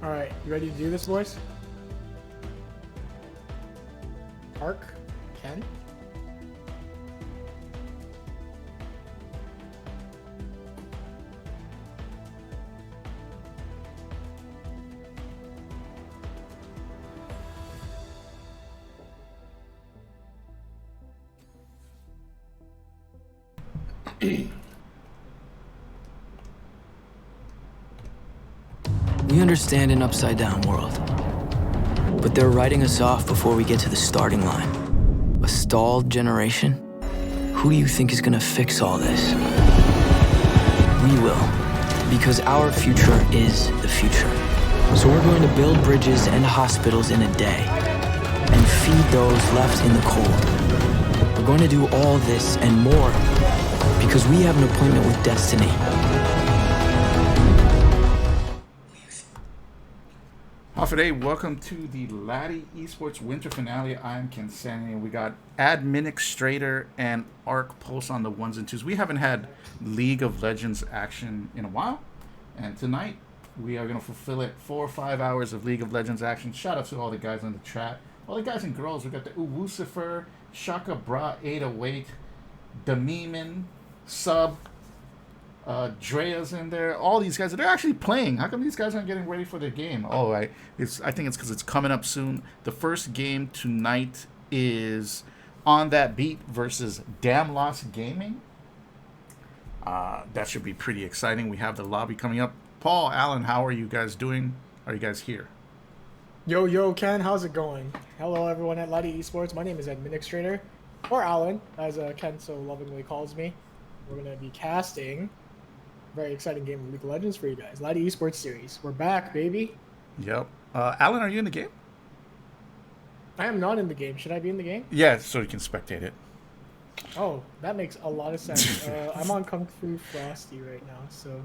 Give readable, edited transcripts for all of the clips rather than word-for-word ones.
All right, you ready to do this, boys? Ark, Ken. We understand an upside-down world, but they're writing us off before we get to the starting line. A stalled generation? Who do you think is gonna fix all this? We will, because our future is the future. So we're going to build bridges and hospitals in a day, and feed those left in the cold. We're going to do all this and more, because we have an appointment with destiny. Today, welcome to the Laddie Esports Winter Finale. I'm Ken Sandy, and we got Administrator and Arc Pulse on the ones and twos. We haven't had League of Legends action in a while, and tonight we are going to fulfill it. 4 or 5 hours of League of Legends action. Shout out to all the guys on the chat, all the guys and girls. We got the Uwucifer, Shaka Bra 808, Demiman, Sub, Drea's in there. All these guys, they're actually playing. How come these guys aren't getting ready for their game? Oh, I think it's because it's coming up soon. The first game tonight is On That Beat versus Damn Lost Gaming. That should be pretty exciting. We have the lobby coming up. Paul, Alan, how are you guys doing? Are you guys here? Yo, Ken, how's it going? Hello, everyone at Laddie Esports. My name is Administrator, or Alan, as Ken so lovingly calls me. We're going to be casting a very exciting game of League of Legends for you guys. Laddie Esports Series. We're back, baby. Yep. Alan, are you in the game? I am not in the game. Should I be in the game? Yeah, so you can spectate it. Oh, that makes a lot of sense. I'm on Kung Fu Frosty right now, so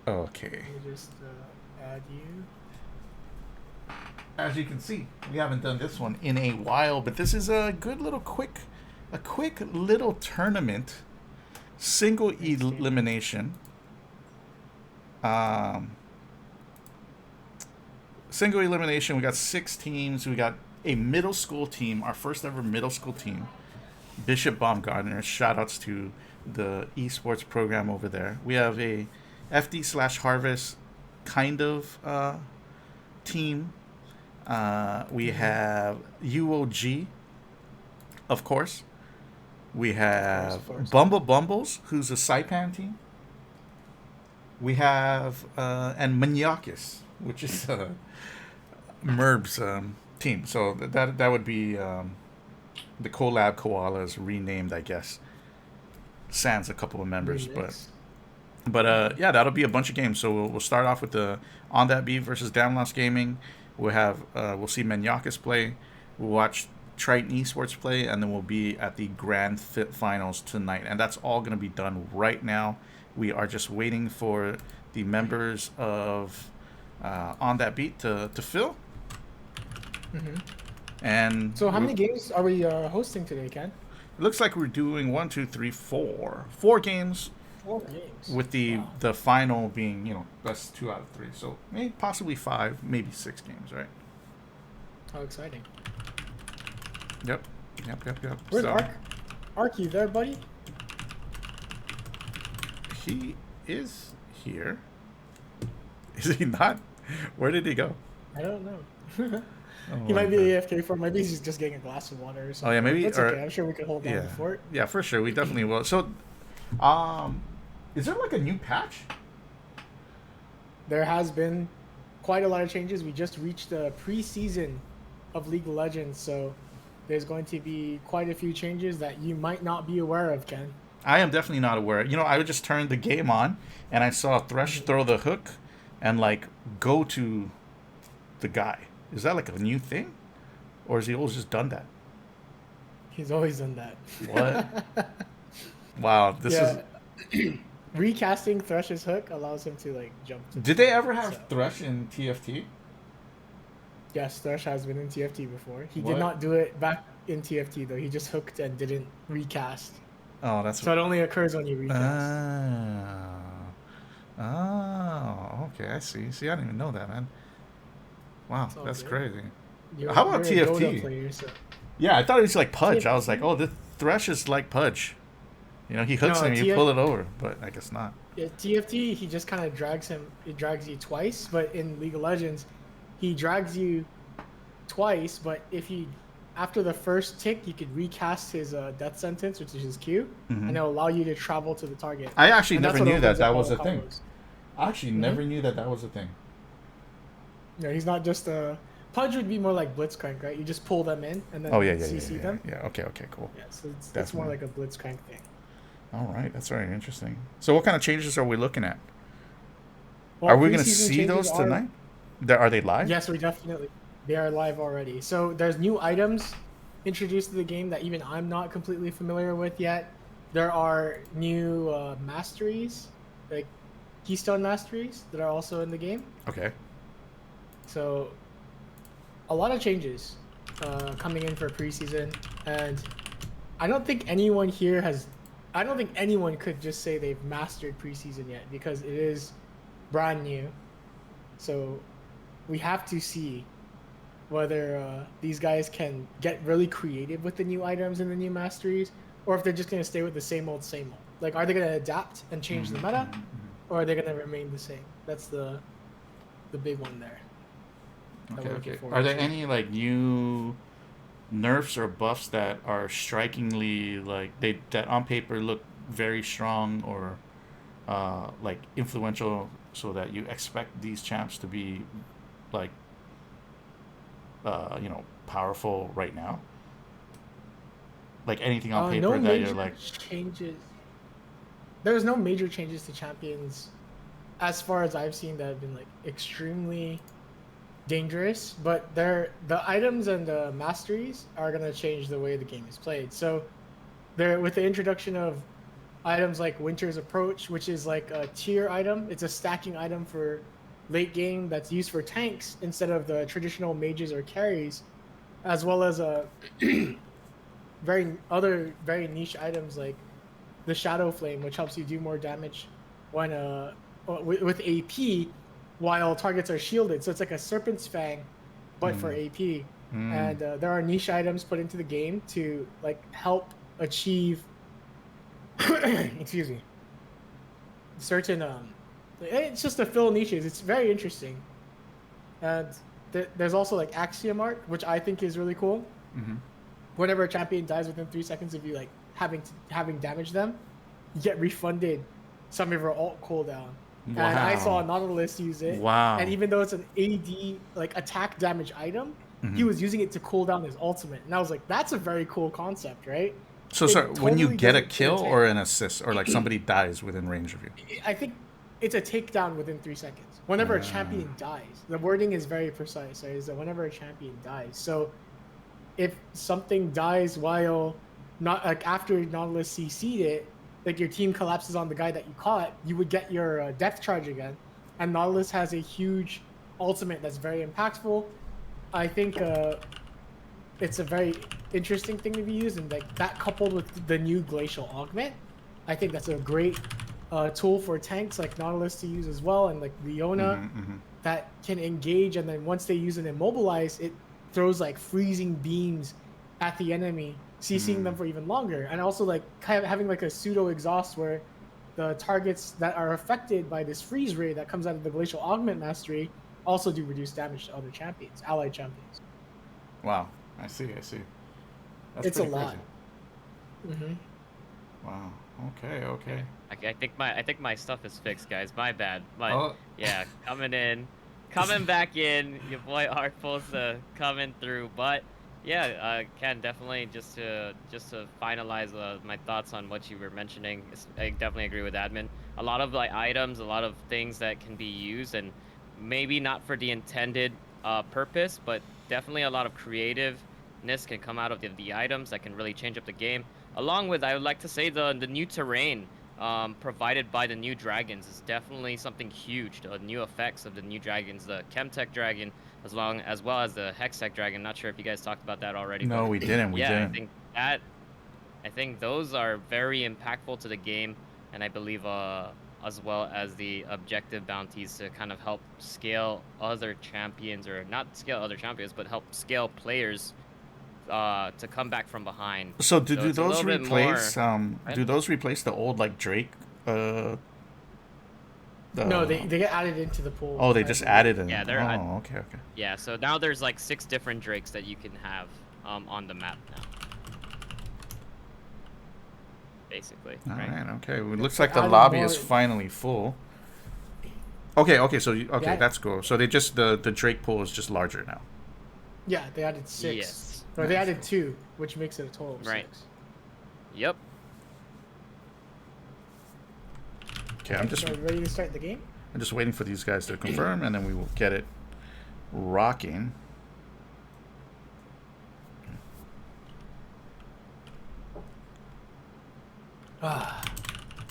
Okay. let me just add you. As you can see, we haven't done this one in a while, but this is a good little quick little tournament. Single elimination. Single elimination. We got 6 teams. We got a middle school team, our first ever middle school team. Bishop Baumgartner. Shout outs to the esports program over there. We have a FD/Harvest kind of team. We have UOG, of course. We have Bumble Bumbles, who's a Saipan team. We have and Maniakis, which is Merb's team. So that would be the Collab Koalas renamed, I guess. Sans a couple of members, but yeah, that'll be a bunch of games. So we'll start off with the On That Beat versus Damn Lost Gaming. We'll see Maniakis play. We'll watch Triton Esports play, and then we'll be at the Grand Fit Finals tonight. And that's all going to be done right now. We are just waiting for the members of On That Beat to fill. Mm-hmm. And so how many games are we hosting today, Ken? It looks like we're doing 1, 2, 3, 4. 4 games. 4 games. With the final being, that's 2 out of 3. So maybe possibly 5, maybe 6 games, right? How exciting. Yep. Where's Ark? Ark, you there, buddy? He is here. Is he not? Where did he go? I don't know. He might be AFK for. Maybe he's just getting a glass of water or something. Oh yeah, maybe. That's okay. I'm sure we can hold down the fort. Yeah, for sure. We definitely will. So, is there like a new patch? There has been quite a lot of changes. We just reached the pre-season of League of Legends, so there's going to be quite a few changes that you might not be aware of, Ken. I am definitely not aware. I would just turn the game on, and I saw Thresh throw the hook, and go to the guy. Is that like a new thing, or has he always just done that? He's always done that. What? Wow, this is recasting Thresh's hook allows him to jump. Did they ever have Thresh in TFT? Yes, Thresh has been in TFT before. He did not do it back in TFT though. He just hooked and didn't recast. Oh, that's so it only occurs when you recast. Oh, okay, I see. See, I didn't even know that, man. Wow, It's all that's good. crazy. You're, How about you're a Dota TFT? player, so Yeah, I thought it was like Pudge. I was like, TFT. oh, this Thresh is like Pudge. You know, he hooks No, him, you pull it over, but I guess not. yeah, TFT. He just kind of drags him. It drags you twice, but in League of Legends, he drags you twice. But if he, after the first tick, you could recast his death sentence, which is his Q, and it'll allow you to travel to the target. I actually And that's never what knew that opens up that all was the a thing. combos. I actually never knew that that was a thing. Yeah, he's not just a Pudge would be more like Blitzcrank, right? You just pull them in and then Oh yeah, yeah, CC yeah, yeah, them. yeah. Okay, okay, cool. Yeah, so it's more Definitely. like a Blitzcrank thing. All right, that's very interesting. So, what kind of changes are we looking at? Well, Are we going to preseason see changes those tonight? Are they live? Yes, we definitely. They are live already. So there's new items introduced to the game that even I'm not completely familiar with yet. There are new masteries, like Keystone masteries, that are also in the game. Okay. So a lot of changes coming in for preseason, and I don't think anyone here has. I don't think anyone could just say they've mastered preseason yet because it is brand new. So we have to see whether these guys can get really creative with the new items and the new masteries, or if they're just going to stay with the same old, same old. Like, are they going to adapt and change the meta, or are they going to remain the same? That's the big one there. that Okay, we're looking okay. forward Are there to. any like new nerfs or buffs that are strikingly like they that on paper look very strong or like influential, so that you expect these champs to be like you know, powerful right now? Like anything on No paper that you're major like, changes. There was no major changes to champions, as far as I've seen, that have been like extremely dangerous. But the items and the masteries are gonna change the way the game is played. So, there with the introduction of items like Winter's Approach, which is like a tier item. It's a stacking item for late game that's used for tanks instead of the traditional mages or carries, as well as a very niche items like the Shadow Flame, which helps you do more damage when with AP while targets are shielded. So it's like a Serpent's Fang, but for AP. And there are niche items put into the game to like help achieve excuse me, certain it's just to fill niches. It's very interesting. And there's also like Axiom Art, which I think is really cool. Whenever a champion dies within 3 seconds of you like having damaged them, you get refunded some of your alt cooldown. And I saw wow, Nautilus use it. wow. And even though it's an AD like attack damage item, he was using it to cool down his ultimate. And I was like, that's a very cool concept, right? So, It sorry, when you totally get a doesn't kill fit. or an assist, or like somebody dies within range of you. I think it's a takedown within 3 seconds. Whenever a champion dies, the wording is very precise. Right? Is that whenever a champion dies. So if something dies while not like after Nautilus CC'd it, like your team collapses on the guy that you caught, you would get your death charge again. And Nautilus has a huge ultimate that's very impactful. I think it's a very interesting thing to be used, and like that coupled with the new Glacial Augment, I think that's a great tool for tanks like Nautilus to use as well, and like Leona that can engage, and then once they use an immobilize, it throws like freezing beams at the enemy, CCing them for even longer, and also like kind of having like a pseudo exhaust where the targets that are affected by this freeze ray that comes out of the Glacial Augment mastery also do reduce damage to other champions, allied champions. Wow, I see, I see. That's It's a pretty lot. crazy. Wow. Okay, okay. Okay, I think my stuff is fixed, guys. My bad. Oh. Yeah, coming back in. Your boy Artful's coming through, but yeah, Ken, definitely just to finalize my thoughts on what you were mentioning. I definitely agree with Admin. A lot of like items, a lot of things that can be used, and maybe not for the intended purpose, but definitely a lot of creativeness can come out of the items that can really change up the game. Along with, I would like to say the new terrain provided by the new dragons is definitely something huge. The new effects of the new dragons, the Chemtech dragon, as well as the Hextech dragon. Not sure if you guys talked about that already. No, but we didn't. We yeah, didn't. I think those are very impactful to the game, and I believe a as well as the objective bounties to kind of help scale other champions, or not scale other champions, but help scale players to come back from behind. So So do it's a those little bit replace more. do those replace the old like Drake No, they get added into the pool. Oh, they I just believe. added in. Yeah, Oh, okay, okay. Yeah, so now there's like 6 different Drakes that you can have on the map now. Basically, All right? right, okay. Well, it looks like the Added lobby is more- finally full. Okay, so Yeah. that's cool. So they just the Drake pool is just larger now. Yeah, they added 6. Yes. Or they added 2, which makes it a total of Right. 6. Yep. Okay, I'm just So ready to start the game? waiting for these guys to confirm, and then we will get it rocking. I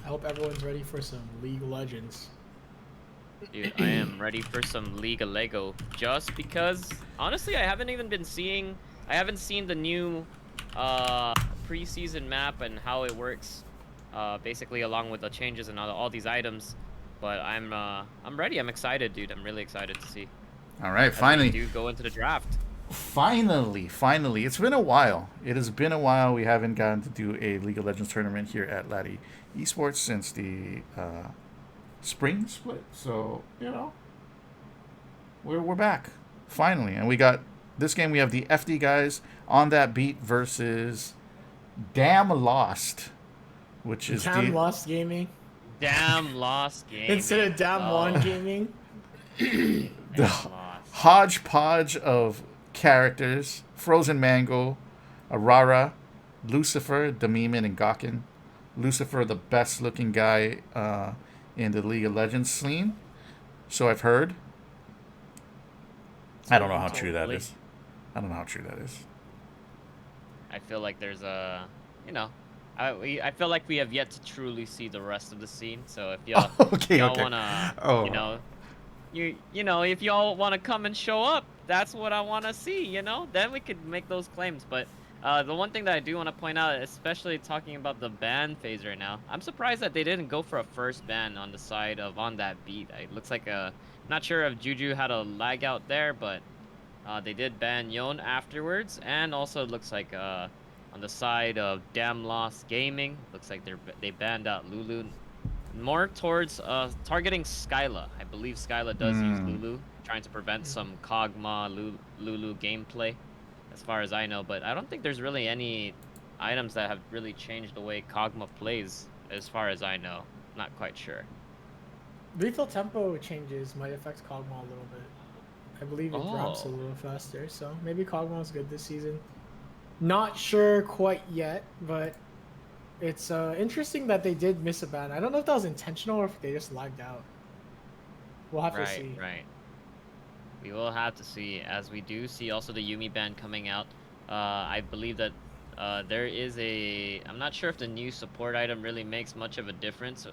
hope everyone's ready for some League of Legends. Dude, I am ready for some League of Lego. Just because, honestly, I haven't seen the new preseason map and how it works. Basically, along with the changes and all these items. But I'm ready. I'm excited, dude. I'm really excited to see. All right, As we finally. do go into the draft. Finally. It's been a while. It has been a while. We haven't gotten to do a League of Legends tournament here at Laddie Esports since the spring split. So, we're back. Finally. And we got this game. We have the FD guys on that beat versus Damn Lost, which is Damn Lost Gaming. Damn Lost game. Instead of Damn One Gaming. the Lost. hodgepodge of characters: Frozen Mango, Arara, Lucifer, Demiman, and Gawkin. Lucifer, the best looking guy in the League of Legends scene, so I've heard. I don't know how true that is. I feel like there's a, I feel like we have yet to truly see the rest of the scene. So if y'all, Okay, y'all okay. wanna, Oh. if y'all wanna come and show up, that's what I wanna see. Then we could make those claims. But the one thing that I do want to point out, especially talking about the ban phase right now, I'm surprised that they didn't go for a first ban on the side of on that beat. It looks like not sure if Juju had a lag out there, but they did ban Yon afterwards, and also it looks like on the side of Damn Lost Gaming, looks like they banned out Lulu, more towards targeting Skyla. I believe Skyla does use Lulu, trying to prevent some Kog'Maw Lulu gameplay, as far as I know. But I don't think there's really any items that have really changed the way Kog'Maw plays, as far as I know. Not quite sure. Lethal tempo changes might affect Kog'Maw a little bit. I believe it drops a Oh. little faster, so maybe Kog'Maw's good this season. Not sure quite yet, but it's interesting that they did miss a ban. I don't know if that was intentional or if they just lagged out. We'll have to see. Right. We will have to see, as we do see also the Yuumi ban coming out. I believe that there is I'm not sure if the new support item really makes much of a difference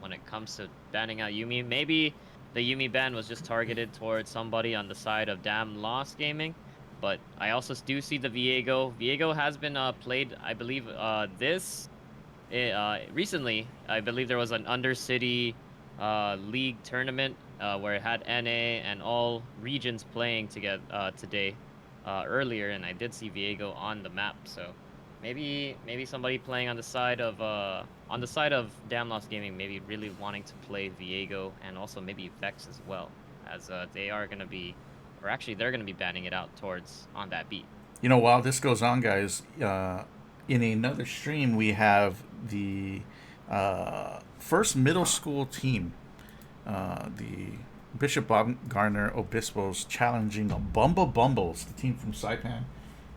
when it comes to banning out Yuumi. Maybe the Yuumi ban was just targeted towards somebody on the side of Damn Lost Gaming. But I also do see the Viego. Viego has been played, I believe, recently. I believe there was an Undercity League tournament where it had NA and all regions playing together today earlier, and I did see Viego on the map. So maybe somebody playing on the side of Damn Lost Gaming, maybe really wanting to play Viego, and also maybe Vex as well, as they are going to be. Or actually, they're going to be banning it out towards on that beat. While this goes on, guys, in another stream, we have the first middle school team, the Bishop Baumgartner Obispos, challenging the Bumba Bumbles, the team from Saipan.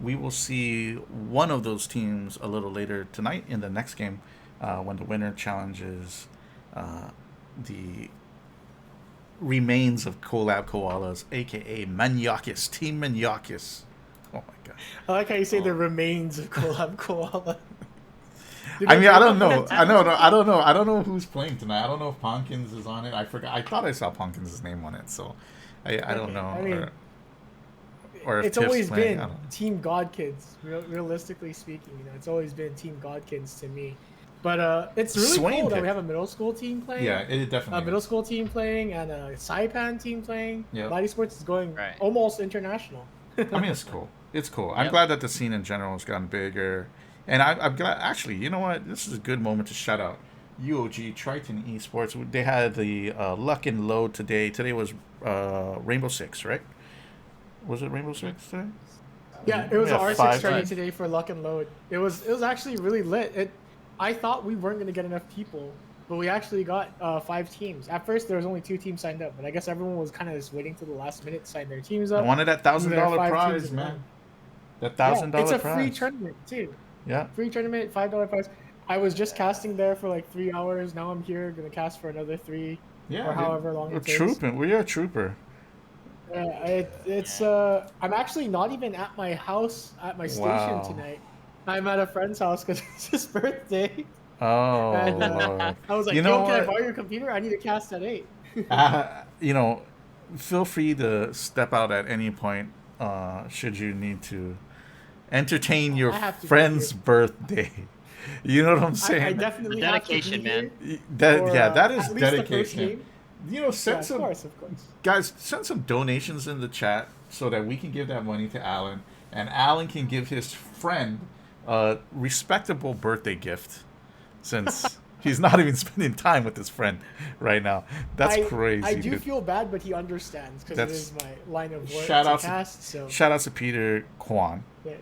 We will see one of those teams a little later tonight in the next game when the winner challenges the remains of Collab Koalas, aka Maniakis, Team Maniakis. Oh my god. I like how you say the remains of Collab Koala. I mean, I don't know. I don't know who's playing tonight. I don't know if Ponkins is on it. I forgot. I thought I saw Ponkins' name on it, so I don't know. I mean, or if it's Tiff's always playing, been I don't know. Team God Kids. Realistically speaking, it's always been Team God Kids to me. But it's really Swain cool that picked. we have a middle school team playing. Yeah, it definitely. A middle school team playing and a Saipan team playing. Yep. Lottie Sports is going Right. almost international. I mean, it's cool. It's cool. I'm Yep. glad that the scene in general has gotten bigger, and I'm glad. Actually, you know what? This is a good moment to shout out UOG Triton Esports. They had the Luck and Load today. Today was Rainbow Six, right? Was it Rainbow Six today? Yeah, it was Yeah, an R6 five tournament times. today for Luck and Load. It was actually really lit. I thought we weren't gonna get enough people, but we actually got 5 teams. At first, there was only 2 teams signed up, but I guess everyone was kind of just waiting till the last minute to sign their teams I up. wanted that And there are $1,000 5 teams prize, in man. line. That Yeah, $1,000 it's a prize. free tournament too. Yeah. Free tournament, $5 prize. I was just casting there for like 3 hours. Now I'm here, gonna cast for another 3. Yeah. Or however long We're it takes. trooping. We are a trooper. Yeah, it's I'm actually not even at my house at my station Wow. tonight. I'm at a friend's house because it's his birthday. Oh, And, Lord. I was like, You yo, know can I what? borrow your computer? I need to cast at 8. You know, feel free to step out at any point should you need to entertain your I have to be friend's here. birthday. You know what I'm I saying? definitely The have to be dedication, here man. That for, yeah, that is at least the first dedication. game. You know, Yeah, send of some course. guys, send some donations in the chat so that we can give that money to Alan, and Alan can give his friend a respectable birthday gift, since he's not even spending time with his friend right now. That's crazy. I do dude. feel bad, but he understands because it That's- is my line of work Shout to out to- cast. So Shout out to Peter Kwan. yeah.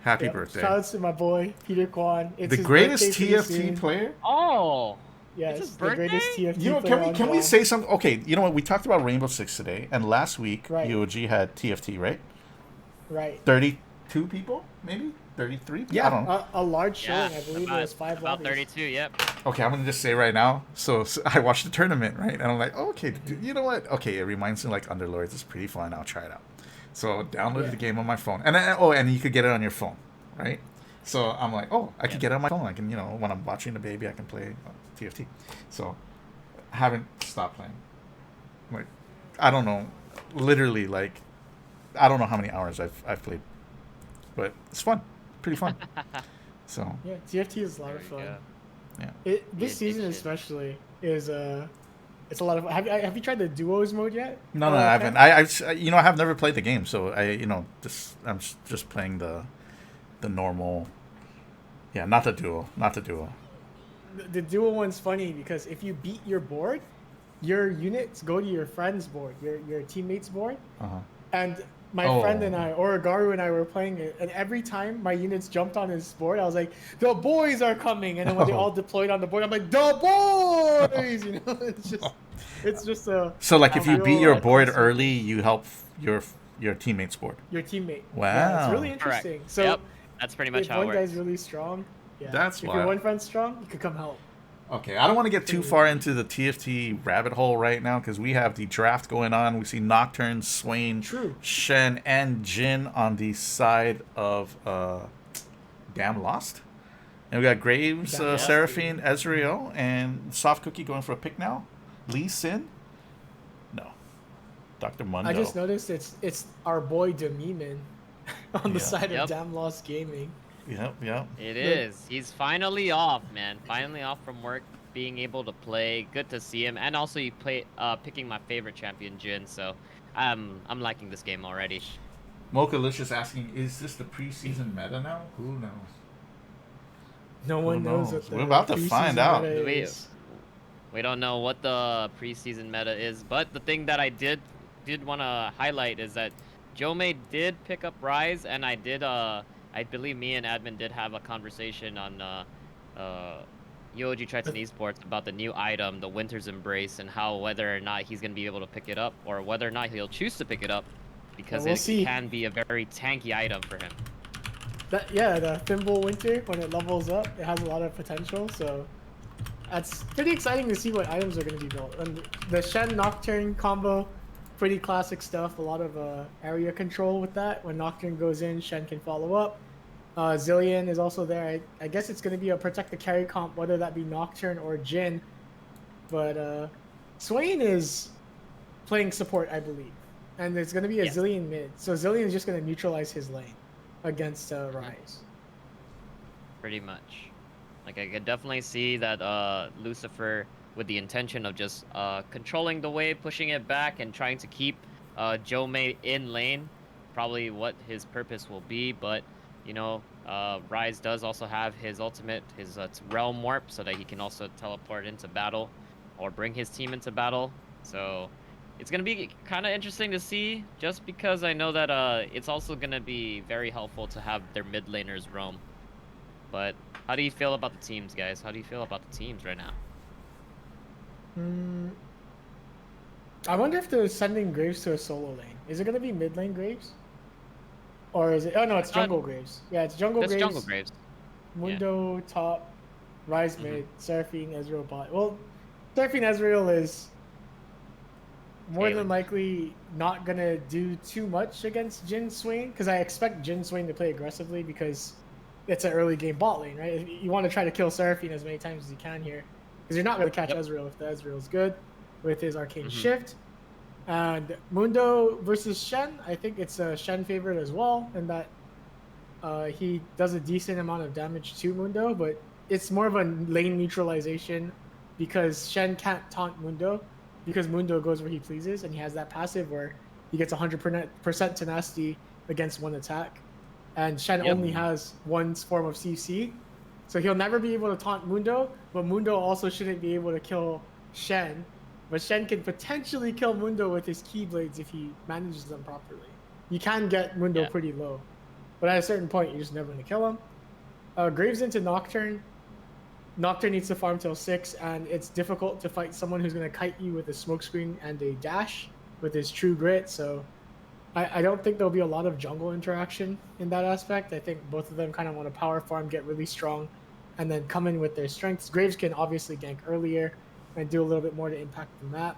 Happy Yeah, birthday. Shout out to my boy Peter Kwan. It's The his greatest birthday pretty TFT soon. player. Oh, Yes, his the greatest birthday? TFT You know, player can we on can we Raw. say something? Okay, you know what? We talked about Rainbow Six today, and last week Right. UOG had TFT, right? Right. 32 people, maybe 33. I don't know. A large showing. yeah. I believe about, it was 5 about lobbies. 32. Yep. Okay, I'm gonna just say right now. So I watched the tournament, right? And I'm like, oh, okay, you know what? Okay, it reminds me like Underlords. It's pretty fun. I'll try it out. So I downloaded Yeah. the game on my phone, and then, and you could get it on your phone, right? So I'm like, oh, I could get it on my phone. I can, when I'm watching the baby, I can play TFT. So I haven't stopped playing. Like, I don't know, literally like, I don't know how many hours I've played, but it's fun, pretty fun. So Yeah, TFT is a lot of There you fun. go. yeah. This Yeah, season it- especially is it's a lot of. Have you tried the duos mode yet? No, I haven't. Ken? I have never played the game, so I'm just playing the normal. Yeah, not the duo. The duo one's funny because if you beat your board, your units go to your friend's board, your teammate's board, Uh-huh. and my Oh. friend and I, or Garu and I, were playing it, and every time my units jumped on his board, I was like, "The boys are coming!" And then when they Oh. all deployed on the board, I'm like, "The boys!" You know, it's just a. So like, if you real, beat your board classic- early, you help your teammate's board. your teammate. Yeah, Wow. it's really Correct. interesting. So Yep. That's pretty much if how it one guy's works. really strong, yeah. That's if wild. your one friend's strong, you could come help. Okay, I don't want to get too far into the TFT rabbit hole right now because we have the draft going on. We see Nocturne, Swain, True. Shen, and Jin on the side of Damn Lost. And we got Graves, Damn Lost. Seraphine, Ezreal, and Soft Cookie going for a pick now. Lee Sin? No. Dr. Mundo. I just noticed it's our boy Demiman on the Yeah. side Yep. of Damn Lost Gaming. Yep. It is. He's finally off, man. Finally off from work, being able to play. Good to see him, and also he picking my favorite champion, Jin. So, I'm liking this game already. Mocha Licious asking, is this the preseason meta now? Who knows? No one knows knows? what the We're about to preseason find out. meta We- is. We don't know what the preseason meta is, but the thing that I did want to highlight is that Joe May did pick up Rise, and I believe me and Admin did have a conversation on UOG Triton Esports about the new item, the Winter's Embrace, and how whether or not he's going to be able to pick it up, or whether or not he'll choose to pick it up, because we'll it see. can be a very tanky item for him. The Thimble Winter, when it levels up, it has a lot of potential. So that's pretty exciting to see what items are going to be built. And the Shen Nocturne combo, pretty classic stuff. A lot of area control with that. When Nocturne goes in, Shen can follow up. Zillion is also there. I guess it's going to be a protect the carry comp, whether that be Nocturne or Jin. But Swain is playing support, I believe. And it's going to be a Yes. Zillion mid. So Zillion is just going to neutralize his lane against Rise. Pretty much. Like I could definitely see that Lucifer with the intention of just controlling the wave, pushing it back, and trying to keep Joe May in lane. Probably what his purpose will be, but you know, Rise does also have his ultimate, his Realm Warp, so that he can also teleport into battle or bring his team into battle. So it's gonna be kind of interesting to see, just because I know that it's also gonna be very helpful to have their mid laners roam. But how do you feel about the teams, guys? How do you feel about the teams right now? Hmm. I wonder if they're sending Graves to a solo lane. Is it gonna be mid lane Graves? Or is it? Oh no, it's jungle Graves. Yeah, it's jungle That's Graves. Jungle Graves. Mundo top, Rise Mhm. mid, Seraphine, Ezreal bot. Well, Seraphine Ezreal is more than Kayn. likely not gonna do too much against Jin Swain, because I expect Jin Swain to play aggressively because it's an early game bot lane, right? You want to try to kill Seraphine as many times as you can here, because you're not gonna catch Yep. Ezreal if the Ezreal is good with his arcane Mhm. shift. And Mundo versus Shen, I think it's a Shen favorite as well, in that he does a decent amount of damage to Mundo, but it's more of a lane neutralization because Shen can't taunt Mundo because Mundo goes where he pleases, and he has that passive where he gets 100% tenacity against one attack. And Shen Yep. only has one form of CC, so he'll never be able to taunt Mundo, but Mundo also shouldn't be able to kill Shen. But Shen can potentially kill Mundo with his Keyblades if he manages them properly. You can get Mundo Yeah. pretty low, but at a certain point, you're just never going to kill him. Graves into Nocturne. Nocturne needs to farm till 6, and it's difficult to fight someone who's going to kite you with a smokescreen and a dash with his True Grit, so I don't think there'll be a lot of jungle interaction in that aspect. I think both of them kind of want to power farm, get really strong, and then come in with their strengths. Graves can obviously gank earlier and do a little bit more to impact the map.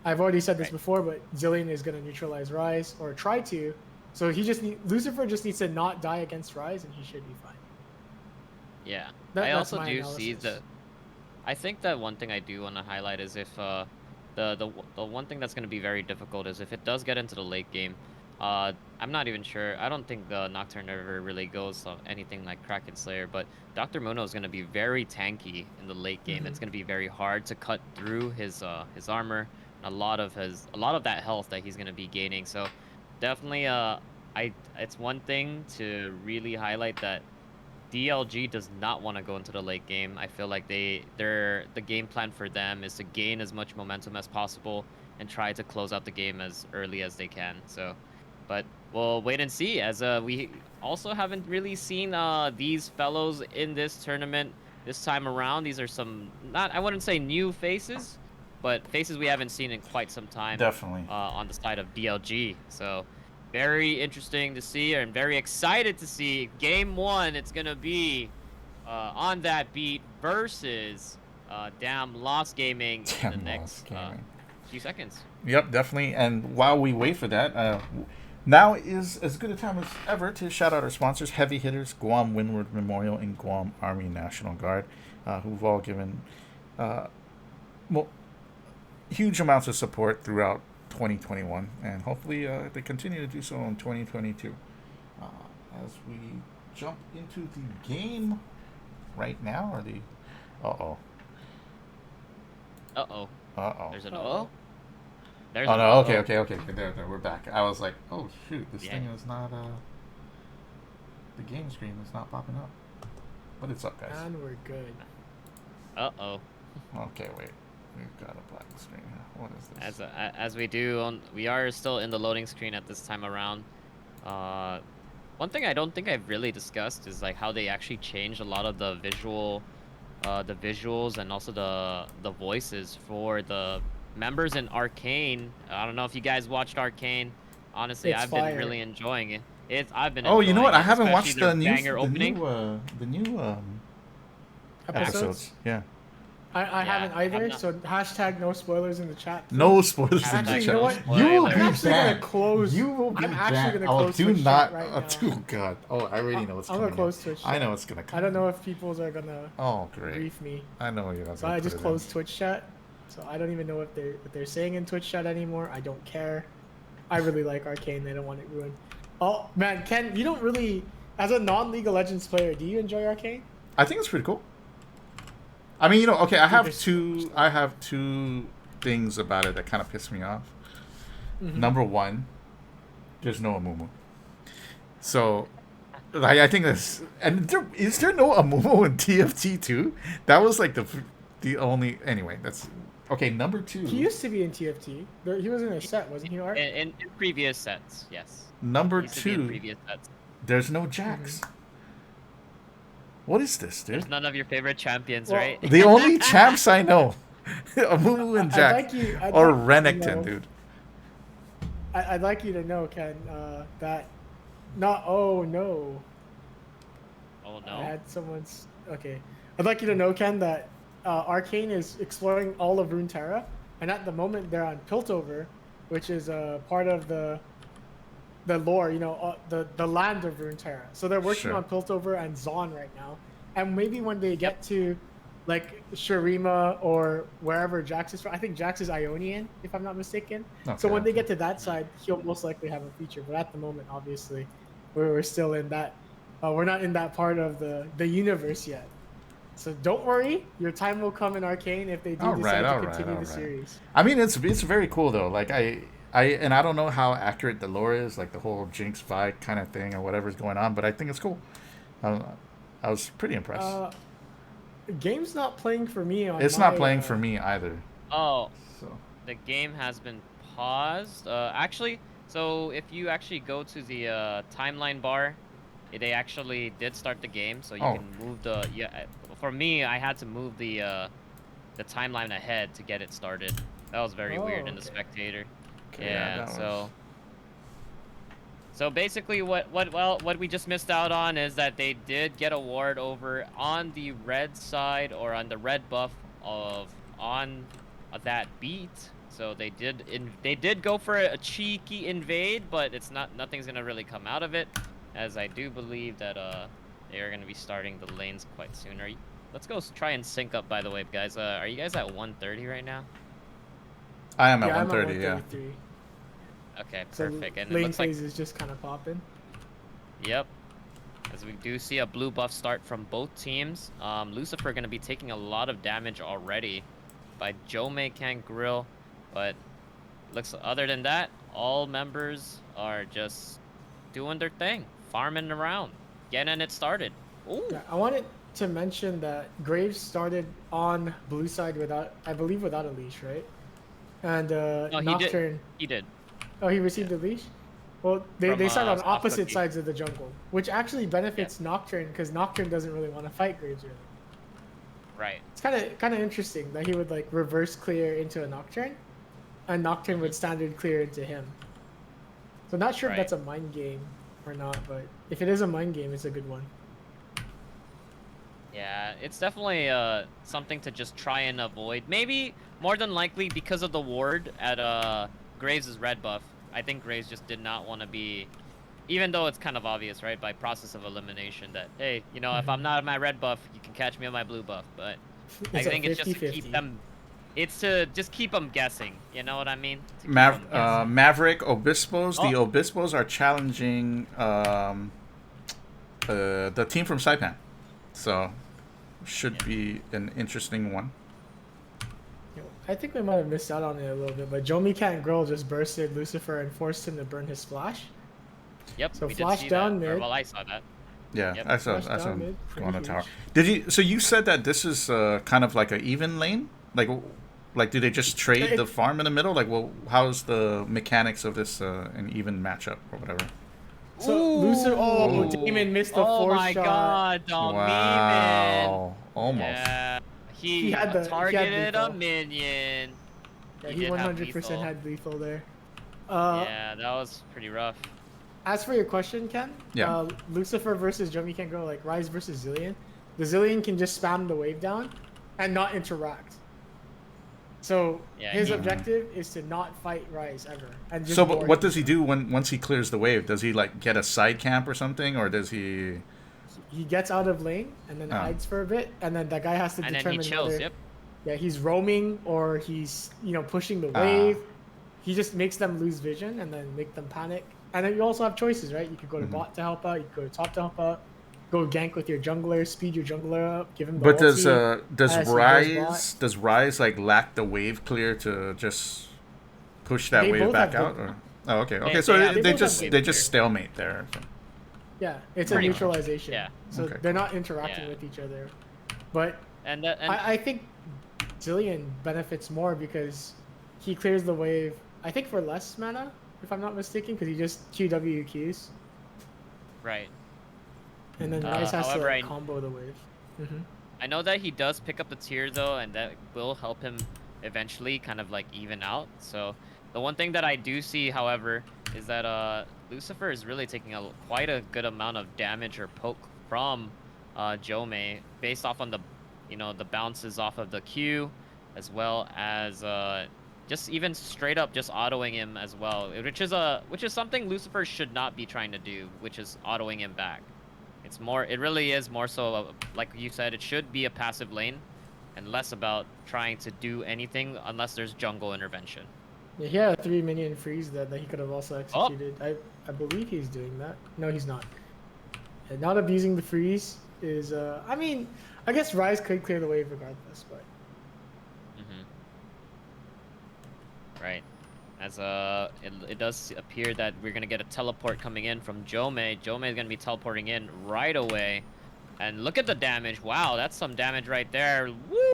I've already said this Right. before, but Zillion is going to neutralize Rise, or try to. So Lucifer just needs to not die against Rise, and he should be fine. Yeah. That's I also my do see analysis. that. I think that one thing I do want to highlight is if the one thing that's going to be very difficult is if it does get into the late game. I'm not even sure. I don't think the Nocturne ever really goes on anything like Kraken Slayer, but Dr. Muno is going to be very tanky in the late game. It's Mhm. going to be very hard to cut through his armor, and a lot of that health that he's going to be gaining. So definitely it's one thing to really highlight that DLG does not want to go into the late game. I feel like the game plan for them is to gain as much momentum as possible and try to close out the game as early as they can. So, but we'll wait and see, as we also haven't really seen these fellows in this tournament this time around. These are some, not, I wouldn't say new faces, but faces we haven't seen in quite some time. Definitely. On the side of DLG. So very interesting to see, and very excited to see game one. It's gonna be on that beat versus Damn Lost Gaming in the Damn next Lost Gaming. few seconds. Yep, definitely. And while we wait for that, now is as good a time as ever to shout out our sponsors, Heavy Hitters, Guam Windward Memorial, and Guam Army National Guard, who've all given huge amounts of support throughout 2021, and hopefully they continue to do so in 2022. As we jump into the game right now, or the Uh-oh. uh-oh. There's an Uh-oh. uh-oh? There's Oh an no, uh-oh. okay, there, we're back. I was like, oh shoot, this Yeah. thing is not, the game screen is not popping up. But it's up, guys. And we're good. Uh-oh. Okay, wait. We've got a black screen here. What is this? As we do, we are still in the loading screen at this time around. One thing I don't think I've really discussed is like how they actually changed a lot of the visuals and also the voices for the members in Arcane. I don't know if you guys watched Arcane. Honestly, It's I've fire. been really enjoying it. I've been. Oh, you know what? enjoying I it, haven't especially watched their the new, banger opening. the new episodes. Yeah. I Yeah, haven't I'm either, not- so hashtag no spoilers in the chat. please. No spoilers in Actually, the you chat. know what? You will I'm be actually gonna banned. close- You will be I'm actually banned. gonna Oh, close do Twitch not. chat right now. Oh god. Oh, I already know what's I'm coming. gonna close Twitch I chat. know it's gonna come. I don't know if people's are gonna Oh great. brief me. I know you're not. So gonna I put just it in. closed Twitch chat. So I don't even know what they're saying in Twitch chat anymore. I don't care. I really like Arcane. I don't want it ruined. Oh man, Ken, you don't really, as a non-League of Legends player, do you enjoy Arcane? I think it's pretty cool. I mean, you know, okay, Super I have two things about it that kind of piss me off. Mm-hmm. Number one, there's no Amumu. So, like, I think that's is there no Amumu in TFT too? That was like the only anyway. That's okay. Number two, He used to be in TFT. He was in a set, wasn't he, Art? In previous sets, yes. number Used to be in two, previous sets. there's no Jax. What is this, dude? There's none of your favorite champions, Well, right? The only champs I know, Amumu and I'd Jax, like you- I'd or like you to Renekton, know- dude. I'd like you to know, Ken, that not. Oh no. Oh I no. had someone's. Okay. I'd like you to know, Ken, that Arcane is exploring all of Runeterra, and at the moment they're on Piltover, which is part of the lore, you know, the land of Runeterra. So they're working Sure. on Piltover and Zaun right now, and maybe when they get to like Shurima or wherever Jax is from, I think Jax is Ionian, if I'm not mistaken. So Okay, when they okay. get to that side, he'll most likely have a feature. But at the moment, obviously, we're still in that. We're not in that part of the universe yet. So don't worry, your time will come in Arcane if they do decide to continue the series. I mean, it's very cool though. Like I don't know how accurate the lore is, like the whole Jinx fight kind of thing or whatever's going on, but I think it's cool. I was pretty impressed. Game's not playing for me on. It's not playing for me either. Oh, So the game has been paused. Actually, so if you actually go to the timeline bar, they actually did start the game, so you Oh. can move the For me, I had to move the timeline ahead to get it started. That was very weird in the okay. spectator. okay, Yeah, that was- so basically what we just missed out on is that they did get a ward over on the red side or on the red buff on that beat. So they did go for a cheeky invade, but nothing's gonna really come out of it, as I do believe that they are gonna be starting the lanes quite soon. Let's go try and sync up, by the way, guys. Are you guys at 130 right now? I am at Yeah, I'm at 130. Yeah. 133. Okay, So perfect. And it lane looks like phase is just kind of popping. Yep. As we do see a blue buff start from both teams. Lucifer going to be taking a lot of damage already by Joe Maycan Grill. But looks other than that, all members are just doing their thing, farming around, getting it started. Ooh. Yeah, I wanted to mention that Graves started on blue side I believe without a leash, right? And No, Nocturne. He did. Oh, he received a leash? Well, they From, start on Soft opposite Cookie. sides of the jungle, which actually benefits Nocturne because Nocturne doesn't really want to fight Graves really. Right. It's kind of interesting that he would like reverse clear into a Nocturne, and Nocturne would standard clear into him. So not sure Right. if that's a mind game or not, but if it is a mind game, it's a good one. Yeah, it's definitely something to just try and avoid. Maybe more than likely because of the ward at Graves' red buff. I think Graves just did not want to be, even though it's kind of obvious, right, by process of elimination that, hey, you know, if I'm not at my red buff, you can catch me on my blue buff. But I It's a think it's just to 50-50. keep them, it's to just keep them guessing. You know what I mean? To keep 'em guessing. Maverick Obispos. The Oh. Obispos are challenging the team from Saipan, so should be an interesting one. I think we might have missed out on it a little bit, but Jomi Cat Girl just bursted Lucifer and forced him to burn his flash. Yep. so we flash did see down that. Or, mid. well, I saw that. Yeah, Yep. I saw Flash down mid, go on the pretty tower. huge. Did you? So you said that this is kind of like an even lane, like do they just trade the farm in the middle? Like, well, how's the mechanics of this an even matchup or whatever? So Lucifer, Ooh. Demon missed the Oh fourth my shot. god, Dominion. Wow, almost. Yeah, he, He had targeted a lethal. minion. Yeah, He he did have 100% lethal. had lethal there. Yeah, that was pretty rough. As for your question, Ken, Yeah. Lucifer versus Jomi can go like Rise versus Zillion. The Zillion can just spam the wave down and not interact. So Yeah, his he- objective is to not fight Rise ever. And just So, but board what him. does he do once he clears the wave? Does he like get a side camp or something, or does he? He gets out of lane and then Oh. hides for a bit, and then that guy has to And then determine he chills, whether yep. yeah he's roaming or he's pushing the Ah. wave. He just makes them lose vision and then make them panic. And then you also have choices, right? You could go to Mhm. bot to help out. You could go to top to help out. go gank with your jungler, speed your jungler up, give him the But ulti. does as he goes Rise bot. does Rise like lack the wave clear to just push that They wave both back have out? good- Or? Oh, okay. Okay, They so have- they, they both have just wave they clear. just stalemate there. Yeah, it's a Pretty much. neutralization. Yeah. So Okay, they're cool. not interacting Yeah. with each other. But And I think Zillion benefits more because he clears the wave, I think for less mana, if I'm not mistaken, because he just QWQs. right. And then Rice has however, to I- combo the wave. I know that he does pick up the tier though, and that will help him eventually kind of like even out. So the one thing that I do see, however, is that Lucifer is really taking quite a good amount of damage or poke from Jomei based off on the the bounces off of the Q, as well as just even straight up just autoing him as well, which is something Lucifer should not be trying to do, which is autoing him back. It really is more so, like you said, it should be a passive lane and less about trying to do anything unless there's jungle intervention. Yeah, he had a 3 minion freeze that he could have also Oh. executed. I believe he's doing that. No, he's not. And not abusing the freeze is, I mean, I guess Rise could clear the wave regardless, but. Right. As it does appear that we're gonna get a teleport coming in from Jomei. Jomei is gonna be teleporting in right away, and look at the damage. Wow, that's some damage right there. Woo!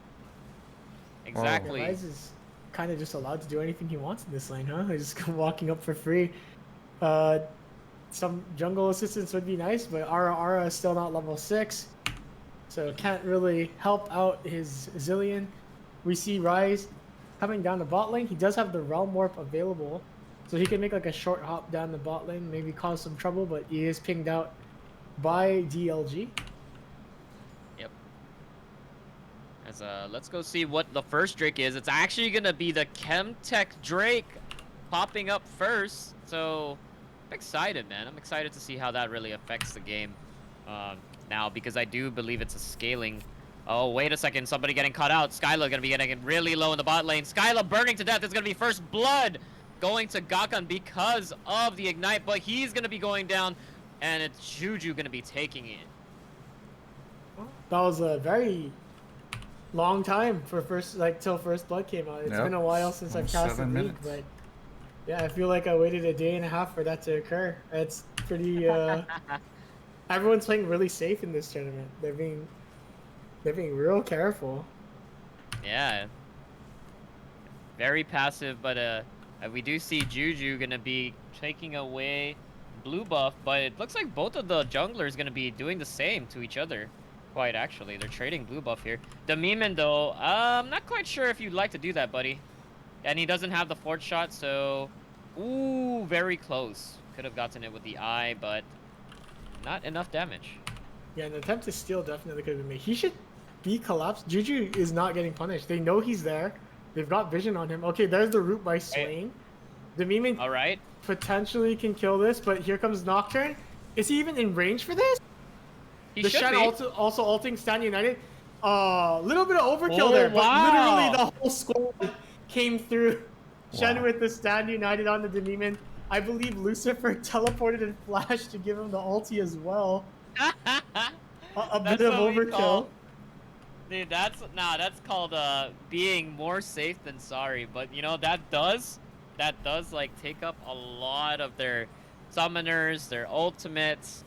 Exactly. Yeah, Rise is kind of just allowed to do anything he wants in this lane, huh? He's just walking up for free. Some jungle assistance would be nice, but Ara is still not level 6, so can't really help out his Zillion. We see Rise coming down the bot lane. He does have the Realm Warp available, so he can make like a short hop down the bot lane, maybe cause some trouble, but he is pinged out by DLG. Yep. As let's go see what the first Drake is. It's actually gonna be the Chemtech Drake popping up first. So I'm excited, man. I'm excited to see how that really affects the game now, because I do believe it's a scaling. Oh, wait a second. Somebody getting caught out. Skyla gonna be getting really low in the bot lane. Skyla burning to death. It's gonna be first blood going to Gakan because of the ignite, but he's gonna be going down, and it's Juju gonna be taking it. That was a very long time for till first blood came out. It's Yep. been a while since I've Almost cast the 7 league, minutes. but yeah, I feel like I waited a day and a half for that to occur. It's pretty. Everyone's playing really safe in this tournament. They're being real careful. Yeah. Very passive, but we do see Juju gonna be taking away blue buff, but it looks like both of the junglers gonna be doing the same to each other. Quite actually, they're trading blue buff here. Demiman though, I'm not quite sure if you'd like to do that, buddy. And he doesn't have the fourth shot, so ooh, very close. Could have gotten it with the eye, but not enough damage. Yeah, an attempt to steal definitely could have been made. He should be collapsed. Juju is not getting punished. They know he's there. They've got vision on him. Okay, there's the root by Swain. The Mimic All right. potentially can kill this, but here comes Nocturne. Is he even in range for this? He The should Shen be. also ulting Stand United. Little bit of overkill Oh, there, but wow. literally the whole squad came through. Shen Wow. with the Stand United on the Demon. I believe Lucifer teleported and flashed to give him the ulti as well. A That's bit of what we overkill. call- Dude, that's called being more safe than sorry. But you know that does like take up a lot of their summoners, their ultimates.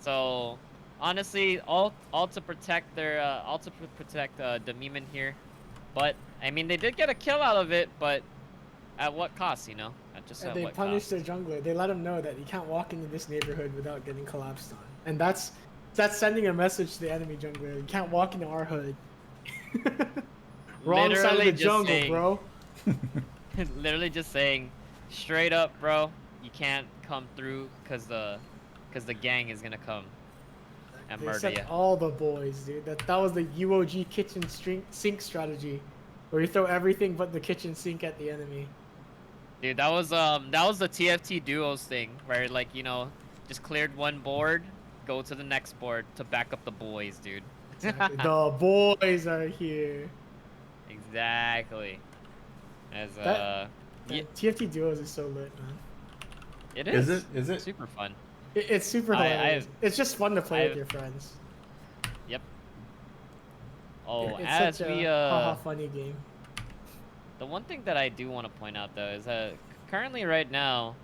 So honestly, all to protect Demiman here. But I mean, they did get a kill out of it, but at what cost? You know, And they punished their jungler. They let him know that you can't walk into this neighborhood without getting collapsed on. And that's sending a message to the enemy jungler. You can't walk into our hood. Wrong side of Literally the just jungle, saying. bro. Literally just saying, straight up, bro, you can't come through because the gang is gonna come and They murder sent you. all the boys, dude. That was the UOG kitchen sink strategy, where you throw everything but the kitchen sink at the enemy. Dude, that was the TFT duos thing, where like just cleared one board, go to the next board to back up the boys, dude. Exactly. The boys are here. Exactly. As That- yeah, TFT duos is so lit, man. it is. Is it? Super fun. It's super hilarious. It's just fun to play with I've- your friends. Yep. Oh, It's as such we a haha funny game. the one thing that I do want to point out though is that currently right now,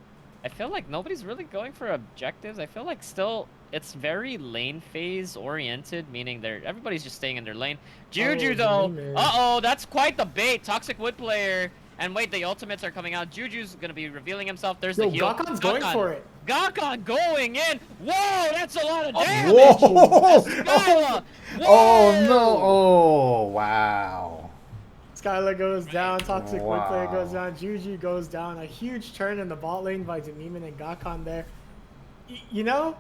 I feel like nobody's really going for objectives. I feel like still it's very lane phase oriented, meaning everybody's just staying in their lane. Juju Oh, though, Demon. uh-oh, that's quite the bait. Toxic Wood player. And wait, the ultimates are coming out. Juju's gonna be revealing himself. There's Yo, the heal. Gakon's going for it. Gakon going in. Whoa, that's a lot of Whoa! damage. Skyla. Oh no! Whoa. Oh wow! Skylar goes down, Toxic Wood player Wow. goes down, Juju goes down. A huge turn in the bot lane by Demiman and Gakon there. You know,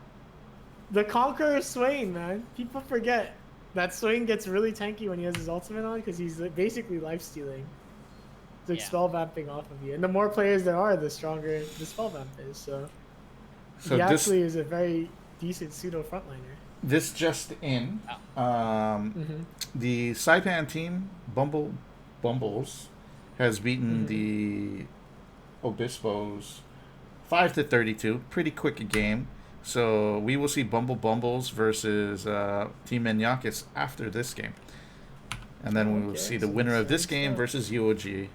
the Conqueror Swain, man. People forget that Swain gets really tanky when he has his ultimate on because he's basically life-stealing. It's like Yeah. spell vamping off of you. And the more players there are, the stronger the spell vamp is. So, So he this actually is a very decent pseudo frontliner. this just in. The Saipan team, Bumbles, has beaten the Obispos 5-32. Pretty quick game. So we will see Bumbles versus Team Menyakis after this game. And then we will Okay, see the so winner of this that's game up. versus UOG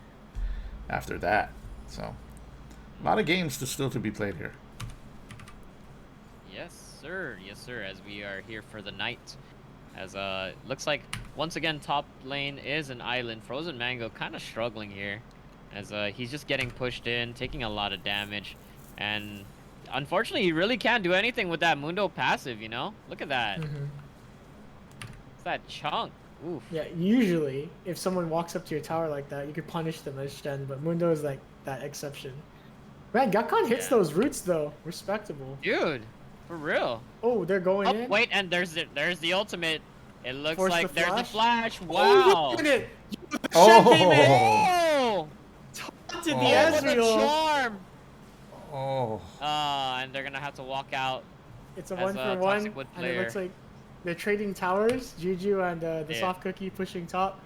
after that. So a lot of games still to be played here. Yes, sir. Yes, sir. As we are here for the night. As looks like once again top lane is an island. Frozen Mango kind of struggling here, as he's just getting pushed in, taking a lot of damage, and unfortunately he really can't do anything with that Mundo passive. You know, look at that. It's that chunk. Oof. Yeah, usually if someone walks up to your tower like that, you could punish them as Shen, but Mundo is like that exception. Man, Gakon hits Yeah. those roots though. Respectable. Dude, for real. Oh, they're going Oh, in. wait, and there's the ultimate. It looks Force like the there's the flash? flash. Oh, Wow. look at it! The Oh. Shen came in! Oh! To the Oh. Oh, with the Ezreal. charm. Oh. And they're gonna have to walk out. It's a As one a for one, Toxic Wood and it looks player. like they're trading towers. Juju and the Yeah. soft cookie pushing top.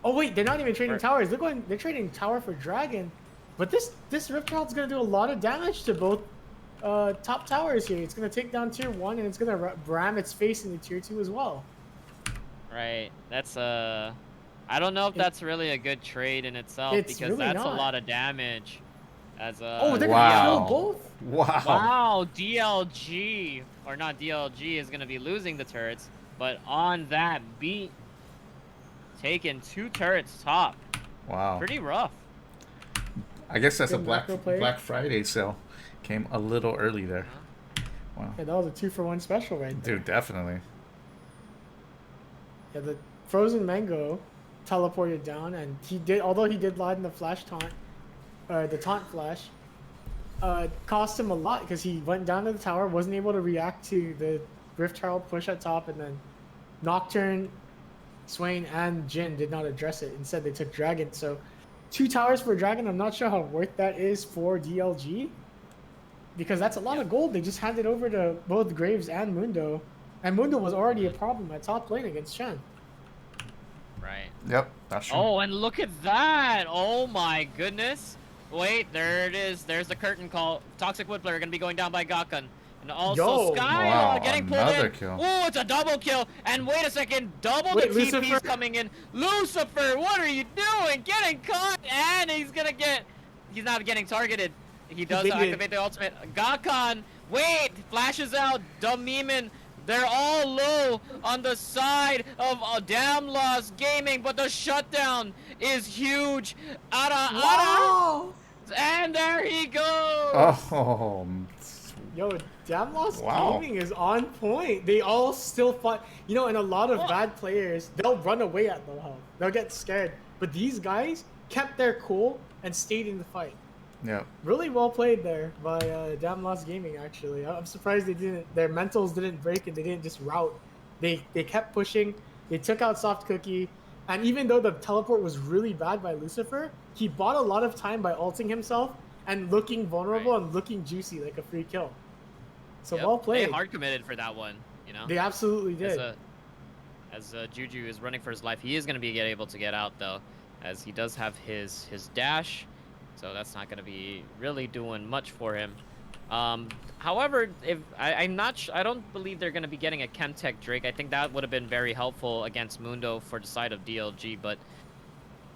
Oh wait, they're not even trading Right. towers. They're trading tower for dragon. But this Rift Herald's gonna do a lot of damage to both top towers here. It's gonna take down tier 1 and it's gonna ram its face into tier 2 as well. Right. That's I don't know if that's really a good trade in itself It's because really that's a not. lot of damage. As Oh, they're Wow. gonna kill both. Wow. wow, DLG or not DLG is gonna be losing the turrets, but on that beat, taking 2 turrets top. Wow. Pretty rough. I guess that's a Good Black macro player. Black Friday sale. Came a little early there. Wow. Yeah, that was a 2-for-1 special right there. Dude, definitely. Yeah, the frozen mango teleported down, and although he did land the flash taunt, the taunt flash, cost him a lot because he went down to the tower, wasn't able to react to the Rift Herald push at top, and then Nocturne, Swain, and Jin did not address it. Instead, they took Dragon. So, 2 towers for Dragon. I'm not sure how worth that is for DLG, because that's a lot of gold. They just handed over to both Graves and Mundo, and Mundo was already a problem at top lane against Shen. Right. Yep, that's true. Oh, and look at that! Oh my goodness! Wait, there it is. There's the curtain call. Toxic Wood player gonna be going down by Gakon. And also Yo. Sky Wow, getting pulled another in. kill. Oh, it's a double kill. And wait a second, double Wait, the TP's Lucifer? coming in. Lucifer, what are you doing? Getting caught, and he's not getting targeted. He does They did. activate the ultimate. Gakon, wait, flashes out. Demiman. They're all low on the side of Damn Lost Gaming, but the shutdown is huge. Ara, and there he goes. Oh. Yo, Damn Lost Wow. Gaming is on point. They all still fight. You know, and a lot of bad players, they'll run away at low health. They'll get scared. But these guys kept their cool and stayed in the fight. Yep. Really well played there by Damn Lost Gaming, actually. I'm surprised their mentals didn't break and they didn't just rout. They kept pushing. They took out Soft Cookie. And even though the teleport was really bad by Lucifer, he bought a lot of time by ulting himself and looking vulnerable and looking juicy like a free kill. So Yep, well played. They hard committed for that one, you know. They absolutely did. As Juju is running for his life, he is going to be able to get out though, as he does have his dash, so that's not going to be really doing much for him. However, if I'm not, I don't believe they're gonna be getting a Chemtech Drake. I think that would have been very helpful against Mundo for the side of DLG, but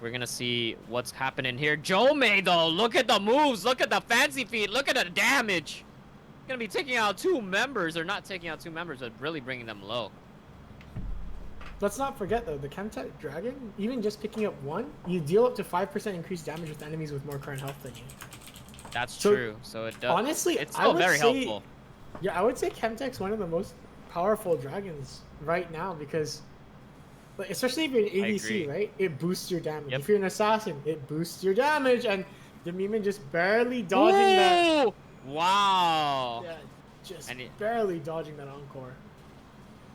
we're gonna see what's happening here. Jomei though, look at the moves, look at the fancy feet, look at the damage. Gonna be taking out 2 members, or not taking out 2 members, but really bringing them low. Let's not forget though, the Chemtech Dragon, even just picking up 1, you deal up to 5% increased damage with enemies with more current health than you. That's So, true. So it does. honestly, it's I still would very say- helpful. Yeah, I would say Chemtech's one of the most powerful dragons right now because, like, especially if you're an ADC, agree. right? It boosts your damage. Yep. If you're an assassin, it boosts your damage, and Demiman just barely dodging that. Ooh! Wow. Yeah, just And it- barely dodging that encore.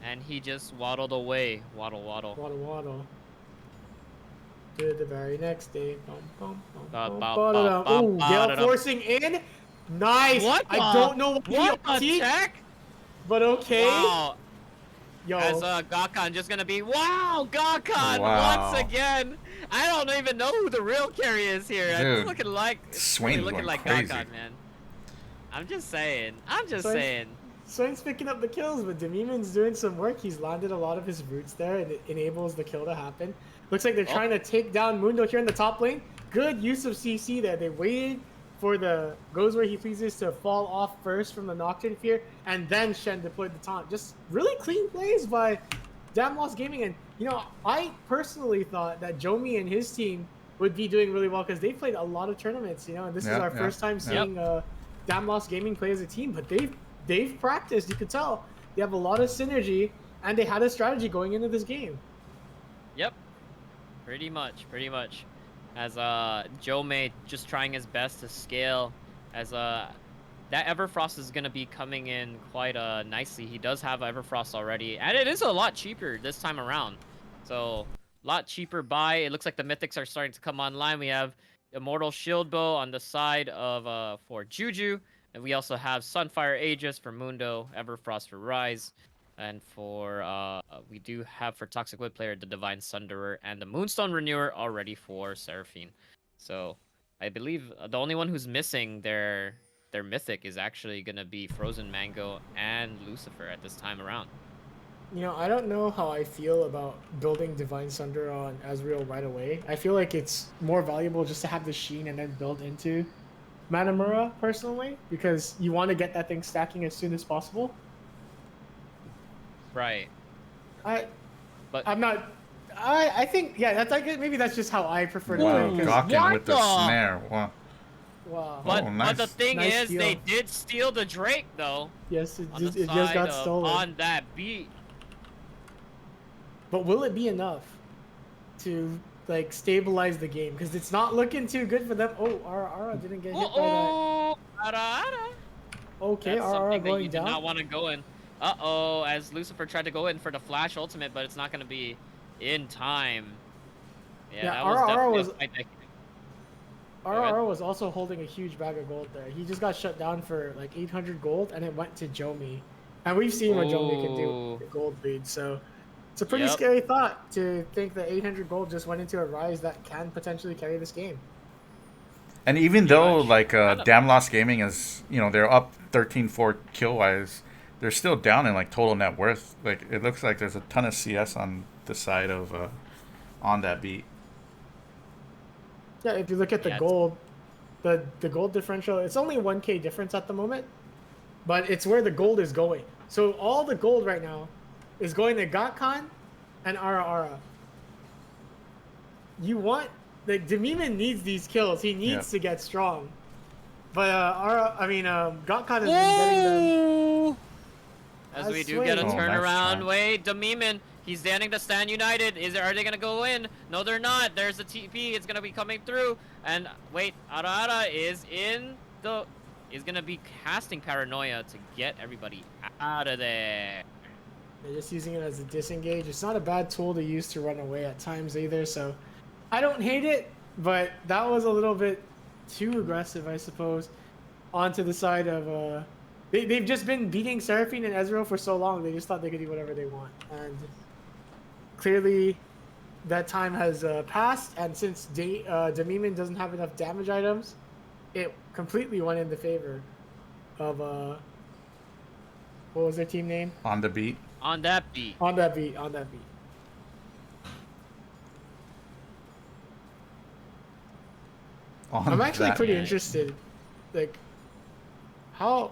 And he just waddled away. Waddle. Waddle. To the very next day. Ba-da-da. Ooh, Gale forcing in. Nice. What I the- don't know what What he the heck? but okay. Wow. Yo, As Gakhan just gonna be Gakhan Wow. once again. I don't even know who the real carry is here. It's Dude, looking like Swain's looking going like crazy. Gakhan, man. I'm just saying. Swain's- Swain's picking up the kills, but Demiman's doing some work. He's landed a lot of his roots there, and it enables the kill to happen. Looks like they're trying to take down Mundo here in the top lane. Good use of CC there. They waited for the Goes Where He Pleases to fall off first from the Nocturne Fear, and then Shen deployed the taunt. Just really clean plays by Damn Lost Gaming. And, you know, I personally thought that Jomi and his team would be doing really well because they played a lot of tournaments, you know, and this is our first time seeing Damn Lost Gaming play as a team, but they've practiced. You could tell they have a lot of synergy, and they had a strategy going into this game. Yep. Pretty much. As Jomei just trying his best to scale. As that Everfrost is gonna be coming in quite nicely. He does have Everfrost already, and it is a lot cheaper this time around. So a lot cheaper buy. It looks like the mythics are starting to come online. We have Immortal Shield Bow on the side of for Juju, and we also have Sunfire Aegis for Mundo, Everfrost for Rise. And for, we do have for Toxic Wood Player, the Divine Sunderer and the Moonstone Renewer already for Seraphine. So, I believe the only one who's missing their mythic is actually going to be Frozen Mango and Lucifer at this time around. You know, I don't know how I feel about building Divine Sunder on Ezreal right away. I feel like it's more valuable just to have the Sheen and then build into Manamura, personally, because you want to get that thing stacking as soon as possible. Right. I think, yeah, maybe that's just how I prefer to Wow, play. 'Cause- Gawkin with the What? snare. Wow. Wow. But, Oh, but the nice. thing Nice is, they steal. did steal the Drake, though. Yes, On the it just side got of- stolen. on that beat. But will it be enough to, like, stabilize the game? Because it's not looking too good for them. Oh, Ara didn't get hit by that. Oh, Ara. Okay, That's Ara something that going you do down. not want to go in. Uh-oh, as Lucifer tried to go in for the Flash ultimate, but it's not going to be in time. Yeah, Yeah, that was Ara definitely was- a fight that- RR was also holding a huge bag of gold there. He just got shut down for like 800 gold, and it went to Jomi. And we've seen what Jomi can do Ooh. with the gold lead, so it's a pretty Yep. scary thought to think that 800 gold just went into a Rise that can potentially carry this game. And even though, much. like, Damn Lost Gaming is, you know, they're up 13-4 kill-wise, they're still down in, like, total net worth. Like, it looks like there's a ton of CS on the side of, on that beat. Yeah, if you look at the Yeah, gold, the gold differential, it's only 1k difference at the moment, but it's where the gold is going. So all the gold right now is going to Gakhan and Ara. You want, like, Demiman needs these kills. He needs Yeah. to get strong. But Gakhan has been getting them. Ooh! As I we do swear. get a Oh, nice turnaround. try. Wait, Demiman, he's standing to stand united. Are they gonna go in? No, they're not. There's the TP. It's gonna be coming through. And wait, Ara is gonna be casting Paranoia to get everybody out of there. They're just using it as a disengage. It's not a bad tool to use to run away at times either, so I don't hate it, but that was a little bit too aggressive, I suppose, onto the side of they've just been beating Seraphine and Ezreal for so long, they just thought they could do whatever they want. And clearly that time has passed, and since Demiman doesn't have enough damage items, it completely went in the favor of what was their team name? On the beat. On that beat. On that beat. On that beat. I'm actually that pretty beat. interested, like, how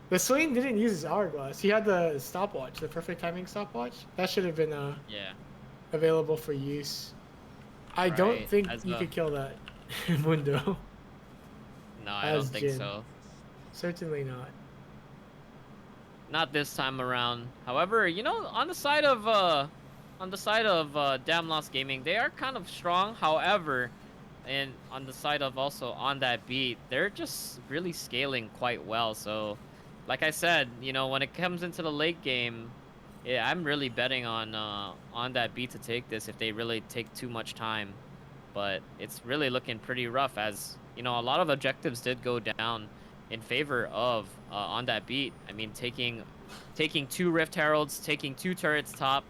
the Swain didn't use his hourglass. He had the stopwatch, the perfect timing stopwatch. That should have been Yeah. available for use. I don't Right, think as you a- could kill that Mundo. No, I don't As think Jin. so. Certainly not. Not this time around. However, you know, on the side of Damn Lost Gaming, they are kind of strong. However, and on the side of also On That Beat, they're just really scaling quite well. So, like I said, you know, when it comes into the late game, yeah, I'm really betting On That Beat to take this if they really take too much time. But it's really looking pretty rough, as you know, a lot of objectives did go down in favor of On That Beat. I mean, taking 2 Rift Heralds, taking 2 turrets top,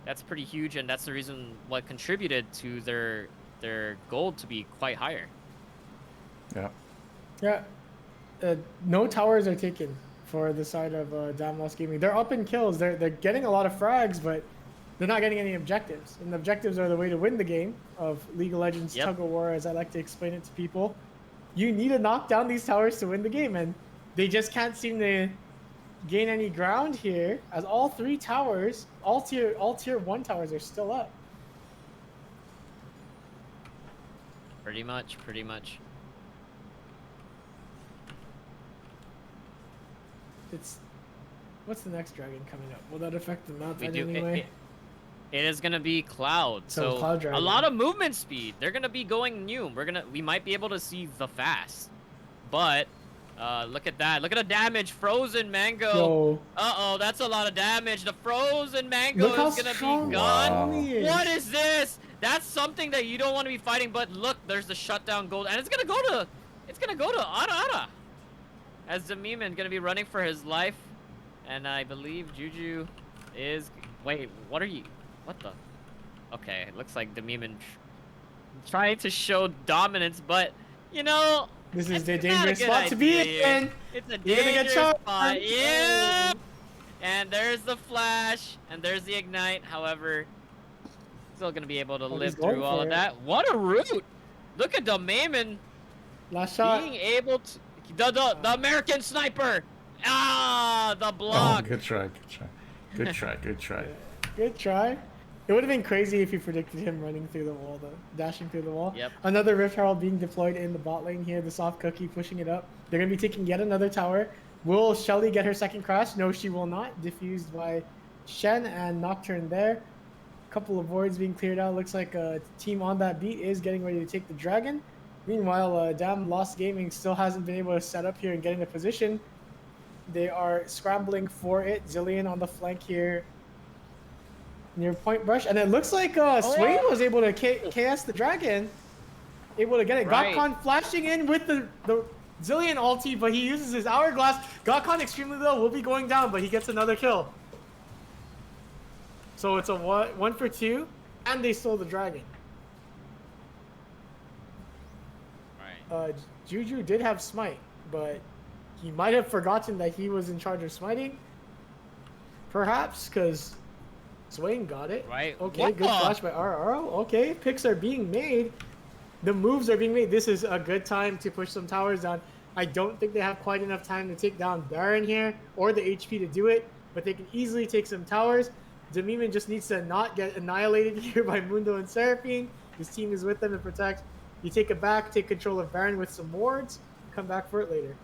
that's pretty huge, and that's the reason what contributed to their gold to be quite higher. Yeah. Yeah. No towers are taken for the side of Damn Lost Gaming. They're up in kills. They're getting a lot of frags, but they're not getting any objectives. And the objectives are the way to win the game of League of Legends Yep. tug of war, as I like to explain it to people. You need to knock down these towers to win the game, and they just can't seem to gain any ground here, as all 3 towers, all tier 1 towers are still up. Pretty much. It's what's the next dragon coming up? Will that affect the map We in do. any way? It is gonna be Cloud. So So Cloud a Dragon. lot of movement speed. They're gonna be going new. We might be able to see the fast, but look at that. Look at the damage. Frozen Mango. Yo, Uh-oh, that's a lot of damage. The Frozen Mango look how is gonna strong be gone. Wow. he is. What is this? That's something that you don't want to be fighting. But look, there's the shutdown gold, and it's gonna go to Ara. As Demiman gonna be running for his life, and I believe Juju is. Wait, what are you? What the? Okay, it looks like Demiman trying to show dominance, but you know. This is it's the not a dangerous good spot to be idea in. here. It's a You're gonna get dangerous shot. spot. Yep. And there's the flash, and there's the ignite. However, still gonna be able to Oh, live he's going through all for of it. that. What a route! Look at the Maimon Last shot. being able to the American sniper. Ah, the Oh, block. good try. Good try. Good try. Good try. It would have been crazy if you predicted him running through the wall, though. Dashing through the wall. Yep. Another Rift Herald being deployed in the bot lane here. The soft cookie pushing it up. They're going to be taking yet another tower. Will Shelly get her second crash? No, she will not. Diffused by Shen and Nocturne there. Couple of wards being cleared out. Looks like a team on that beat is getting ready to take the dragon. Meanwhile, Damn Lost Gaming still hasn't been able to set up here and get in a position. They are scrambling for it. Zillion on the flank here near Point Brush. And it looks like Swain was able to KS the dragon. Able to get it. Right. Gokhan flashing in with the Zillion ulti, but he uses his hourglass. Gokhan extremely low, will be going down, but he gets another kill. So it's a 1 for 2, and they stole the dragon. Right. Juju did have smite, but he might have forgotten that he was in charge of smiting. Perhaps, because Swain got it. Right. Okay, What good the- flash by RRO. Okay, picks are being made. The moves are being made. This is a good time to push some towers down. I don't think they have quite enough time to take down Baron here, or the HP to do it, but they can easily take some towers. Demiman just needs to not get annihilated here by Mundo and Seraphine. His team is with them to protect. You take it back, take control of Baron with some wards, come back for it later.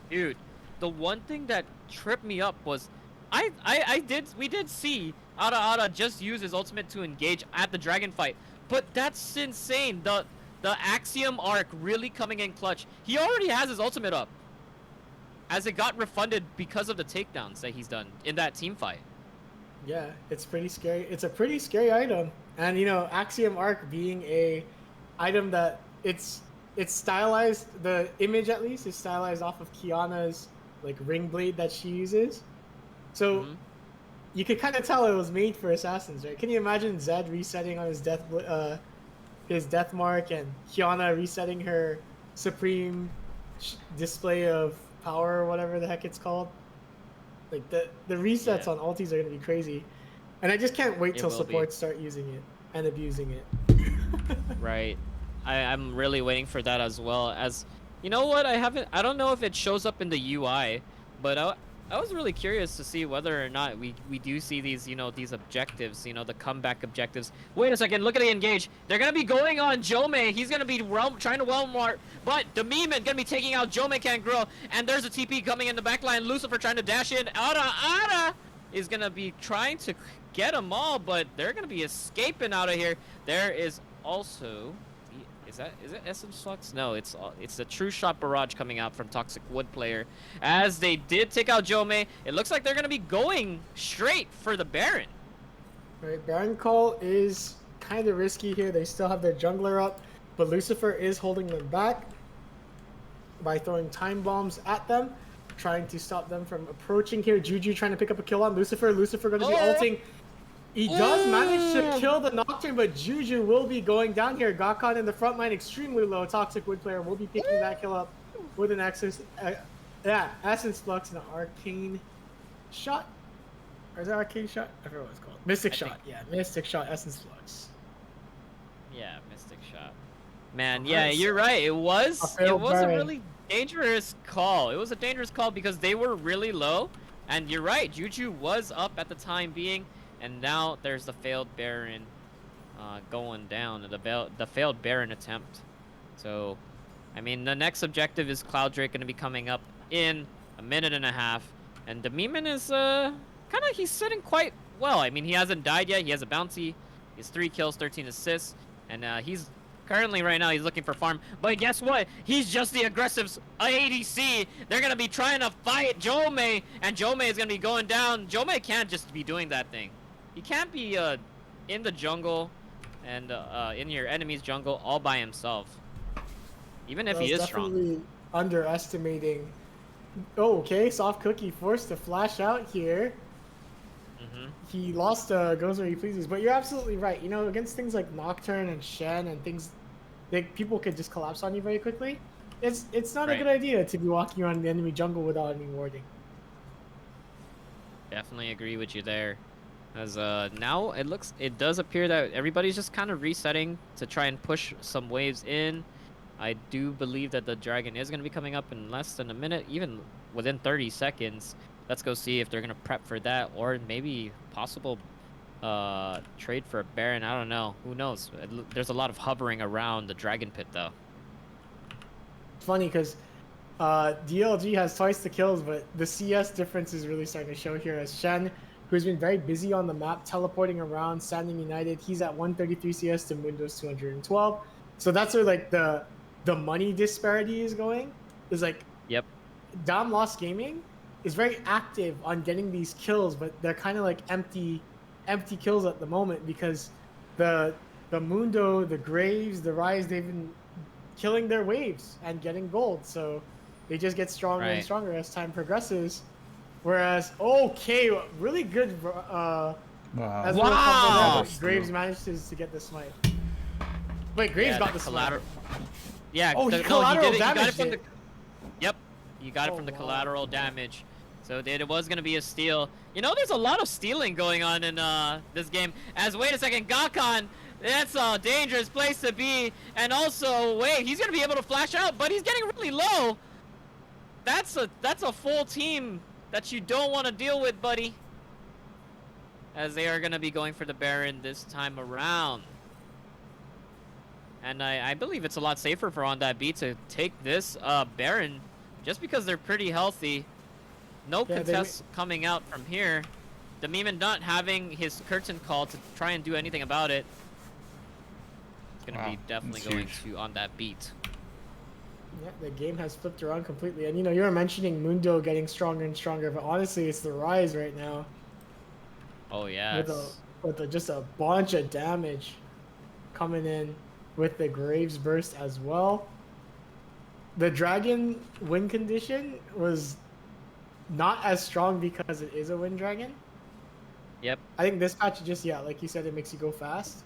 Dude, the one thing that tripped me up was we did see Ara just use his ultimate to engage at the dragon fight, but that's insane. The Axiom arc really coming in clutch. He already has his ultimate up, as it got refunded because of the takedowns that he's done in that team fight. Yeah, it's pretty scary. It's a pretty scary item, and you know, Axiom Arc being a item that it's stylized. The image, at least, is stylized off of Kiana's like ring blade that she uses. So Mhm. you could kind of tell it was made for assassins, right? Can you imagine Zed resetting on his death mark, and Kiana resetting her supreme display of power or whatever the heck it's called. Like the resets Yeah. on ultis are gonna be crazy, and I just can't wait It till will be. supports start using it and abusing it. Right. I'm really waiting for that as well. As you know what, I don't know if it shows up in the UI, but I was really curious to see whether or not we do see these, these objectives, the comeback objectives. Wait a second, look at the engage. They're gonna be going on Jome. He's gonna be trying to Walmart, but the meme is gonna be taking out Jome can't grow, and there's a TP coming in the back line. Lucifer trying to dash in. Ara is gonna be trying to get them all, but they're gonna be escaping out of here. There is also, is it Essence Flux? No, it's the True Shot Barrage coming out from Toxic Wood player. As they did take out Jome, it looks like they're gonna be going straight for the Baron. Right, Baron Call is kind of risky here. They still have their jungler up, but Lucifer is holding them back by throwing time bombs at them, trying to stop them from approaching here. Juju trying to pick up a kill on Lucifer. Lucifer going to be ulting. He does manage to kill the Nocturne, but Juju will be going down here. Gakon in the front line, extremely low. Toxic Wood player will be picking that kill up with an Essence Flux and an Arcane Shot. Or is it Arcane Shot? I forget what it's called. Mystic Shot. Yeah, Mystic Shot, Essence Flux. Yeah, Mystic Shot. Man, yeah, you're right. It was a really dangerous call. It was a dangerous call because they were really low, and you're right. Juju was up at the time being. And now there's the failed Baron going down, the failed Baron attempt. So, I mean, the next objective is Cloud Drake going to be coming up in a minute and a half. And Demiman is he's sitting quite well. I mean, he hasn't died yet. He has a bounty. He has 3 kills, 13 assists. And he's currently right now, he's looking for farm. But guess what? He's just the aggressive ADC. They're going to be trying to fight Jome. And Jome is going to be going down. Jome can't just be doing that thing. He can't be in the jungle and in your enemy's jungle all by himself. Even if he is strong. Definitely underestimating. Oh, okay. Soft Cookie forced to flash out here. He lost goes where he pleases. But you're absolutely right. You know, against things like Nocturne and Shen and things, people could just collapse on you very quickly. It's not a good idea to be walking around the enemy jungle without any warding. Definitely agree with you there. As now it does appear that everybody's just kind of resetting to try and push some waves in. I do believe that the dragon is going to be coming up in less than a minute, even within 30 seconds. Let's go see if they're going to prep for that, or maybe possible trade for a Baron. I don't know. Who knows? There's a lot of hovering around the dragon pit though. It's funny because DLG has twice the kills, but the CS difference is really starting to show here as Shen, who's been very busy on the map, teleporting around, Standing United. He's at 133 CS to Mundo's 212. So that's where like the money disparity is going. Is like, yep, Dom Lost Gaming is very active on getting these kills, but they're kind of like empty kills at the moment because the Mundo, the Graves, the Rise, they've been killing their waves and getting gold. So they just get stronger and stronger as time progresses. Whereas, okay, really good. Graves manages to get the smite. Wait, Graves got the collateral. Yeah. Oh, he collateral damage. Yep, you got it from the collateral damage. So it was gonna be a steal. You know, there's a lot of stealing going on in this game. As wait a second, Gakon. That's a dangerous place to be. And also, wait, he's gonna be able to flash out, but he's getting really low. That's a full team that you don't want to deal with, buddy. As they are going to be going for the Baron this time around. And I believe it's a lot safer for On That Beat to take this Baron just because they're pretty healthy. No contests coming out from here. Demiman not having his curtain call to try and do anything about it. It's going to be definitely going to On That Beat. Yeah, the game has flipped around completely. And, you know, you were mentioning Mundo getting stronger and stronger, but honestly, it's the Rise right now. Oh, yeah. With just a bunch of damage coming in with the Graves Burst as well. The Dragon win condition was not as strong because it is a Wind Dragon. Yep. I think this patch just, like you said, it makes you go fast.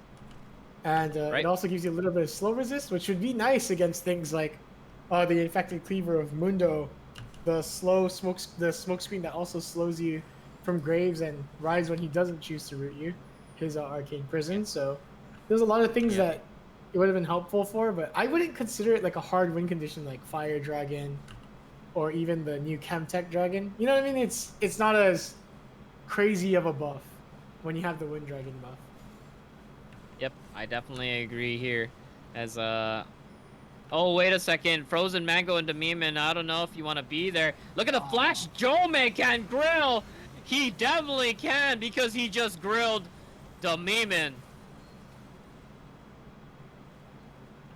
And it also gives you a little bit of slow resist, which would be nice against things like the Infected Cleaver of Mundo the smoke screen that also slows you from Graves and Rise when he doesn't choose to root you, his arcane prison. So there's a lot of things that it would have been helpful for, but I wouldn't consider it like a hard win condition like Fire Dragon or even the new Chemtech Dragon. You know what I mean? It's not as crazy of a buff when you have the Wind Dragon buff. Yep, I definitely agree here. As oh wait a second, Frozen Mango and Demiman. I don't know if you want to be there. Look at the flash. Jome can grill. He definitely can because he just grilled Demiman.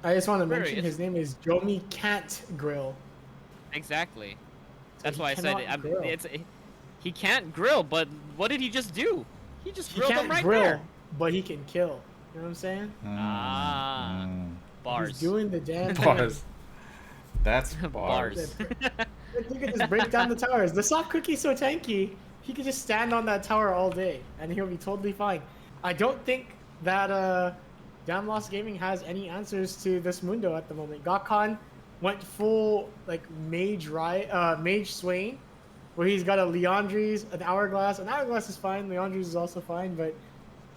I just want to mention his name is Jomi Can't Grill. Exactly. So That's he why I said cannot grill. he can't grill. But what did he just do? He just He grilled can't him right grill, there. but he can kill. You know what I'm saying? Ah, bars. He's doing the damn thing. Bars. That's bars. Bars. You could just break down the towers. The soft cookie's so tanky, he could just stand on that tower all day, and he'll be totally fine. I don't think that Damn Lost Gaming has any answers to this Mundo at the moment. Gakhan went full like Mage Swain, where he's got a Leandries, an Hourglass. An Hourglass is fine. Leandries is also fine, but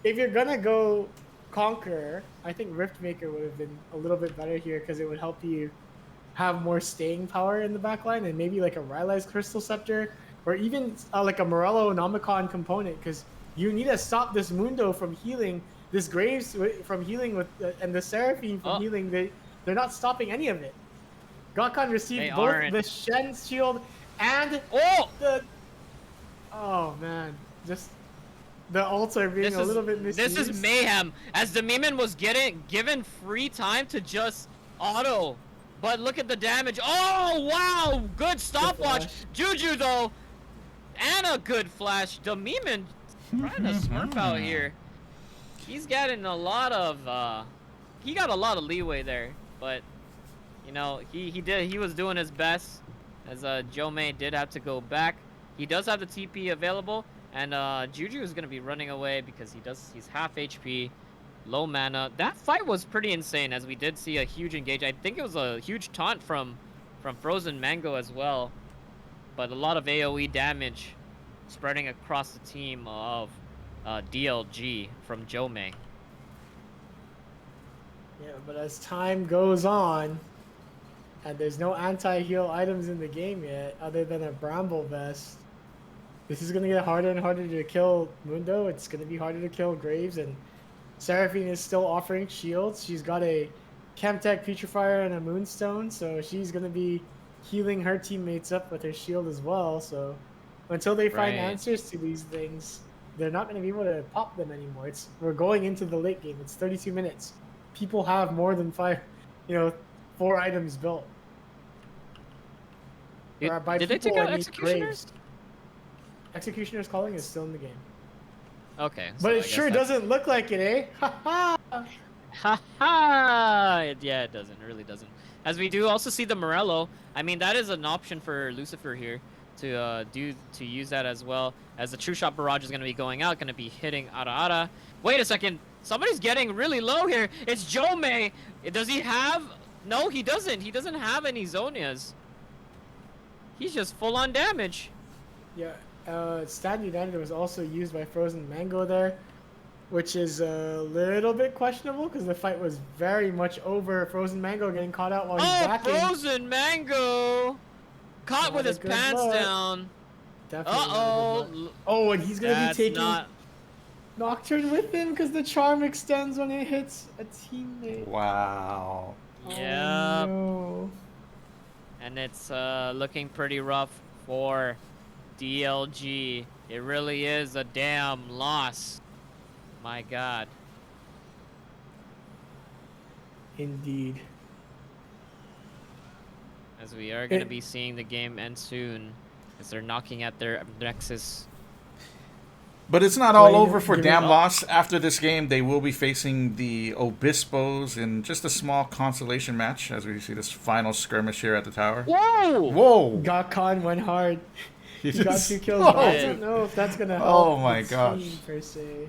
if you're gonna go Conqueror, I think Riftmaker would have been a little bit better here because it would help you have more staying power in the backline, and maybe like a Rylai's Crystal Scepter, or even like a Morello Nomicon component, because you need to stop this Mundo from healing, this Graves from healing with, and the Seraphine from healing. They're not stopping any of it. Gakhan received both the Shen shield and the. Oh man, just the ults are being a little bit misused. This is mayhem, as the Demiman was given free time to just auto. But look at the damage. Oh, wow. Good stopwatch. Juju, though. And a good flash. Demiman trying to smurf out here. He's getting a lot of, he got a lot of leeway there. But, you know, he was doing his best. As Jome did have to go back. He does have the TP available. And Juju is going to be running away because he's half HP. Low mana. That fight was pretty insane, as we did see a huge engage. I think it was a huge taunt from Frozen Mango as well, but a lot of AoE damage spreading across the team of DLG from Jome. Yeah, but as time goes on, and there's no anti-heal items in the game yet, other than a Bramble Vest, this is gonna get harder and harder to kill Mundo. It's gonna be harder to kill Graves, and Seraphine is still offering shields. She's got a Chemtech Putrefier and a Moonstone, so she's going to be healing her teammates up with her shield as well. So until they find answers to these things, they're not going to be able to pop them anymore. We're going into the late game. It's 32 minutes. People have more than 4 items built. Did they take out Executioners? Executioner's Calling is still in the game. Okay. But it sure doesn't look like it, eh? Ha ha! Ha ha! Yeah, it doesn't. It really doesn't. As we do also see the Morello. I mean, that is an option for Lucifer here to use that as well. As the True Shot Barrage is going to be going out, going to be hitting Ara. Wait a second. Somebody's getting really low here. It's Jome. Does he have... No, he doesn't. He doesn't have any Zonias. He's just full on damage. Yeah. Stand United was also used by Frozen Mango there, which is a little bit questionable because the fight was very much over. Frozen Mango getting caught out while he's backing. Frozen Mango! Caught with his pants down. Definitely. Oh, and he's going to be taking Nocturne with him because the charm extends when it hits a teammate. Wow. Yep. Oh, no. And it's looking pretty rough for DLG. It really is a damn loss. My God. Indeed. As we are going to be seeing the game end soon, as they're knocking at their Nexus. But it's not all over for Damn Lost. After this game, they will be facing the Obispos in just a small consolation match, as we see this final skirmish here at the tower. Whoa! Whoa! Gakhan went hard. He got 2 kills. Oh. But I don't know if that's gonna help. Oh my the gosh. team per se.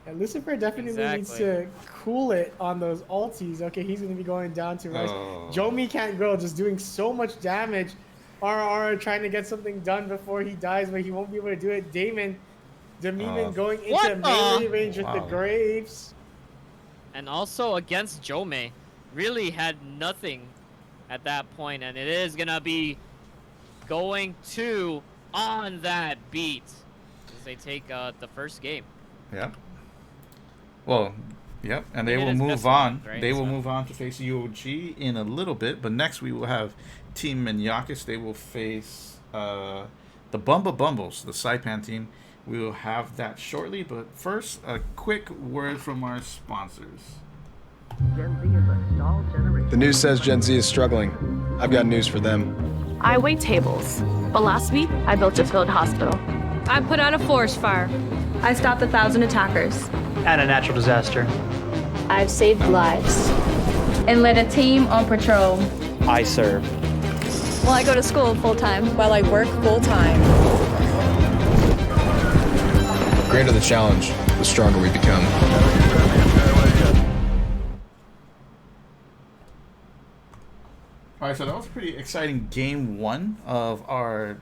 And Lucifer definitely needs to cool it on those ultis. Okay, he's gonna be going down to Rise. Oh. Jomi can't grow, just doing so much damage. RR trying to get something done before he dies, but he won't be able to do it. Demon going into What the- melee range with the Wow. Graves. And also against Jome, really had nothing at that point, and it is gonna be going to on that beat as they take the first game. Yep. Well, yep, and they It will is move best of on. round, right? They will So- move on to face UOG in a little bit, but next we will have Team Minyakis. They will face the Bumba Bumbles, the Saipan team. We will have that shortly, but first, a quick word from our sponsors. The news says Gen Z is struggling. I've got news for them. I wait tables, but last week I built a field hospital. I put out a forest fire. I stopped 1,000 attackers. And a natural disaster. I've saved lives. And led a team on patrol. I serve. Well, I go to school full time. While I work full time. The greater the challenge, the stronger we become. All right, so that was a pretty exciting game one of our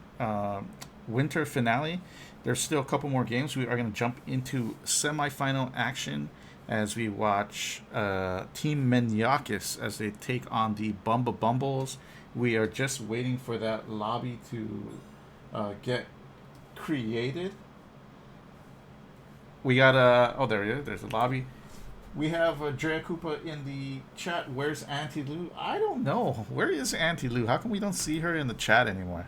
winter finale. There's still a couple more games. We are going to jump into semifinal action as we watch Team Minyakis as they take on the Bumba Bumbles. We are just waiting for that lobby to get created. We got oh, there it is. There's a lobby. We have Drea Koopa in the chat. Where's Auntie Lou? I don't know. Where is Auntie Lou? How come we don't see her in the chat anymore?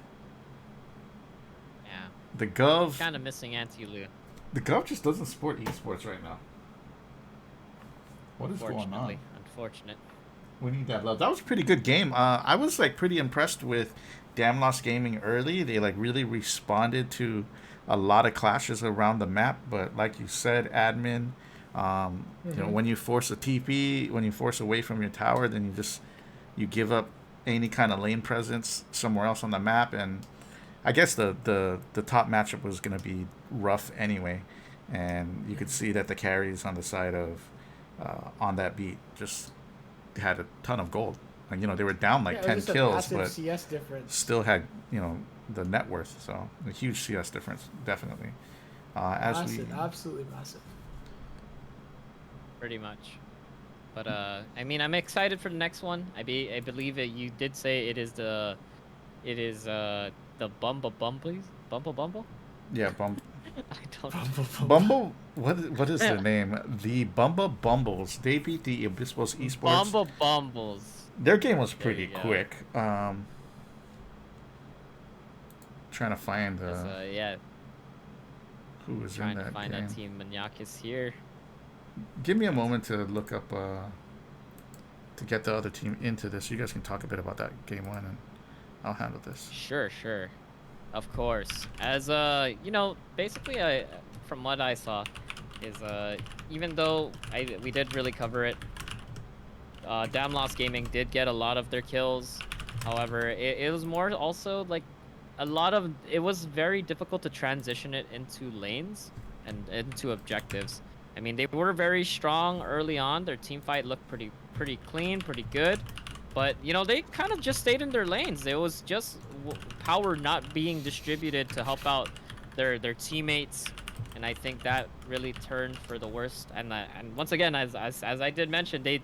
Yeah, The Gov. kind of missing Auntie Lou. The Gov just doesn't support esports right now. What is going on? Unfortunately, unfortunate. We need that love. That was a pretty good game. I was like pretty impressed with Damn Lost Gaming early. They like really responded to a lot of clashes around the map. But like you said, admin, you know, when you force a TP, when you force away from your tower, then you give up any kind of lane presence somewhere else on the map. And I guess the top matchup was going to be rough anyway. And you could see that the carries on the side of on that beat just had a ton of gold. Like, you know, they were down like Yeah, it 10 was just a kills, massive but CS difference. still had, you know, the net worth. So a huge CS difference, definitely. Massive, absolutely massive. Pretty much. But I mean, I'm excited for the next one. I believe that you did say it is the Bumba Bumblies? Bumble? Yeah, Bumble. I don't Bumble. What is the name? The Bumba Bumbles. They beat the Abyssals Esports. Bumble Bumbles. Their game was pretty you go. quick. Trying to find Yeah, who was in trying to that find game. that team Minyakis here. Give me a moment to look up to get the other team into this. You guys can talk a bit about that game one, and I'll handle this. Sure. Of course. As you know, basically, from what I saw, is even though we did really cover it, Damn Lost Gaming did get a lot of their kills. However, it was more also like it was very difficult to transition it into lanes and into objectives. I mean, they were very strong early on. Their team fight looked pretty clean, pretty good. But, you know, they kind of just stayed in their lanes. It was just power not being distributed to help out their teammates. And I think that really turned for the worst. And once again, as I did mention, they,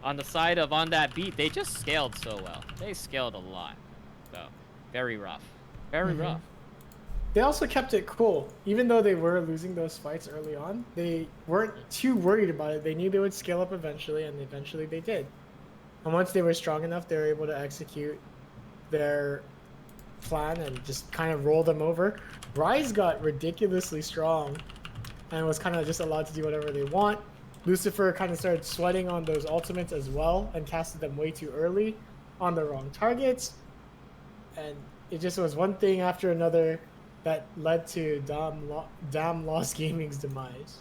on the side of On That Beat, they just scaled so well. They scaled a lot. So, very rough. Very rough. They also kept it cool. Even though they were losing those fights early on, they weren't too worried about it. They knew they would scale up eventually, and eventually they did. And once they were strong enough, they were able to execute their plan and just kind of roll them over. Rise got ridiculously strong and was kind of just allowed to do whatever they want. Lucifer kind of started sweating on those ultimates as well and casted them way too early on the wrong targets. And it just was one thing after another that led to Damn Lost Gaming's demise.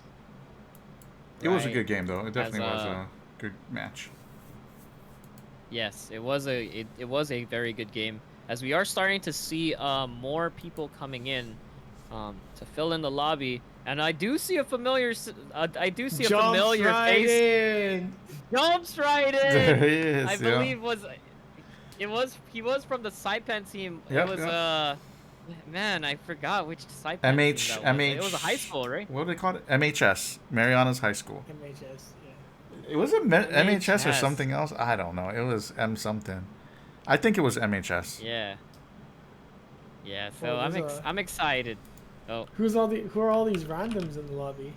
It was a Right. good game, though. It definitely As, was a good match. Yes, it was a very good game. As we are starting to see more people coming in to fill in the lobby, and I do see a familiar face. In. Jumps right in. There he is. I yeah. believe was he was from the Saipan team. Yep, It was yep. man, I forgot which Saipan MH team that was. MH. It was a high school, right? What do they call it? MHS, Mariana's High School. MHS. Yeah. It was it MHS or MHS. something else? I don't know. It was M something. I think it was MHS. Yeah. Yeah. So Well, there's I'm excited. Oh, Who are all these randoms in the lobby?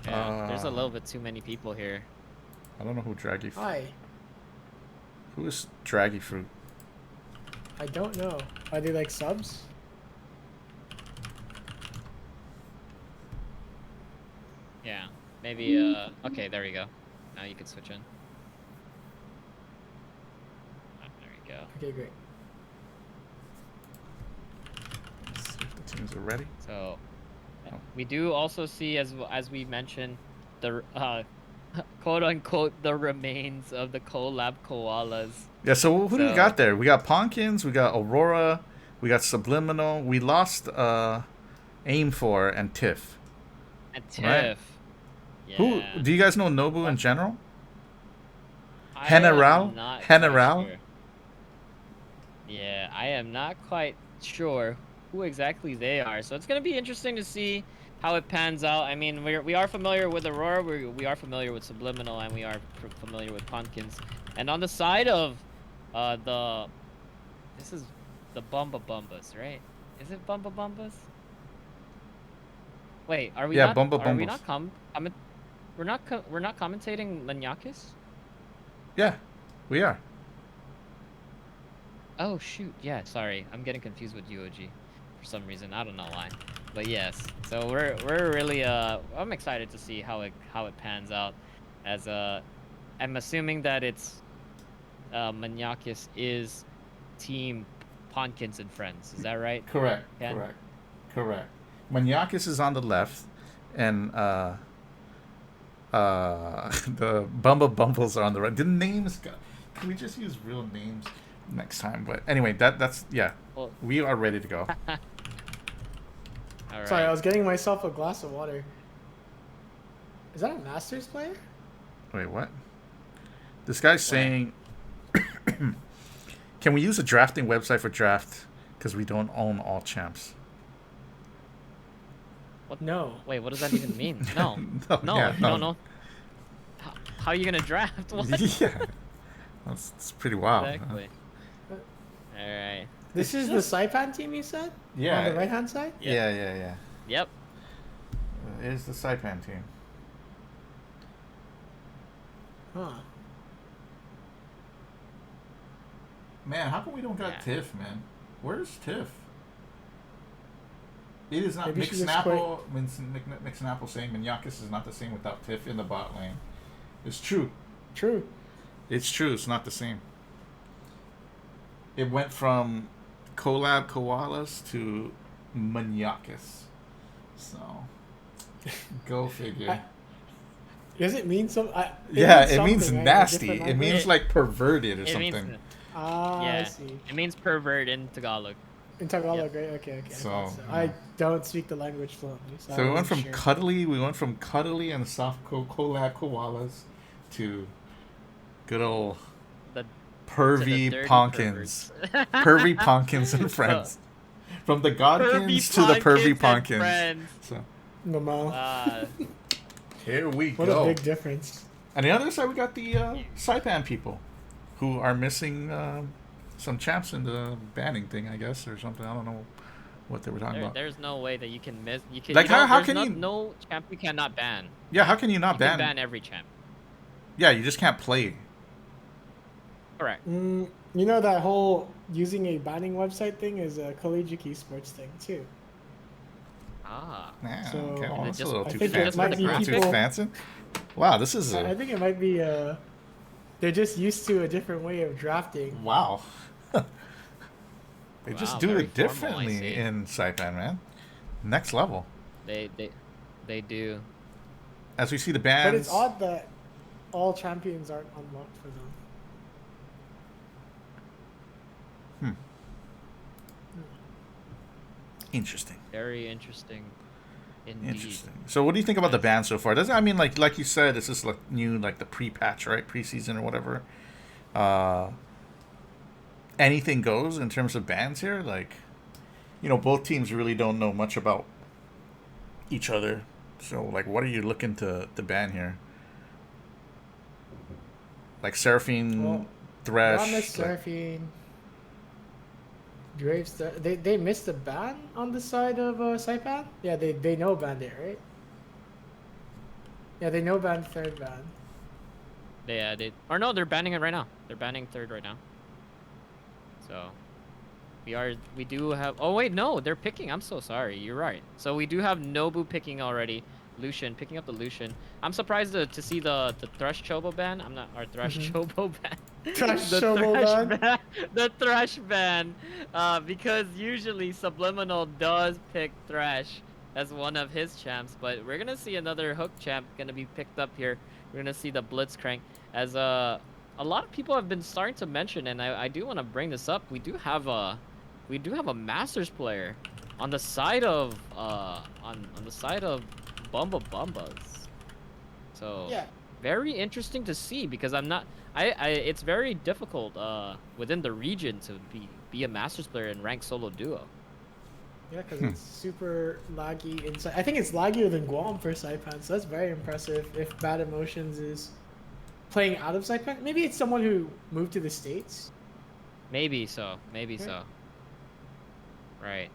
yeah. There's a little bit too many people here. I don't know who Draggy. Hi. Who is Draggy Fruit? I don't know. Are they like subs? Yeah. Maybe. Okay. There we go. Now you can switch in. Ah, there we go. Okay, great. Let's see if the teams are ready. So, Oh. we do also see, as we mentioned, the quote unquote the remains of the collab koalas. Yeah. So who do we So- got there? We got Ponkins. We got Aurora. We got Subliminal. We lost Aim for and Tiff. And Tiff. Right. Yeah. Who do you guys know Nobu in general? I General? am not General? quite sure. Yeah, I am not quite sure who exactly they are. So it's gonna be interesting to see how it pans out. I mean, we are familiar with Aurora, we are familiar with Subliminal, and we are familiar with Pumpkins. And on the side of this is the Bumba Bumbas, right? Is it Bumba Bumbas? Wait, are we Yeah, not? Bumba Are we Bumbas. not we're not commentating Lanyakis? Yeah, we are. Oh shoot, yeah, sorry. I'm getting confused with UOG for some reason. I don't know why. But yes. So we're really I'm excited to see how it pans out, as I'm assuming that it's Maniakis is team Ponkins and friends. Is that right? Correct. Ken? Correct. Maniakis is on the left, and the Bumba Bumbles are on the right. The names, can we just use real names next time? But anyway, that's yeah. Well, We are ready to go. all right. Sorry, I was getting myself a glass of water. Is that a Masters player? Wait, what? This guy's saying, can we use a drafting website for draft? Because we don't own all champs. No. Wait, what does that even mean? No. No, yeah, you don't know. How are you gonna draft? What? Yeah, that's pretty wild. huh? Exactly. All right. This is the Saipan team you said? Yeah. On the right hand side? Yeah. Yep. It's the Saipan team. Huh. Man, how come we don't got Yeah. Tiff, man? Where's Tiff? It is not Maybe she just Mixnapple. Mixnapple saying Maniakis is not the same without Tiff in the bot lane. It's true. True. It's true. It's not the same. It went from collab koalas to Maniakis. So, go figure. Does it mean some? Yeah, means it means something, right? A nasty. different It means language? like perverted or It something. means Ah, I yeah. see. It means pervert in Tagalog. In Tagalog, right? Okay. I So, thought so. yeah. I don't speak the language fluently, so, So I we went wasn't from sure. cuddly and soft collab koalas to good old The pervy dirty Ponkins. perverts. Pervy Ponkins and friends. From the Godkins to the pervy Ponkins. Friends. So Normal. here we What go. a big difference. On the other side, we got the Saipan people, who are missing some champs in the banning thing, I guess, or something. I don't know what they were talking about. There's no way that you can miss. You can. Like, you don't- how there's can no, you- No champ you cannot ban. Yeah, how can you not You ban? can ban every champ. Yeah, you just can't play. Correct. You know that whole using a banning website thing is a collegiate esports thing too. Ah. Nah, So, okay, well, I that's a just- little I too think it fancy. might be Too people- fancy. Wow, this is I think it might be they're just used to a different way of drafting. wow. They just Wow, do very it formal, I differently see. in Saipan, man. Next level. They do. As we see the bands. But it's odd that all champions aren't unlocked for them. Interesting. Very interesting. Indeed. Interesting. So, what do you think about the ban so far? Doesn't I mean like you said, this is like new, like the pre-patch, right? Preseason or whatever. Anything goes in terms of bans here. Like, both teams really don't know much about each other. So, like, what are you looking to ban here? Like Seraphine, Well, Thresh. Ramis, like- Seraphine, Graves. They missed a ban on the side of Saipan. Yeah, they know banned it, right? Yeah, they know banned third ban. They or no, they're banning it right now. They're banning third right now. So we do have. Oh wait, no, they're picking. I'm so sorry. You're right. So we do have Nobu picking already. Lucian picking up the Lucian. I'm surprised to see the Thresh Chobo ban. I'm not our Thresh Chobo ban. Thresh The Chobo Thresh ban? The Thresh ban. Because usually Subliminal does pick Thresh as one of his champs, but we're gonna see another hook champ gonna be picked up here. We're gonna see the Blitzcrank as a lot of people have been starting to mention, and I do want to bring this up. We do have a Masters player on the side of on the side of Bumba Bumbas. So Yeah. very interesting to see, because it's very difficult within the region to be a Masters player in ranked solo duo. Yeah, because it's super laggy inside. I think it's laggier than Guam for Saipan, so that's very impressive. If Bad Emotions is playing out of Saipan, maybe it's someone who moved to the States. Maybe so. Maybe so. Right.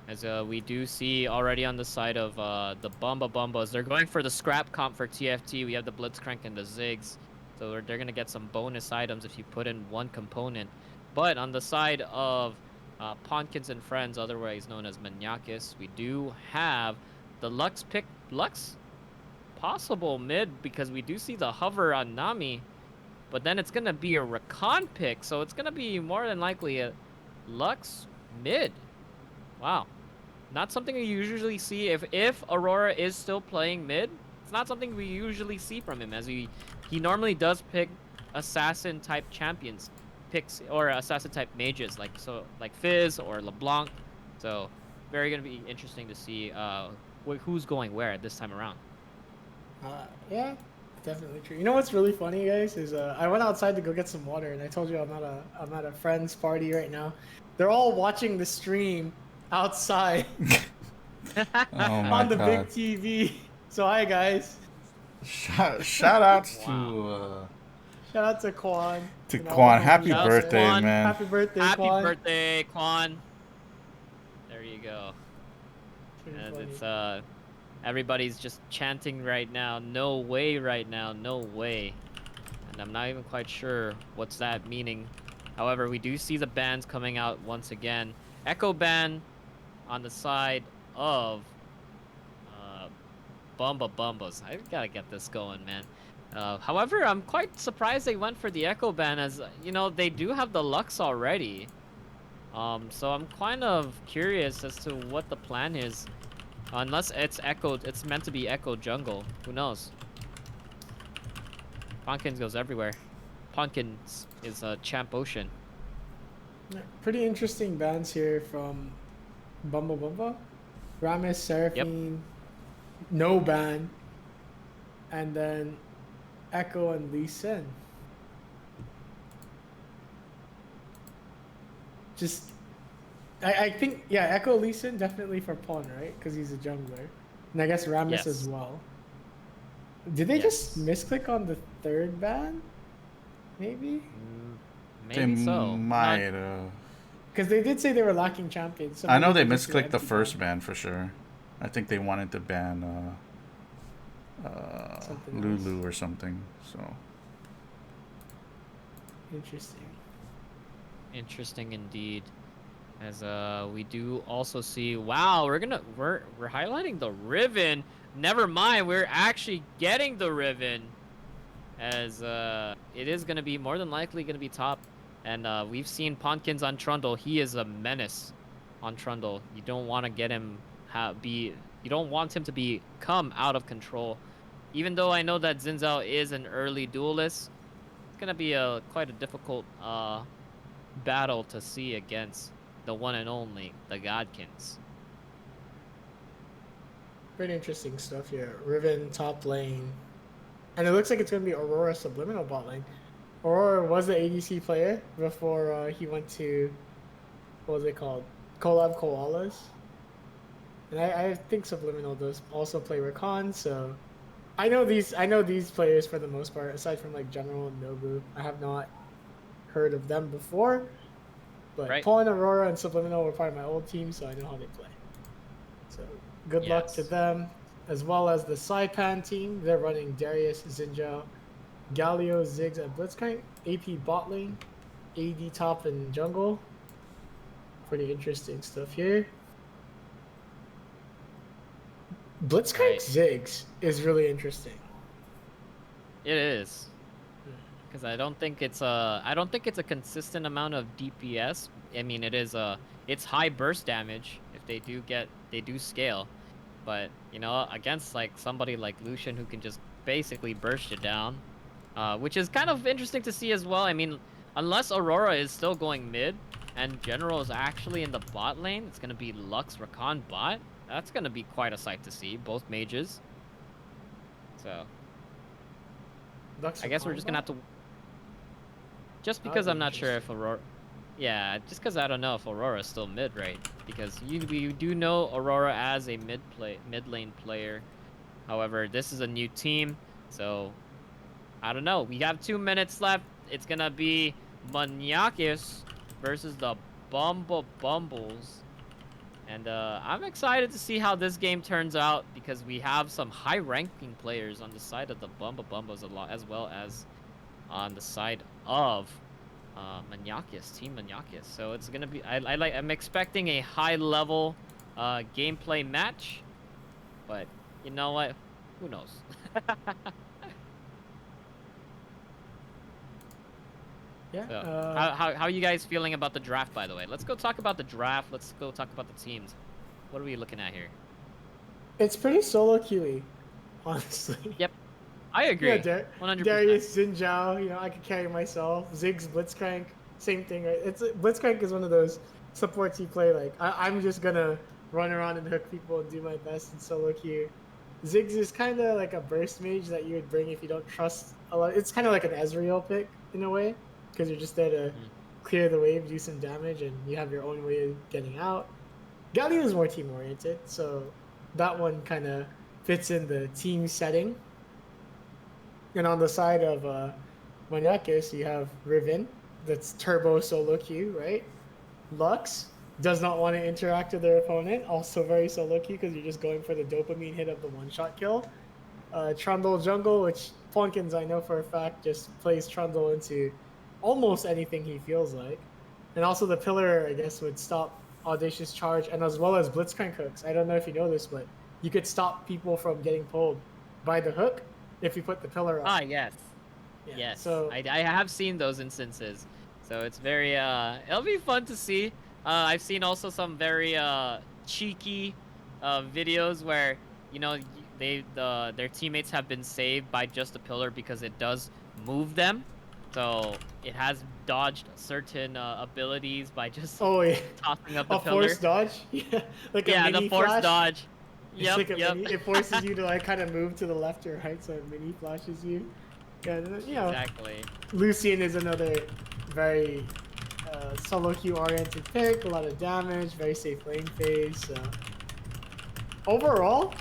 As we do see already on the side of the Bumba Bumbas, they're going for the scrap comp for TFT. We have the Blitzcrank and the Ziggs. So they're going to get some bonus items if you put in one component. But on the side of Ponkins and Friends, otherwise known as Maniakis, we do have the Lux pick. Lux? Possible mid, because we do see the hover on Nami. But then it's going to be a Rakan pick. So it's going to be more than likely a Lux mid. Wow. Not something we usually see. If Aurora is still playing mid, it's not something we usually see from him, as he normally does pick assassin type champions, picks or assassin type mages like Fizz or LeBlanc. So very gonna be interesting to see who's going where this time around. Yeah, definitely true. You know what's really funny, guys, is I went outside to go get some water, and I told you I'm at a friend's party right now. They're all watching the stream outside on the big TV. So hi, guys. Shout outs Wow. Shout out to Quan. to You know, Quan. Happy Shout out to birthday, Quan. man. Happy birthday, Happy Quan. birthday, Quan. There you go. Pretty And funny. it's everybody's just chanting right now. No way right now. No way. And I'm not even quite sure what's that meaning. However, we do see the bans coming out once again. Echo ban on the side of Bumba Bumbas. I gotta get this going, man. However, I'm quite surprised they went for the Echo ban, as they do have the Lux already. So I'm kind of curious as to what the plan is. Unless it's meant to be Echo jungle. Who knows? Ponkins goes everywhere. Ponkins is a champ ocean. Yeah, pretty interesting bans here from Bumba Bumba. Ramis, Seraphine, no ban. And then Echo and Lee Sin. Just, I think, yeah, Echo Lee Sin definitely for Pawn, right? Because he's a jungler. And I guess Ramis Yes. as well. Did they just misclick on the third ban? Maybe? Maybe they so. might. Because they did say they were lacking champions. So I know maybe they just misclicked the anti-ban. first ban for sure. I think they wanted to ban Something Lulu or something. So Interesting. Interesting indeed. As we do also see, wow, we're highlighting the Riven. Never mind, we're actually getting the Riven, as it is gonna be more than likely gonna be top. And we've seen Ponkins on Trundle. He is a menace on Trundle. You don't want to get him you don't want him to become out of control. Even though I know that Xin Zhao is an early duelist, it's gonna be quite a difficult battle to see against the one and only, the Godkins. Pretty interesting stuff here. Riven top lane. And it looks like it's going to be Aurora Subliminal bot lane. Aurora was the ADC player before he went to, what was it called? Collab Koalas. And I think Subliminal does also play Recon, so I know these players for the most part, aside from like General and Nobu. I have not heard of them before. But Right. Pawn, Aurora, and Subliminal were part of my old team, so I know how they play. So good luck to Yes. them, as well as the Saipan team. They're running Darius, Zinjao, Galio, Ziggs, and Blitzcrank. AP bot lane, AD top and jungle. Pretty interesting stuff here. Blitzcrank Right. Ziggs is really interesting. It is. Because I don't think it's a consistent amount of DPS. I mean, it's high burst damage if they do scale, but you know, against like somebody like Lucian who can just basically burst it down, which is kind of interesting to see as well. I mean, unless Aurora is still going mid and General is actually in the bot lane, it's gonna be Lux Rakan bot. That's gonna be quite a sight to see, both mages. So Lux I guess we're just gonna have to. Just because be I'm not sure if Aurora. Yeah, just because I don't know if Aurora is still mid, right? Because we do know Aurora as a mid lane player. However, this is a new team, so I don't know. We have 2 minutes left. It's gonna be Maniakis versus the Bumbles. And I'm excited to see how this game turns out because we have some high-ranking players on the side of the Bumbos a lot, as well as on the side of Maniakis, Team Maniakis. So it's gonna be. I'm expecting a high-level gameplay match, but you know what? Who knows? Yeah. So, how are you guys feeling about the draft, by the way? Let's go talk about the draft. Let's go talk about the teams. What are we looking at here? It's pretty solo queuey, honestly. Yep, I agree. Yeah, 100%. Darius, Zinjao, you know, I could carry myself. Ziggs, Blitzcrank, same thing, right? Blitzcrank is one of those supports you play like, I'm just gonna run around and hook people and do my best in solo queue. Ziggs is kind of like a burst mage that you would bring if you don't trust a lot. It's kind of like an Ezreal pick in a way, because you're just there to clear the wave, do some damage, and you have your own way of getting out. Galio is more team-oriented, so that one kind of fits in the team setting. And on the side of Maniakis, you have Riven, that's turbo solo queue, right? Lux does not want to interact with their opponent, also very solo queue because you're just going for the dopamine hit of the one-shot kill. Trundle jungle, which Plonkins, I know for a fact, just plays Trundle into almost anything he feels like. And also the pillar, I guess, would stop Audacious Charge, and as well as Blitzcrank hooks. I don't know if you know this, but you could stop people from getting pulled by the hook if you put the pillar up. Ah, yes. Yeah, Yes. So I have seen those instances. So it's very it'll be fun to see. I've seen also some very cheeky videos where, you know, their teammates have been saved by just a pillar because it does move them. So it has dodged certain abilities by just oh yeah, tossing up the a pillar. force dodge. Yeah, like a Yeah, mini the force flash. dodge. It's Yep, like a yep. mini, it forces you to like kind of move to the left or right, so it mini flashes you. Yeah, and then, you know, Exactly. Lucian is another very solo queue oriented pick. A lot of damage, very safe lane phase. So overall,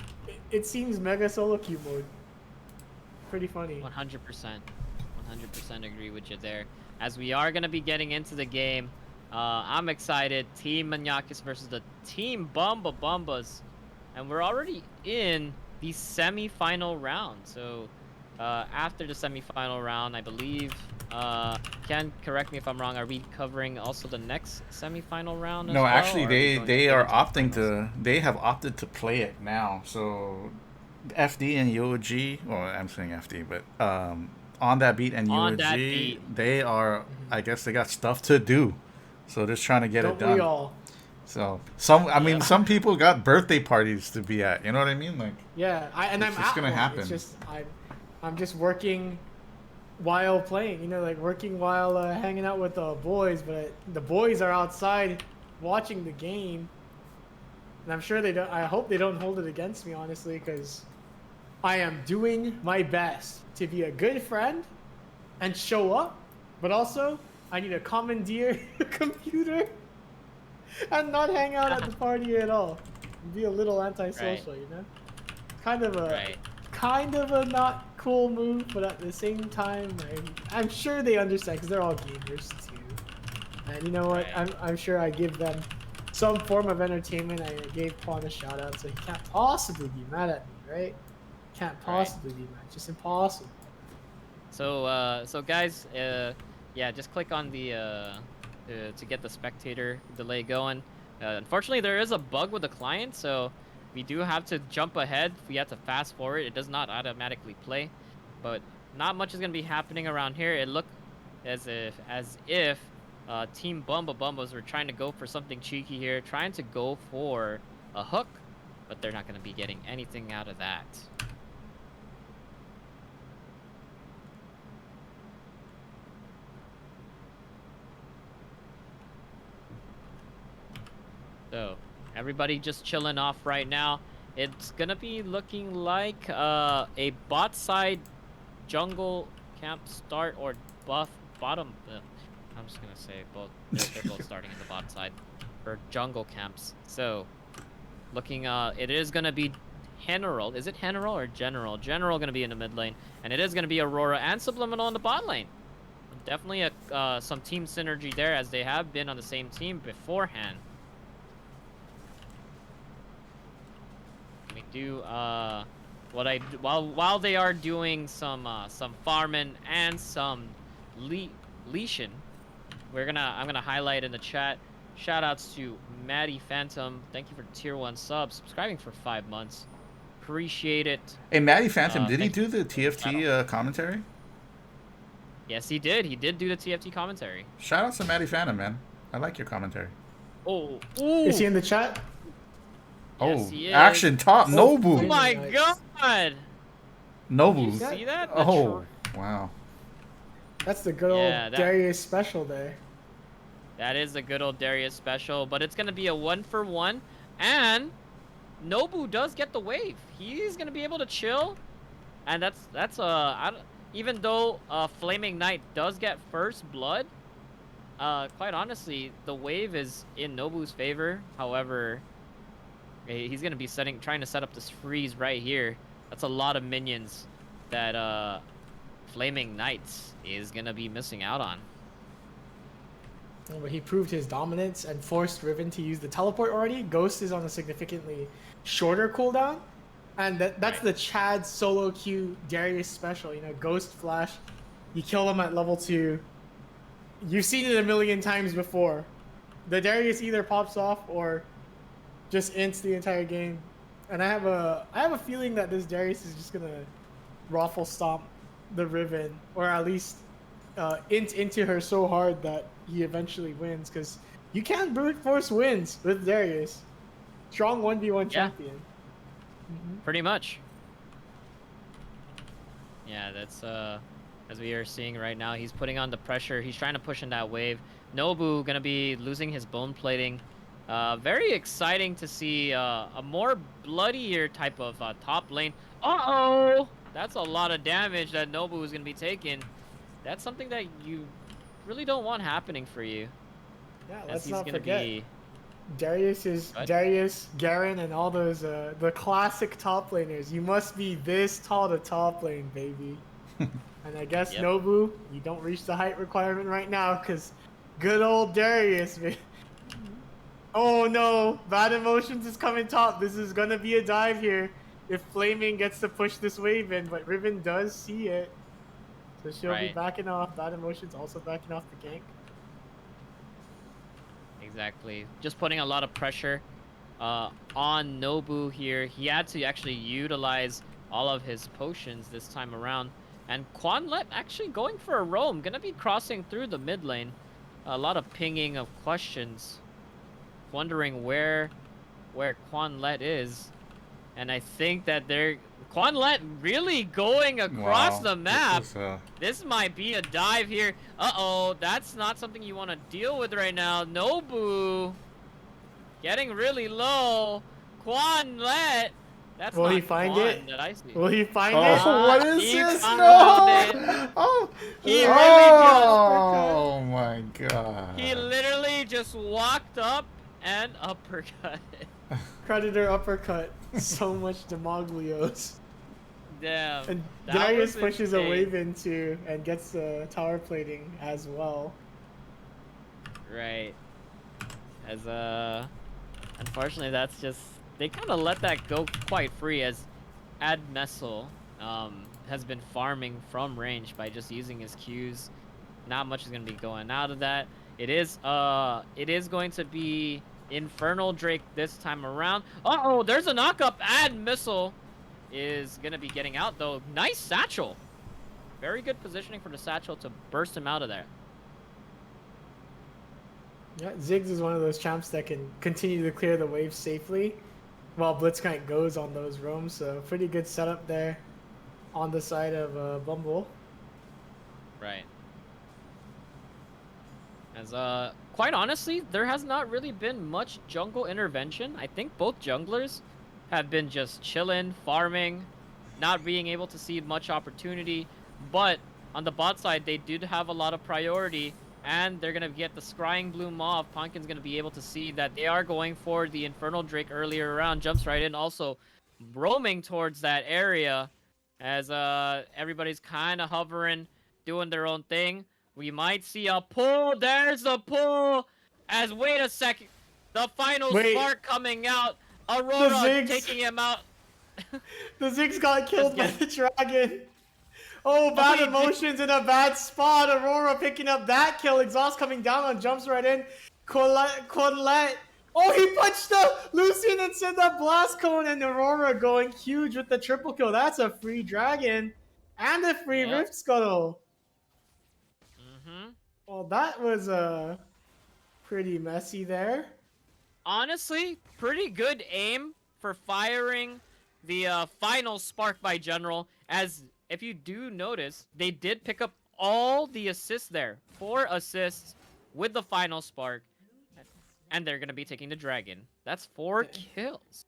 it seems mega solo queue mode. Pretty funny. 100%. 100% agree with you there. As we are going to be getting into the game, I'm excited. Team Maniakis versus the Team Bumbas. And we're already in the semi-final round. So after the semi-final round, I believe, Ken, correct me if I'm wrong, are we covering also the next semi-final round as No, well, actually, or are we going they straight are into the opting finals? they have opted to play it now. So FD and UOG, well, I'm saying FD, but on that beat and On UOG, that beat. they are, I guess they got stuff to do. So they're just trying to get Don't it done. we all? So some people got birthday parties to be at. You know what I mean? Like, Yeah, I'm It's just at gonna one. happen. It's just I'm just working while playing. You know, like working while hanging out with the boys. But the boys are outside watching the game. and I'm sure they don't. I hope they don't hold it against me, honestly, because I am doing my best to be a good friend and show up, but also I need to commandeer a computer and not hang out at the party at all. Be a little antisocial, you know? Kind of a not cool move, but at the same time, I'm sure they understand because they're all gamers too. And you know what? I'm sure I give them some form of entertainment. I gave Quan a shout out, so he can't possibly be mad at me, right? Can't possibly be mad. It's just impossible. So so guys, yeah, just click on the to get the spectator delay going. Unfortunately, there is a bug with the client, so we do have to jump ahead. We have to fast forward. It does not automatically play, but not much is gonna be happening around here. It looked as if Team Bumba Bumbas were trying to go for something cheeky here, trying to go for a hook, but they're not gonna be getting anything out of that. So, everybody just chilling off right now. It's gonna be looking like a bot side jungle camp start or bottom. I'm just gonna say both. They're both starting in the bot side for jungle camps. So, looking it is gonna be General. Is it General or General? General gonna be in the mid lane, and it is gonna be Aurora and Subliminal in the bot lane. Definitely some team synergy there, as they have been on the same team beforehand. We do while they are doing some farming and some leashing, I'm gonna highlight in the chat. Shout outs to Maddie Phantom. Thank you for tier 1 subs, subscribing for 5 months. Appreciate it. Hey, Maddie Phantom, did he do the TFT commentary? Yes, he did. He did do the TFT commentary. Shout outs to Maddie Phantom, man. I like your commentary. Oh, is he in the chat? Yes, oh, action top Nobu. Oh my god. Nobu. Did you see that? Oh, wow. That's the good old Darius special there. That is the good old Darius special, but it's gonna be a 1-for-1, and Nobu does get the wave. He's gonna be able to chill, and even though Flaming Knight does get first blood, quite honestly, the wave is in Nobu's favor. However, he's gonna be trying to set up this freeze right here. That's a lot of minions that Flaming Knights is gonna be missing out on. But he proved his dominance and forced Riven to use the teleport already. Ghost is on a significantly shorter cooldown, and that's the Chad solo queue Darius special. You know, Ghost Flash, you kill him at level 2. You've seen it a million times before. The Darius either pops off or just ints the entire game. And I have a feeling that this Darius is just gonna raffle stomp the Riven, or at least int into her so hard that he eventually wins, because you can't brute force wins with Darius. Strong 1v1 champion. Pretty much. Yeah, that's as we are seeing right now, he's putting on the pressure. He's trying to push in that wave. Nobu gonna be losing his bone plating. Very exciting to see a more bloodier type of top lane. Uh-oh! That's a lot of damage that Nobu is gonna be taking. That's something that you really don't want happening for you. Yeah, let's not forget. Darius, Garen, and all those the classic top laners. You must be this tall to top lane, baby. And I guess Nobu, you don't reach the height requirement right now, because good old Darius, man. Oh no, Bad Emotions is coming top. This is gonna be a dive here if Flaming gets to push this wave in, but Riven does see it. So she'll be backing off. Bad Emotions also backing off the gank. Exactly. Just putting a lot of pressure on Nobu here. He had to actually utilize all of his potions this time around. And Quanlet actually going for a roam. Gonna be crossing through the mid lane. A lot of pinging of questions. Wondering where Quanlet is. And I think that Quanlet really going across the map. This might be a dive here. Uh-oh, that's not something you want to deal with right now. Nobu getting really low. Quan Let. That's Will not he find Quan it? that I see. Will he find Oh, it? what is He this? found No! it. Oh, He oh my god. He literally just walked up and uppercut. Predator uppercut. So much Demoglios. Damn. And that Darius was pushes a insane. wave into and gets the tower plating as well. Right. As unfortunately that's just they kind of let that go quite free as Ad Messel has been farming from range by just using his Qs. Not much is gonna be going out of that. It is going to be Infernal Drake this time around. Uh-oh, there's a knock-up. Ad Missile is gonna be getting out though. Nice satchel. Very good positioning for the satchel to burst him out of there. Yeah, Ziggs is one of those champs that can continue to clear the wave safely while Blitzcrank goes on those roams. So pretty good setup there on the side of Bumble. Right. As quite honestly, there has not really been much jungle intervention. I think both junglers have been just chilling, farming, not being able to see much opportunity. But on the bot side, they did have a lot of priority, and they're gonna get the Scrying Bloom off. Pumpkin's gonna be able to see that they are going for the Infernal Drake earlier around. Jumps right in, also roaming towards that area as everybody's kind of hovering, doing their own thing. We might see a pull. There's a pull. As wait a second, the final spark coming out. Aurora taking him out. The Ziggs got killed by the dragon. Oh, bad he did. emotions in a bad spot. Aurora picking up that kill. Exhaust coming down on, jumps right in. Quadlet. Oh, he punched the Lucian and sent that blast cone, and Aurora going huge with the triple kill. That's a free dragon and a free Rift Scuttle. Well, that was pretty messy there. Honestly, pretty good aim for firing the final spark by General. As if you do notice, they did pick up all the assists there. 4 assists with the final spark. And they're going to be taking the dragon. That's 4 kills.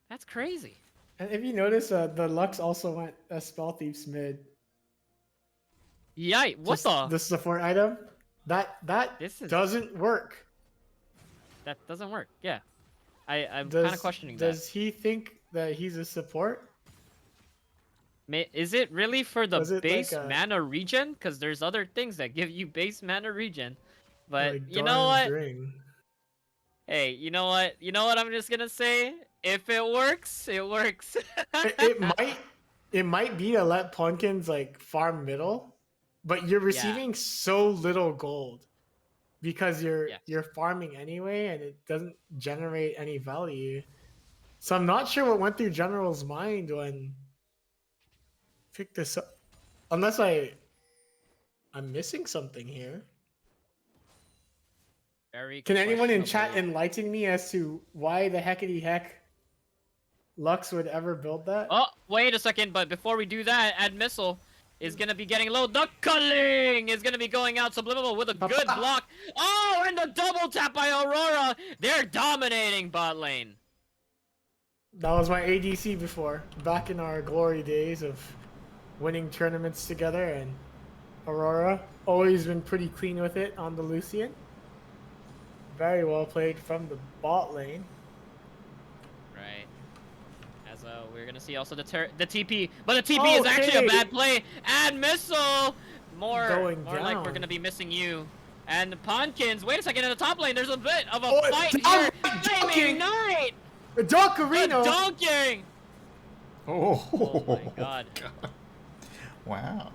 That's crazy. And if you notice, the Lux also went a Spell Thief's mid. Yikes, what Just the support item? That doesn't work. That doesn't work, yeah. I'm kind of questioning that. Does he think that he's a support? Is it really for the base like mana regen? Because there's other things that give you base mana regen. But like you know what? Ring. Hey, you know what? You know what I'm just gonna say? If it works, it works. it might be to let Pumpkins like farm middle, but you're receiving so little gold because you're farming anyway, and it doesn't generate any value. So I'm not sure what went through General's mind when picked this up, unless I'm missing something here. Can anyone in chat enlighten me as to why the heckity heck Lux would ever build that? Oh, wait a second, but before we do that, Ad Missile is gonna be getting low. The culling is gonna be going out Subliminal with a good block. Oh, and the double tap by Aurora. They're dominating bot lane. That was my ADC before, back in our glory days of winning tournaments together, and Aurora always been pretty clean with it on the Lucian. Very well played from the bot lane. Right. As we're gonna see also the TP, but the TP is actually a bad play. And Missile, more like we're gonna be missing you. And Pumpkins, wait a second, in the top lane, there's a bit of a fight here. Flaming Knight! The Dunkerino! The dunking! Oh my god. Wow.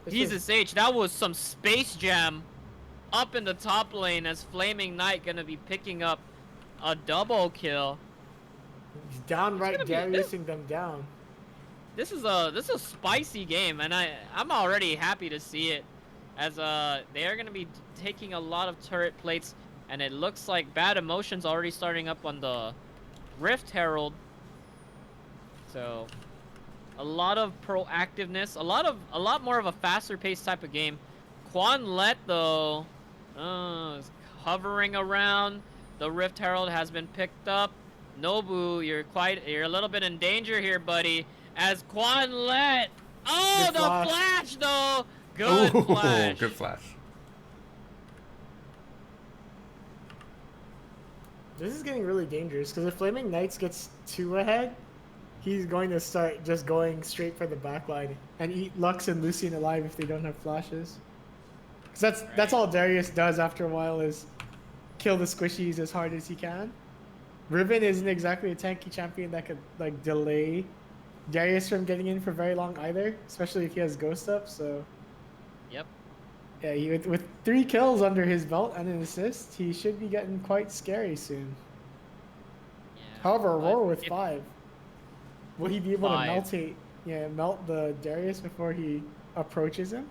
Jesus H, that was some Space Jam up in the top lane as Flaming Knight gonna be picking up a double kill. He's downright Dariusing them down. This is a spicy game, and I'm already happy to see it, as they are gonna be taking a lot of turret plates, and it looks like Bad Emotions already starting up on the Rift Herald. So a lot of proactiveness, a lot more of a faster paced type of game. Quan Let though is hovering around, The Rift Herald has been picked up. Nobu, you're a little bit in danger here, buddy. As Quanlet. Oh, Good the flash. flash though. Good Ooh, flash. good flash. This is getting really dangerous because if Flaming Knights gets 2 ahead, he's going to start just going straight for the backline and eat Lux and Lucian alive if they don't have flashes. Because that's all Darius does after a while is kill the squishies as hard as he can. Riven isn't exactly a tanky champion that could like delay Darius from getting in for very long either, especially if he has Ghost up. So Yep. yeah, with 3 kills under his belt and an assist, he should be getting quite scary soon. Yeah, However, but Aurora with if- 5. Will he be able Five. to melt the Darius before he approaches him?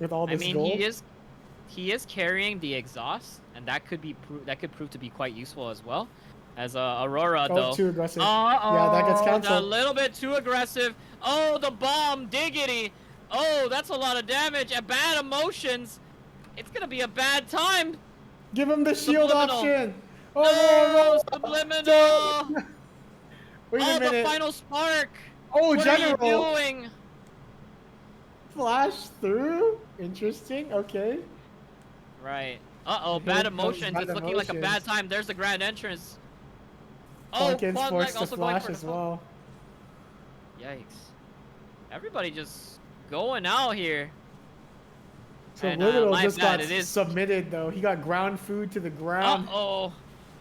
With all I this mean, gold? he is carrying the exhaust, and that could prove to be quite useful as well. As Aurora Oh, though. too aggressive. Oh, Yeah, that gets a cancelled. little bit too aggressive. Oh, the bomb, diggity. Oh, that's a lot of damage. And bad emotions. It's gonna be a bad time. Give him the shield Subliminal. option! No, Oh, subliminal. Wait Oh, a minute. the final spark. Oh, What General! are you doing? Flash through? Interesting, okay. Right. Uh-oh, Here bad comes emotions. bad It's looking like a bad emotions. time. There's the grand entrance. Oh, Falcon's Quanleg forced to also going flash for the as well. Yikes. Everybody just going out here. So And, Literal my just bad, got it is- submitted though. He got ground food to the ground. Uh-oh.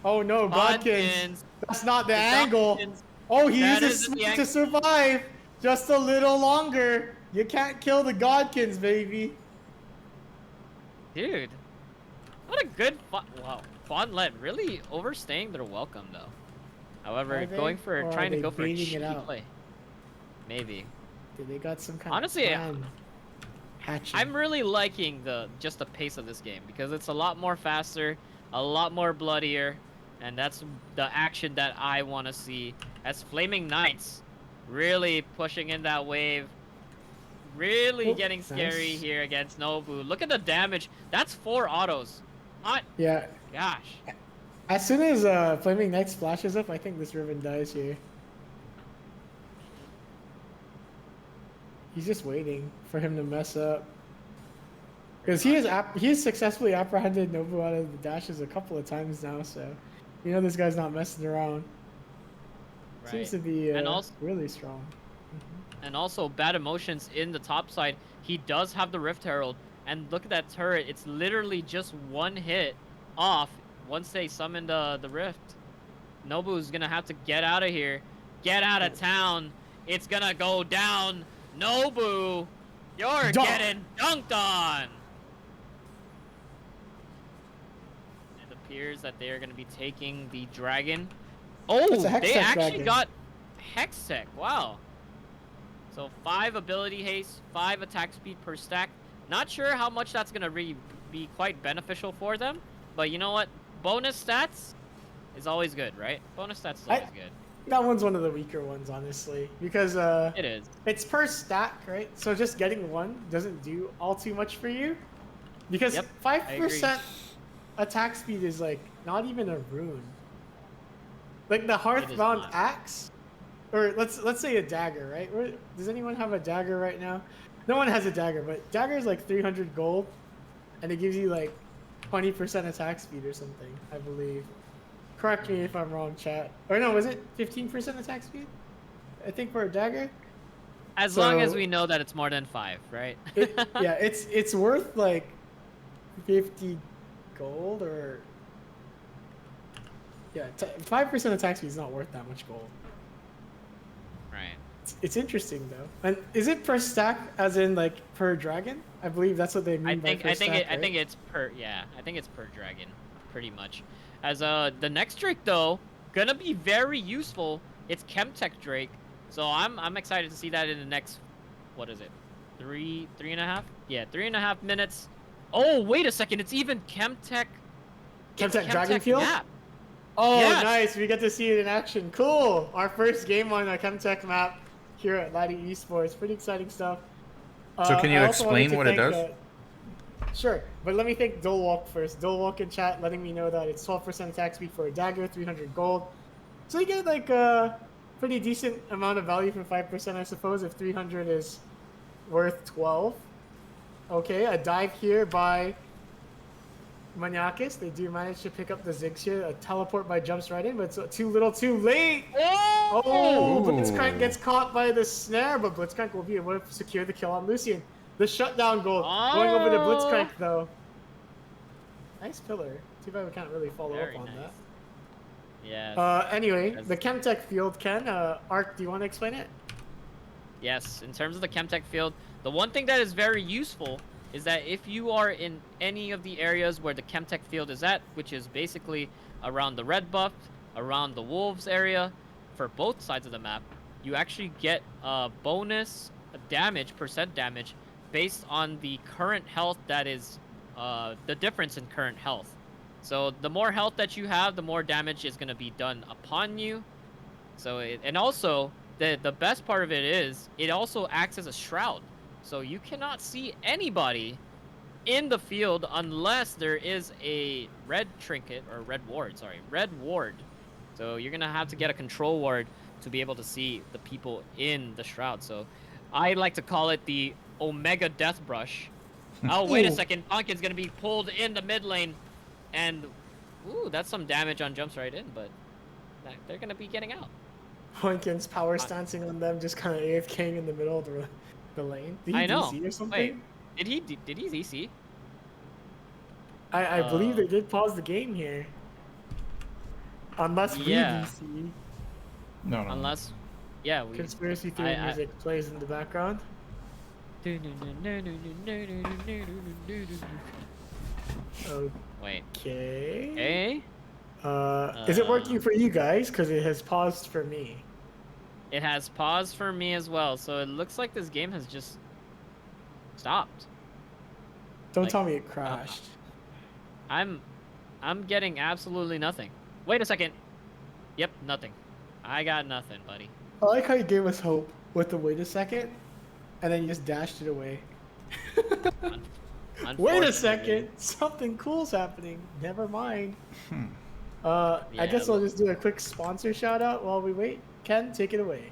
Oh no, Godkins. Godkins. That's not the The angle. Godkins. Oh, he That uses isn't the Smite to angle. survive. Just a little longer. You can't kill the Godkins, baby. Dude. What a good wow. Quanlet really overstaying their welcome though. However, Are they? going for Or are trying to they go for a baiting it cheeky out? play. Maybe. Dude, they got some kind Honestly, of plan hatching. I'm really liking the pace of this game because it's a lot more faster, a lot more bloodier, and that's the action that I want to see. As Flaming Knights really pushing in that wave, really Oh, getting scary nice. here against Nobu. Look at the damage. That's 4 autos. What? Yeah. Gosh. As soon as Flaming Knights flashes up, I think this Riven dies here. He's just waiting for him to mess up. Because he has successfully apprehended Nobu out of the dashes a couple of times now, so you know this guy's not messing around. Seems to be And also- really strong. And also bad emotions in the top side. He does have the Rift Herald, and look at that turret. It's literally just 1 hit off once they summon the Rift. Nobu's gonna have to get out of here, get out of town. It's gonna go down. Nobu, you're Dunk. getting dunked on. It appears that they are gonna be taking the dragon. Oh, It's a Hextech they actually dragon. got Hextech. Wow. So 5 ability haste, 5 attack speed per stack. Not sure how much that's gonna be quite beneficial for them, but you know what? Bonus stats is always good, right? Bonus stats is always good. That one's one of the weaker ones, honestly, because It is. it's per stack, right? So just getting one doesn't do all too much for you, because Yep, 5% attack speed is like not even a rune. Like the Hearthbound not. axe, or let's say a dagger, right? Does anyone have a dagger right now? No one has a dagger, but dagger is like 300 gold, and it gives you like 20% attack speed or something, I believe. Correct me if I'm wrong, chat. Or no, was it 15% attack speed? I think for a dagger. As long as So- we know that it's more than 5, right? Yeah, it's worth like 50 gold or yeah, 5% attack speed is not worth that much gold. Right. It's interesting though. And is it per stack, as in like per dragon? I believe that's what they mean I by think per stack, I think it's per dragon, pretty much. As the next Drake though, gonna be very useful. It's Chemtech Drake, so I'm excited to see that in the next, what is it, 3.5? Yeah, 3.5 minutes. Oh wait a second, it's even Chemtech. It's Chemtech Dragonfield? map. Oh, Yes. nice. We get to see it in action. Cool. Our first game on a Chemtech map here at Ladi Esports. Pretty exciting stuff. So can you I also wanted explain to what it thank, does? Sure, but let me thank Dolwalk first. Dolwalk in chat letting me know that it's 12% attack speed for a dagger, 300 gold. So you get like a pretty decent amount of value for 5%, I suppose, if 300 is worth 12. Okay, a dive here by Maniakis. They do manage to pick up the Ziggs here. A teleport by jumps right in, but it's too little too late. Oh, Blitzcrank gets caught by the snare, but Blitzcrank will be able to secure the kill on Lucian. The shutdown goal going over to Blitzcrank though. Nice pillar. Too bad we can't really follow Very up on nice. that. Yeah. Anyway, the Chemtech field, Ken, Ark, do you want to explain it? Yes, in terms of the Chemtech field, the one thing that is very useful is that if you are in any of the areas where the Chemtech field is at, which is basically around the red buff, around the wolves area, for both sides of the map, you actually get a bonus damage, percent damage, based on the current health that is, the difference in current health. So the more health that you have, the more damage is going to be done upon you. So and also the best part of it is it also acts as a shroud. So you cannot see anybody in the field unless there is a red trinket or red ward. So you're going to have to get a control ward to be able to see the people in the shroud. So I like to call it the Omega Death Brush. Oh, wait a second. Pumpkin's going to be pulled in the mid lane. And, ooh, that's some damage on jumps right in, but they're going to be getting out. Pumpkin's power stancing on them, just kind of AFKing in the middle of the lane. Did he I know. DC or something? Wait, did he ZC? I believe they did pause the game here. Unless we Yeah. DC. No. Unless, yeah, we... Conspiracy theory music plays in the background. Wait. Okay. Okay. Is it working for you guys? Because it has paused for me. It has paused for me as well, so it looks like this game has just stopped. Don't tell me it crashed. I'm getting absolutely nothing. Wait a second. Yep, nothing. I got nothing, buddy. I like how you gave us hope with the wait a second, and then you just dashed it away. Wait a second, something cool's happening. Never mind. I guess we'll just do a quick sponsor shout out while we wait. Ken, take it away.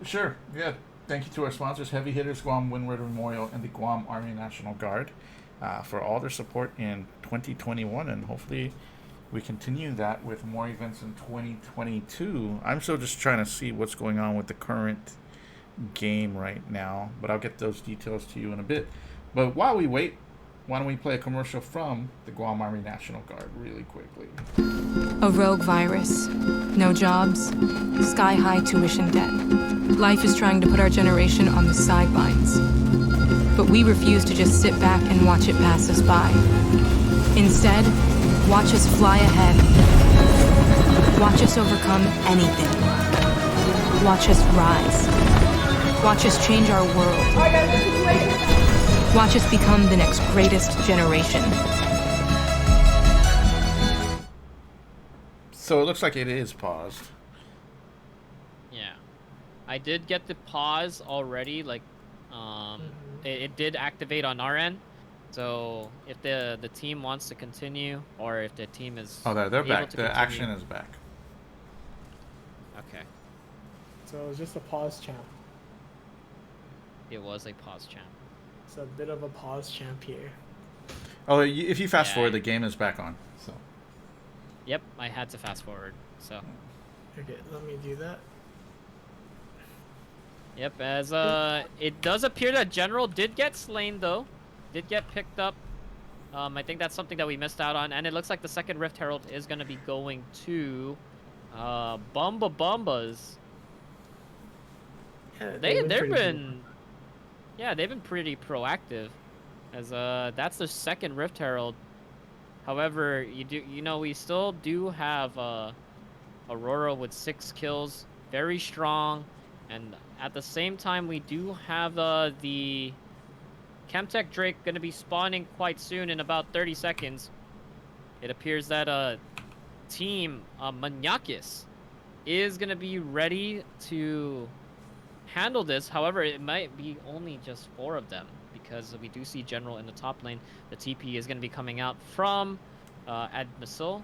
Sure. Yeah. Thank you to our sponsors, Heavy Hitters, Guam Windward Memorial, and the Guam Army National Guard, for all their support in 2021, and hopefully we continue that with more events in 2022. I'm still just trying to see what's going on with the current game right now, but I'll get those details to you in a bit. But while we wait, why don't we play a commercial from the Guam Army National Guard really quickly. A rogue virus. No jobs. Sky-high tuition debt. Life is trying to put our generation on the sidelines. But we refuse to just sit back and watch it pass us by. Instead, watch us fly ahead. Watch us overcome anything. Watch us rise. Watch us change our world. Watch us become the next greatest generation. So it looks like it is paused. Yeah. I did get the pause already, like, it did activate on our end. So if the team wants to continue, or if the team is they're able back. to The continue. action is back. Okay. So it was just a pause champ. It was a pause champ. It's a bit of a pause champ here. Oh, if you fast Yeah. forward, the game is back on. So. Yep, I had to fast forward. So. Okay, let me do that. Yep, as it does appear that General did get slain though, did get picked up. I think that's something that we missed out on, and it looks like the second Rift Herald is going to be going to Bumbas. Yeah, They've pretty been pretty proactive, as that's the second Rift Herald. However, we still do have Aurora with 6 kills, very strong, and at the same time we do have the Chemtech Drake going to be spawning quite soon in about 30 seconds. It appears that team Maniakis is going to be ready to handle this. However, it might be only just 4 of them, because we do see General in the top lane. The TP is going to be coming out from Admisil.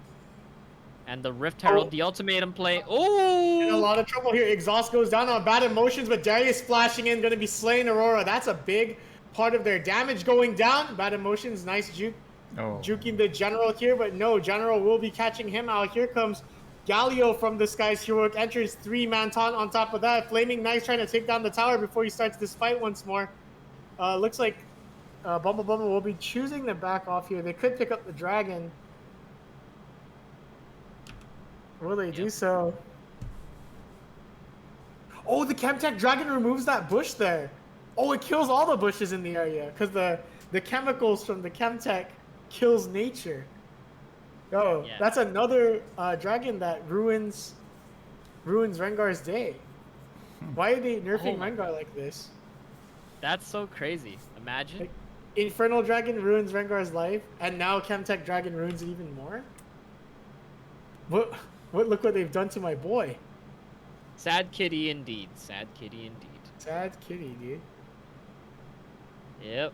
And the Rift Herald, the ultimatum play. In a Oh! lot of trouble here. Exhaust goes down on bad emotions, but Darius splashing in, going to be slaying Aurora. That's a big part of their damage going down. Bad emotions, nice juke. Juking the General here, but no, General will be catching him out. Here comes Galio from the Skies Heroic, enters 3-man taunt on top of that. Flaming Knights trying to take down the tower before he starts this fight once more. Looks like Bumble will be choosing to back off here. They could pick up the dragon. Will they do so? Oh, the Chemtech dragon removes that bush there. Oh, it kills all the bushes in the area because the chemicals from the Chemtech kills nature. Oh, Yeah. that's another dragon that ruins Rengar's day. Why are they nerfing Rengar like this? That's so crazy. Imagine. Like, Infernal Dragon ruins Rengar's life, and now Chemtech Dragon ruins it even more? Look what they've done to my boy. Sad kitty indeed. Sad kitty indeed. Sad kitty, dude. Yep.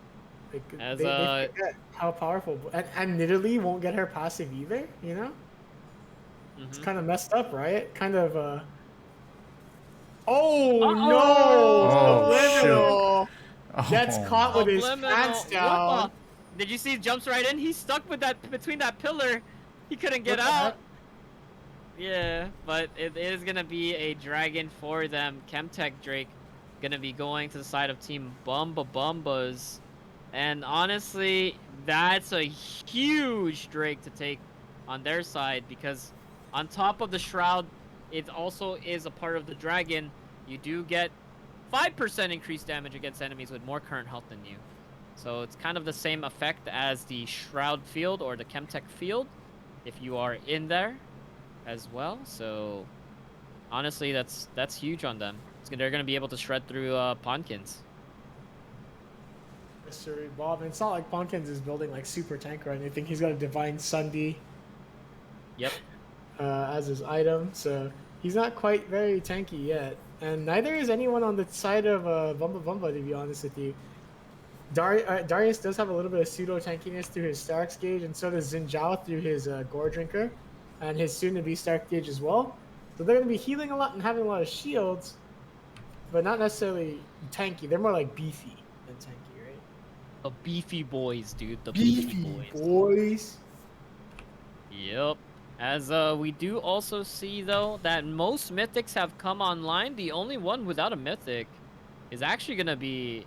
They forget how powerful. And Nidalee won't get her passive either, you know? It's kind of messed up, right? Kind of, Oh, no! Oh, Subliminal Oh. gets caught with his Subliminal. pants down. What the- Did you see he jumps right in? He's stuck with that between that pillar. He couldn't get What the out. heck? Yeah, but it is gonna be a dragon for them. Chemtech Drake gonna be going to the side of Team Bumbas. And honestly, that's a huge Drake to take on their side because on top of the Shroud, it also is a part of the dragon. You do get 5% increased damage against enemies with more current health than you. So it's kind of the same effect as the Shroud field or the Chemtech field if you are in there as well. So honestly, that's huge on them. They're going to be able to shred through Ponkins. Mystery Bob. And it's not like Ponkins is building like super tank or anything. He's got a Divine Sunday Yep. as his item, so he's not quite very tanky yet. And neither is anyone on the side of Bumba, to be honest with you. Darius does have a little bit of pseudo tankiness through his Stark's Gauge, and so does Xin Zhao through his Gore Drinker and his soon-to-be Stark Gauge as well. So they're going to be healing a lot and having a lot of shields, but not necessarily tanky. They're more like beefy than tanky, right? The beefy boys, dude. The Beefy boys. Yep. As we do also see, though, that most mythics have come online. The only one without a mythic is actually going to be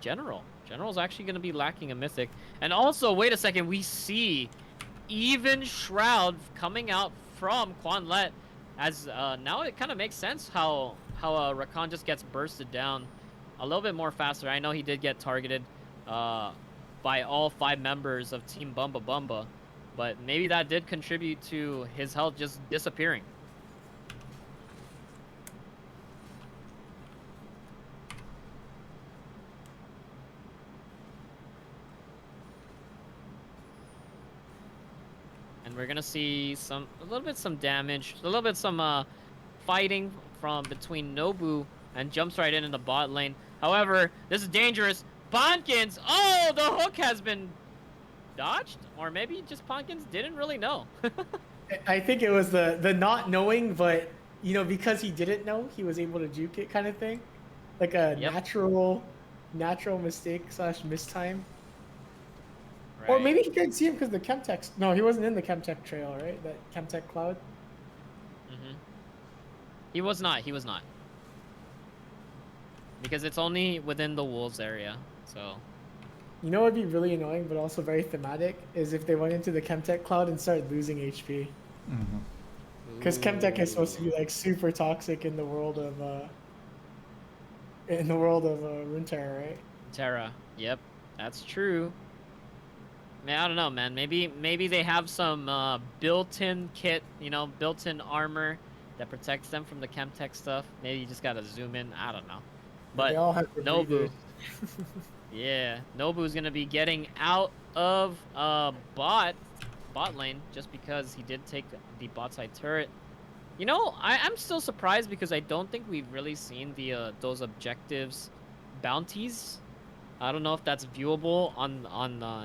General. General's actually going to be lacking a mythic. And also, wait a second, we see even Shroud coming out from Quanlet. As now it kind of makes sense how Rakan just gets bursted down a little bit more faster. I know he did get targeted by all 5 members of Team Bumba, but maybe that did contribute to his health just disappearing. And we're gonna see some damage, a little bit some fighting from between Nobu and jumps right in the bot lane. However, this is dangerous. Ponkins! Oh, the hook has been dodged, or maybe just Ponkins didn't really know. I think it was the not knowing, but you know, because he didn't know, he was able to juke it kind of thing, like a natural mistake / mistime. Right. Or maybe he couldn't see him because the Chemtech. No, he wasn't in the Chemtech trail, right? That Chemtech cloud. He was not. He was not. Because it's only within the wolves area, so. You know what would be really annoying, but also very thematic, is if they went into the Chemtech cloud and started losing HP. Because Chemtech is supposed to be like super toxic in the world of Runeterra, right? Terra. Yep, that's true. Man, I don't know, man. Maybe they have some built-in kit, you know, built-in armor that protects them from the Chemtech stuff. Maybe you just gotta zoom in. I don't know. But they all have Nobu. Yeah, Nobu's gonna be getting out of bot lane just because he did take the bot side turret. You know, I'm still surprised because I don't think we've really seen the those objectives bounties I don't know if that's viewable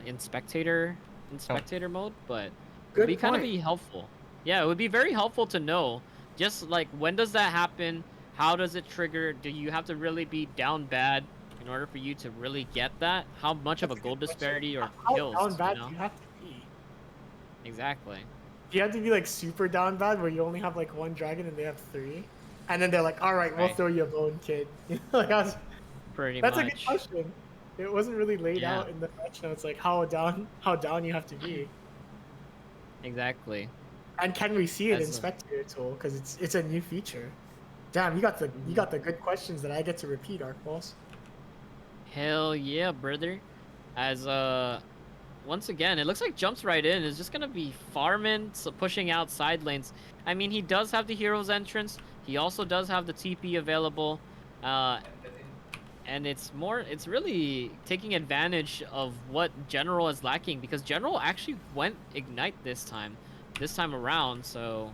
in spectator mode, but it Good would be kind of point. be helpful. Yeah, it would be very helpful to know. Just like when does that happen? How does it trigger? Do you have to really be down bad in order for you to really get that? How much of a That's goal good question. disparity or How kills? down bad You know? do you have to be? Exactly. Do you have to be like super down bad where you only have like one dragon and they have three? And then they're like, all right, we'll Right. throw you a bone, kid. Like, Pretty that's much. a good question. It wasn't really laid Yeah. out in the patch notes, like how down you have to be. Exactly. And can we see it in As a- Spectator Tool? Because it's a new feature. Damn, you got the good questions that I get to repeat, Arc Balls. Hell yeah, brother. As once again, it looks like jumps right in. Is just gonna be farming, so pushing out side lanes. I mean, he does have the hero's entrance. He also does have the TP available, and it's really taking advantage of what General is lacking because General actually went Ignite this time around. So,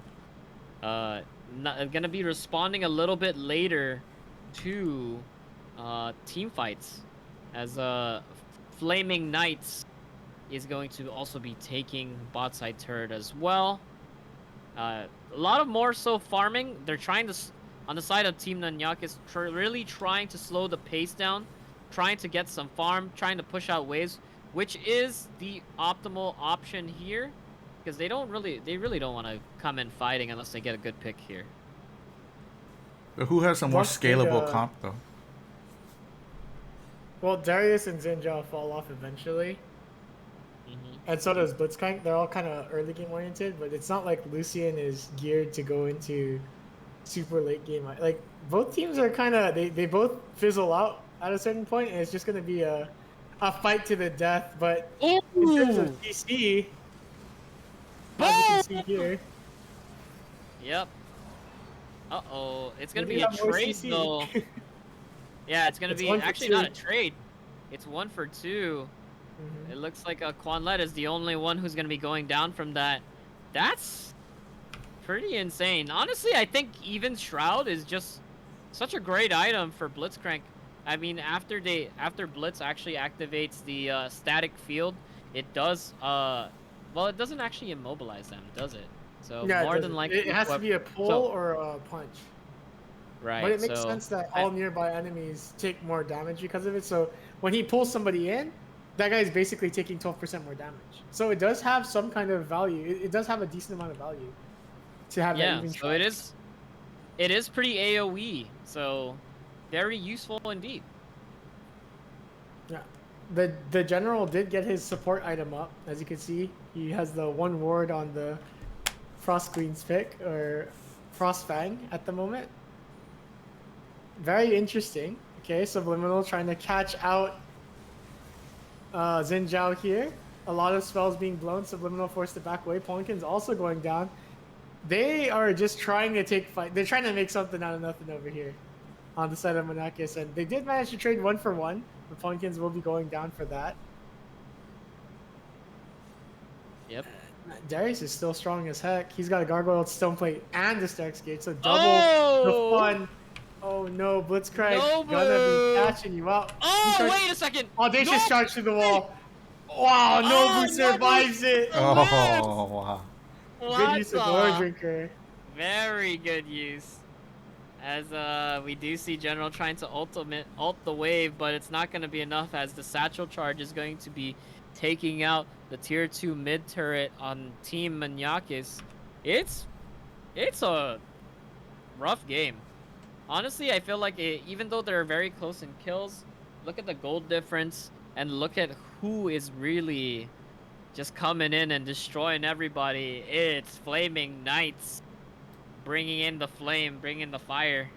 gonna be responding a little bit later to team fights, as Flaming Knights is going to also be taking bot side turret as well. A lot of more so farming. They're trying to, on the side of Team Nanyak, is really trying to slow the pace down, trying to get some farm, trying to push out waves, which is the optimal option here, because they really don't want to come in fighting unless they get a good pick here. But who has a more Once they, scalable comp though? Well, Darius and Zinja fall off eventually. And so does Blitzcrank. They're all kind of early game oriented, but it's not like Lucian is geared to go into super late game. Like, both teams are kind of, they both fizzle out at a certain point, and it's just going to be a fight to the death. But in terms of TC, as you can see here, Yep. Uh-oh. It's going to maybe be a have more trade, CC. though. Yeah, it's going to It's be 1 for actually 2. not a trade. It's 1 for 2. Mhm. It looks like Quanlet is the only one who's going to be going down from that. That's pretty insane. Honestly, I think even Shroud is just such a great item for Blitzcrank. I mean, after Blitz actually activates the static field, it does well, it doesn't actually immobilize them, does it? So Yeah, more than likely it has to be a pull so- or a punch. right. But it makes so sense that all nearby enemies take more damage because of it. So when he pulls somebody in, that guy is basically taking 12% more damage. So it does have some kind of value. It does have a decent amount of value to have that yeah, even. so it is pretty AoE. So very useful indeed. Yeah, the general did get his support item up, as you can see. He has the 1 ward on the Frost Queen's pick or Frost Fang at the moment. Very interesting. Okay, Subliminal trying to catch out Xin Zhao here. A lot of spells being blown. Subliminal forced to back away. Ponkin's also going down. They are just trying to take fight. They're trying to make something out of nothing over here on the side of Monakis, and they did manage to trade 1 for 1. The Punkins will be going down for that. Yep. Darius is still strong as heck. He's got a Gargoyled Stoneplate and the Stark's Gate, so double the fun. Oh no, Blitzcrank Nobu! gonna be catching you out. Oh, wait a second! Audacious Nobu! charge to the wall. Wow, Nobu survives it. Oh wow! Good use of Lore Drinker. Very good use. As we do see General trying to ult the wave, but it's not going to be enough as the satchel charge is going to be taking out the tier 2 mid turret on Team Maniakis. It's a rough game. Honestly, I feel like even though they're very close in kills, look at the gold difference and look at who is really just coming in and destroying everybody. It's Flaming Knights. Bringing in the flame, bringing the fire.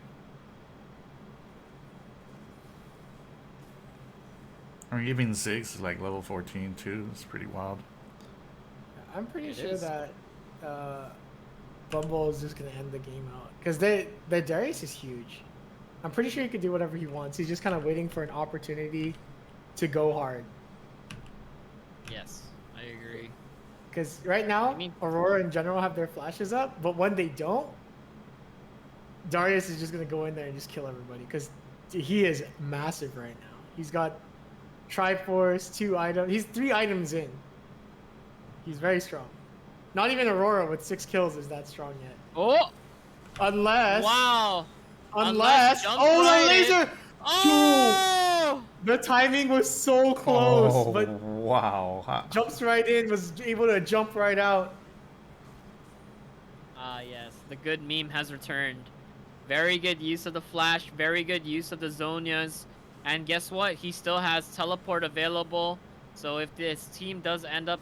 I mean, even Ziggs is like level 14 too. It's pretty wild. I'm pretty It sure is. that Bumble is just gonna end the game out because the Darius is huge. I'm pretty sure he could do whatever he wants. He's just kind of waiting for an opportunity to go hard. Yes, I agree. Because right now, I mean- Aurora in general have their flashes up, but when they don't, Darius is just gonna go in there and just kill everybody because he is massive right now. He's got Triforce, 2 items. He's 3 items in. He's very strong. Not even Aurora with 6 kills is that strong yet. Oh! Unless. Wow! Unless. jump Oh, right the laser! in. Oh! The timing was so close, but wow. jumps right in, was able to jump right out. Ah, yes. The good meme has returned. Very good use of the flash. Very good use of the Zonias. And guess what? He still has teleport available. So if this team does end up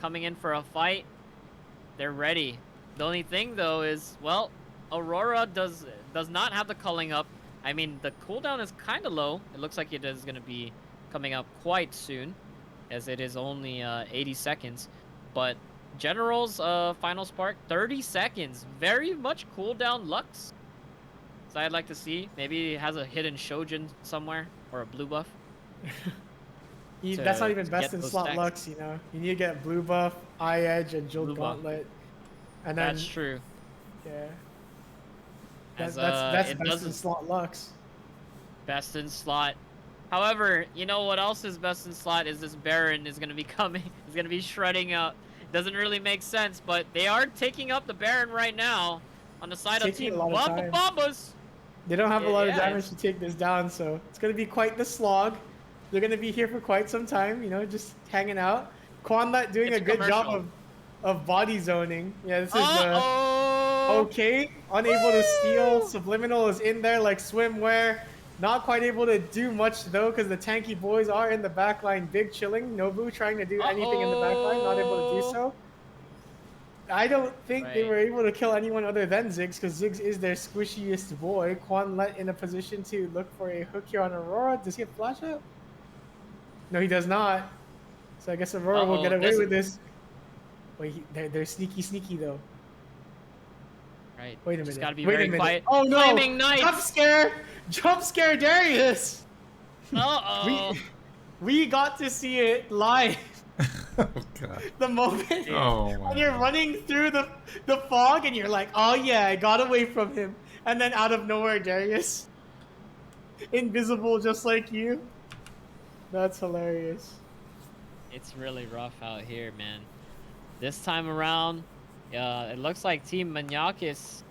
coming in for a fight, they're ready. The only thing though is, well, Aurora does not have the culling up. I mean, the cooldown is kind of low. It looks like it is going to be coming up quite soon, as it is only 80 seconds. But General's final spark, 30 seconds. Very much cooldown Lux. So I'd like to see. Maybe it has a hidden Shojin somewhere, or a blue buff. That's not even to best get in those slot stacks. Lux, you know. You need to get blue buff, eye edge, and Blue jeweled buff. gauntlet. And then That's true. yeah. As, That's it best in doesn't- slot Lux. Best in slot. However, you know what else is best in slot is this Baron is going to be coming. He's going to be shredding up. Doesn't really make sense, but they are taking up the Baron right now on the side of Taking Team a lot of time. Bombas. They don't have a lot of Yeah, damage to take this down, so it's gonna be quite the slog. They're gonna be here for quite some time, you know, just hanging out. Quanlet doing It's a good job commercial. of body zoning. Yeah, this is Uh-oh. okay. Unable to steal. Subliminal is in there like swimwear. Not quite able to do much though, because the tanky boys are in the backline. Big chilling. Nobu trying to do anything in the backline, not able to do so. I don't think they Right. were able to kill anyone other than Ziggs, because Ziggs is their squishiest boy. Quanlet in a position to look for a hook here on Aurora. Does he have flash out? No, he does not. So I guess Aurora will get away with this. Wait, they're sneaky though. Right. Wait a Just minute. gotta be Wait very a minute. quiet. Oh no! Flaming Knights. Jump scare Darius! Uh-oh. We got to see it live. Oh god. The moment Oh when you're running through the fog and you're like, oh yeah, I got away from him. And then out of nowhere, Darius. Invisible just like you. That's hilarious. It's really rough out here, man. This time around, it looks like Team Maniakis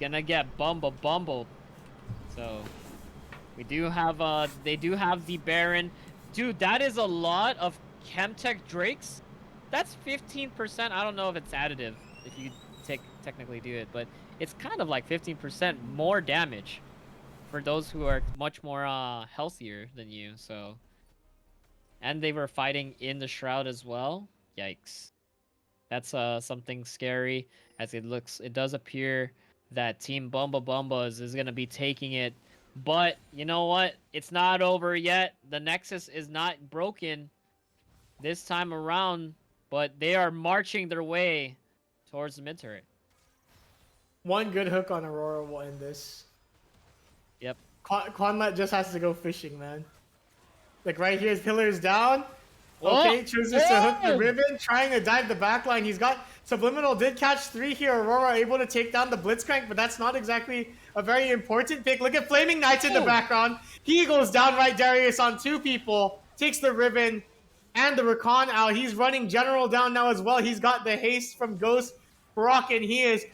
gonna get bumbled. So we do have they do have the Baron. Dude, that is a lot of Chemtech Drakes. That's 15%. I don't know if it's additive if you technically do it, but it's kind of like 15% more damage for those who are much more healthier than you. So, and they were fighting in the Shroud as well. Yikes. That's something scary, as it does appear that Team Bumbas is gonna be taking it. But you know what? It's not over yet. The Nexus is not broken this time around, but they are marching their way towards the mid turret. One good hook on Aurora will end this. Yep. Quanlet just has to go fishing, man. Like right here, his pillar is down. Okay, chooses to hook the ribbon, trying to dive the backline. He's got Subliminal did catch 3 here. Aurora able to take down the Blitzcrank, but that's not exactly a very important pick. Look at Flaming Knights in the background. He goes downright Darius on 2 people, takes the ribbon and the Recon out. He's running General down now as well. He's got the haste from Ghost Rock, and he is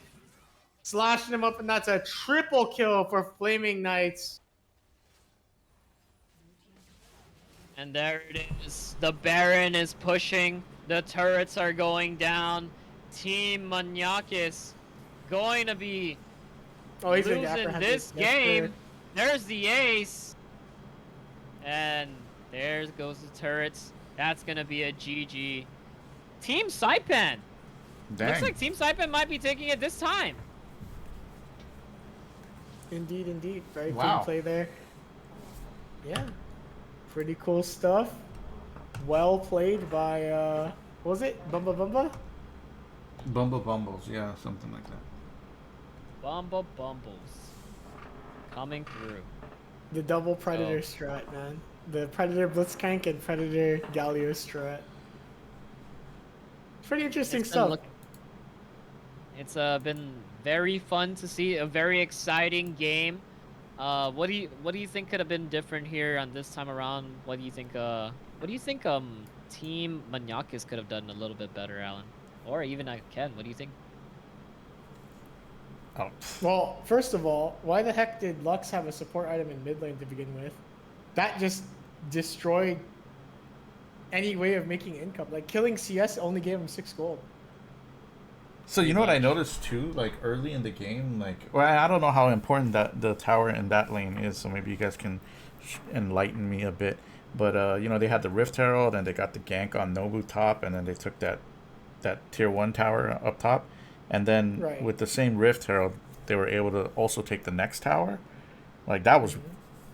slashing him up, and that's a triple kill for Flaming Knights. And there it is. The Baron is pushing. The turrets are going down. Team Maniakis going to be He's gonna get losing apprehended. this Yes, game. sir. There's the ace. And there goes the turrets. That's going to be a GG. Team Saipan. Dang. Looks like Team Saipan might be taking it this time. Indeed. Very Wow. clean play there. Yeah. Pretty cool stuff. Well played by, what was it? Bumba? Bumbles, yeah, something like that. Bumbles. Coming through. The double Predator strat, man. The Predator Blitzcrank and Predator Galio strat. Pretty interesting It's been stuff. It's been very fun to see, a very exciting game. What do you think could have been different here on this time around? What do you think Team Maniakis could have done a little bit better, Alan? Or even Ken, what do you think? Oh, Well, first of all, why the heck did Lux have a support item in mid lane to begin with? That just destroyed any way of making income. Like, killing CS only gave him 6 gold. so you know what I noticed too? Like early in the game, like, well, I don't know how important that the tower in that lane is. So maybe you guys can enlighten me a bit. But you know, they had the Rift Herald, and they got the gank on Nobu top, and then they took that tier 1 tower up top, and then Right. with the same Rift Herald, they were able to also take the next tower. Like that was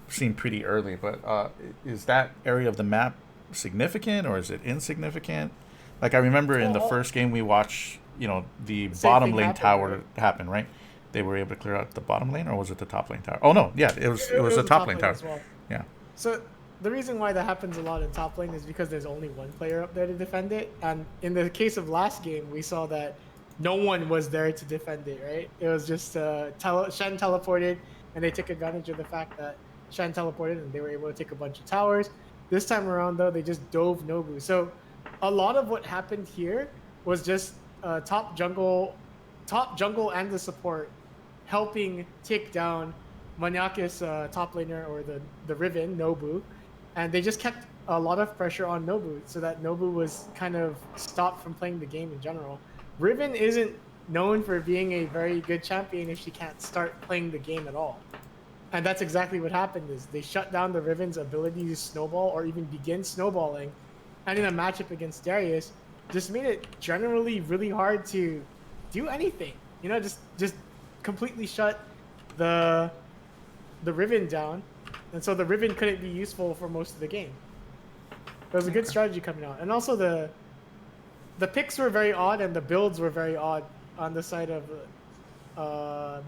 seen pretty early. But is that area of the map significant or is it insignificant? Like I remember in the Well, first game we watched, you know, the Same bottom thing lane happened, tower right? happen, right? They were able to clear out the bottom lane, or was it the top lane tower? Oh no, yeah, it was the top lane tower. as well. Yeah. So the reason why that happens a lot in top lane is because there's only one player up there to defend it. And in the case of last game, we saw that no one was there to defend it, right? It was just Shen teleported, and they took advantage of the fact that Shen teleported, and they were able to take a bunch of towers. This time around, though, they just dove Nobu. So a lot of what happened here was just top jungle and the support helping take down Maniakis top laner, or the Riven, Nobu. And they just kept a lot of pressure on Nobu so that Nobu was kind of stopped from playing the game in general. Riven isn't known for being a very good champion if she can't start playing the game at all. And that's exactly what happened. Is they shut down the Riven's ability to snowball or even begin snowballing. And in a matchup against Darius, just made it generally really hard to do anything. You know, just completely shut the Riven down. And so the Riven couldn't be useful for most of the game. It was a good strategy coming out. And also the picks were very odd and the builds were very odd on the side of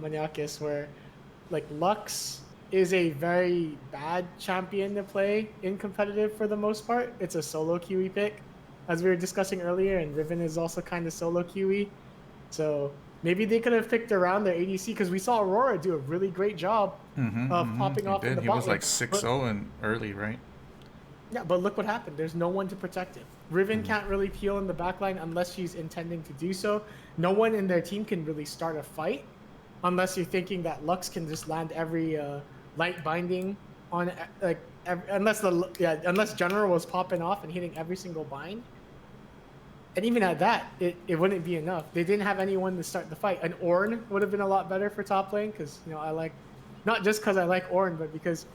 Maniakis, where like Lux is a very bad champion to play in competitive for the most part. It's a solo QE pick, as we were discussing earlier, and Riven is also kind of solo QE. So maybe they could have picked around their ADC, because we saw Aurora do a really great job of popping off in the He bot was lane. like 6-0 and early, right? Yeah, but look what happened. There's no one to protect him. Riven can't really peel in the backline unless she's intending to do so. No one in their team can really start a fight unless you're thinking that Lux can just land every light binding on, like, unless General was popping off and hitting every single bind. And even at that, it wouldn't be enough. They didn't have anyone to start the fight. An Ornn would have been a lot better for top lane, because, you know, I like, not just because I like Ornn, but because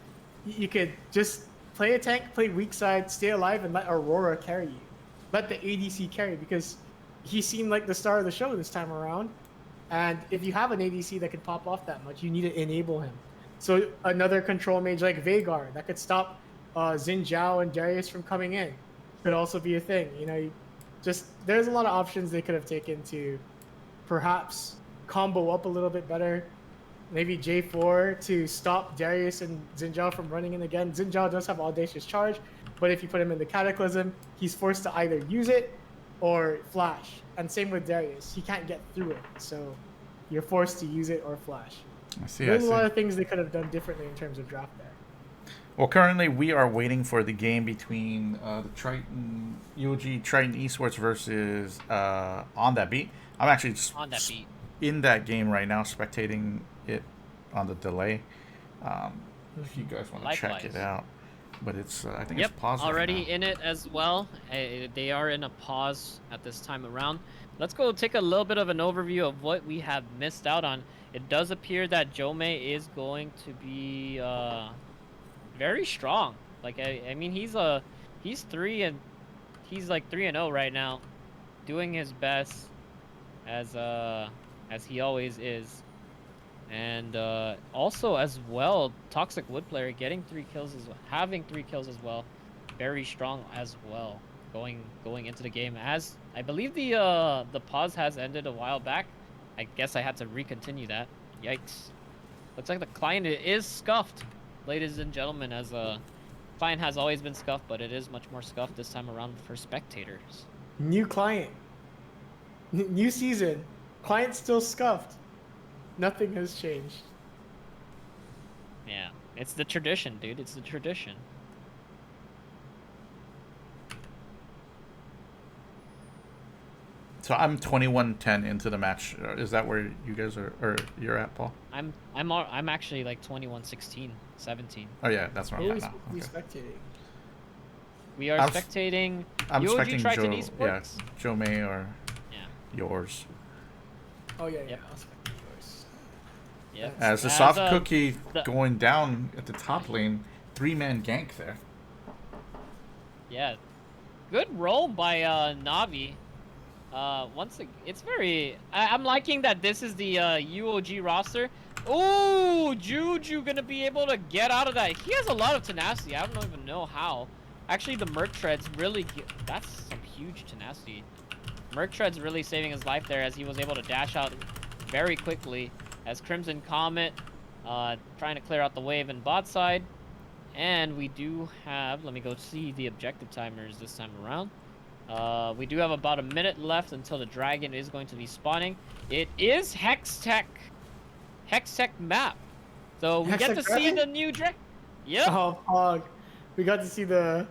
you could just play a tank, play weak side, stay alive, and let Aurora carry you. Let the ADC carry, because he seemed like the star of the show this time around. And if you have an ADC that can pop off that much, you need to enable him. So another control mage like Veigar that could stop Xin Zhao and Darius from coming in could also be a thing. You know, there's a lot of options they could have taken to perhaps combo up a little bit better. Maybe J4 to stop Darius and Xin Zhao from running in again. Xin Zhao does have Audacious Charge, but if you put him in the Cataclysm, he's forced to either use it or flash. And same with Darius. He can't get through it, so you're forced to use it or flash. There's a lot of things they could have done differently in terms of draft there. Well, currently we are waiting for the game between the Triton UOG Triton Esports versus On That Beat. I'm actually just On That Beat. in that game right now, spectating it on the delay. If you guys want to check it out, but it's I think it's paused already right now. in it as well. They are in a pause at this time around. Let's go take a little bit of an overview of what we have missed out on. It does appear that Jome is going to be very strong. Like I mean, he's like 3-0 right now, doing his best as he always is. And also as well, Toxic Wood Player getting 3 kills as well, having 3 kills as well, very strong as well, going into the game. As I believe the pause has ended a while back. I guess I had to recontinue that. Yikes! Looks like the client is scuffed, ladies and gentlemen. As client has always been scuffed, but it is much more scuffed this time around for spectators. New client. New season. Client still scuffed. Nothing has changed. Yeah, it's the tradition, dude. It's the tradition. So I'm 21-10 into the match. Is that where you guys are, or you're at, Paul? I'm actually like 21-16, 17. Oh yeah, that's where I'm at now. Who's Okay. spectating? We are spectating. I'm UOG expecting Triton Joe, Esports? Joe May or Yeah. yours. Oh yeah, Yep. I'll spectate yours. Yep. As the soft cookie going down at the top lane, 3-man gank there. Yeah. Good roll by Navi. It's very. I'm liking that this is the UOG roster. Oh, Juju gonna be able to get out of that. He has a lot of tenacity. I don't even know how. Actually, the Merc Treads really. That's some huge tenacity. Merc Treads really saving his life there as he was able to dash out very quickly. As Crimson Comet trying to clear out the wave in bot side. And we do have. Let me go see the objective timers this time around. We do have about a minute left until the dragon is going to be spawning. It is Hextech map. So we get to see the new dragon. Yep. Oh, Pog. We got to see the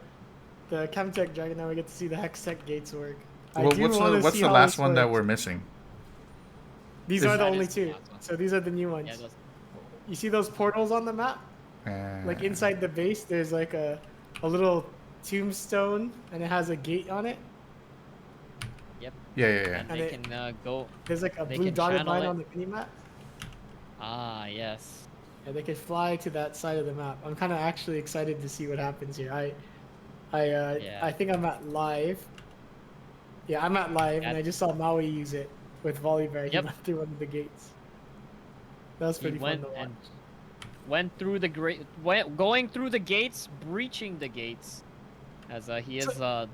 Chemtech dragon, now we get to see the Hextech gates work. Well, what's the last one that we're missing? These are the only two. So these are the new ones. Yeah, you see those portals on the map? Like inside the base, there's like a little tombstone, and it has a gate on it. Yep. Yeah. And they can go. There's like a blue dotted line on the mini map. Ah, yes. Yeah, they could fly to that side of the map. I'm kind of actually excited to see what happens here. I think I'm at live. Yeah, I'm at live, and I just saw Maui use it with Volibear. He went through one of the gates. That was pretty fun to watch. Went through the going through the gates, breaching the gates, as he is the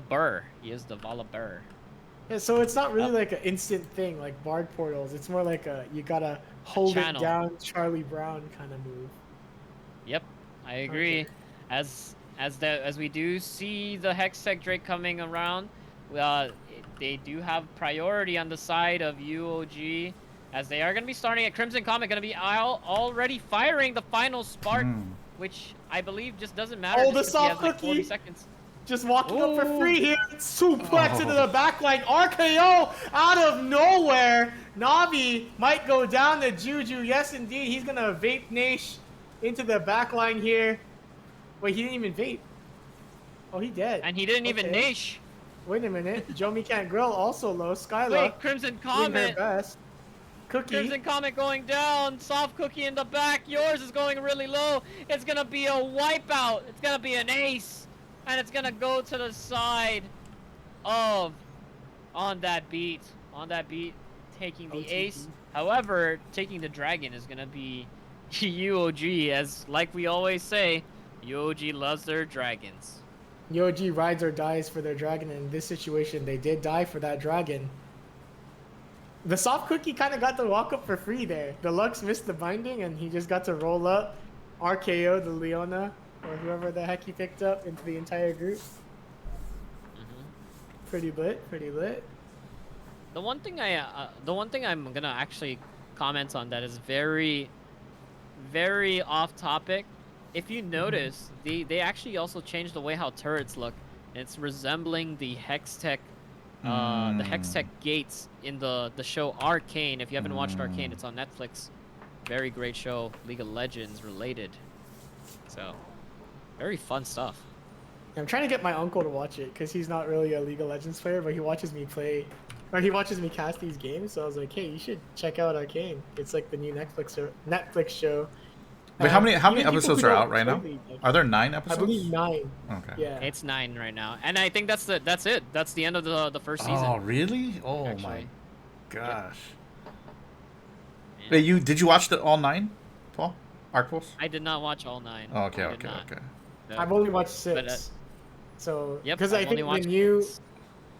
burr. He is the Volibear. Yeah, so it's not really like an instant thing like Bard portals. It's more like you gotta hold it down, Charlie Brown kind of move. Yep, I agree. Okay. As we do see the Hextech Drake coming around, they do have priority on the side of UOG, as they are going to be starting at Crimson Comet, going to be already firing the final spark, which I believe just doesn't matter. Oh, the soft cookie! Like 40 seconds. Just walking up for free here. Suplex into the backline. RKO out of nowhere. Navi might go down to Juju. Yes, indeed. He's going to vape Nash into the backline here. Wait, he didn't even vape. Oh, he dead. And he didn't even Nash. Wait a minute. Jomi Can't Grill also low. Skyla. Wait, Crimson Comet. Best. Cookie. Crimson Comet going down. Soft Cookie in the back. Yours is going really low. It's going to be a wipeout. It's going to be an ace. And it's going to go to the side of on that beat, taking the ace. However, taking the dragon is going to be UOG, as like we always say, UOG loves their dragons. UOG rides or dies for their dragon, and in this situation, they did die for that dragon. The soft cookie kind of got to walk up for free there. Deluxe missed the binding, and he just got to roll up, RKO the Leona, or whoever the heck he picked up, into the entire group. Pretty lit, pretty lit. The one thing I'm gonna actually comment on that is very, very off topic. If you notice, they actually also changed the way how turrets look. It's resembling the Hextech gates in the show Arcane. If you haven't watched Arcane, it's on Netflix. Very great show, League of Legends related. So, very fun stuff. I'm trying to get my uncle to watch it because he's not really a League of Legends player, but he watches me play, or he watches me cast these games. So I was like, hey, you should check out Arcane. It's like the new Netflix show. Wait, how many episodes are out right now? Are there 9 episodes? I believe 9. Okay. Yeah. It's 9 right now, and I think that's it. That's the end of the first season. Oh, really? Oh actually. My gosh. Wait, did you watch all 9, Paul? Arc Pulse? I did not watch all 9. Oh, okay. No. I've only watched 6. But, so because I think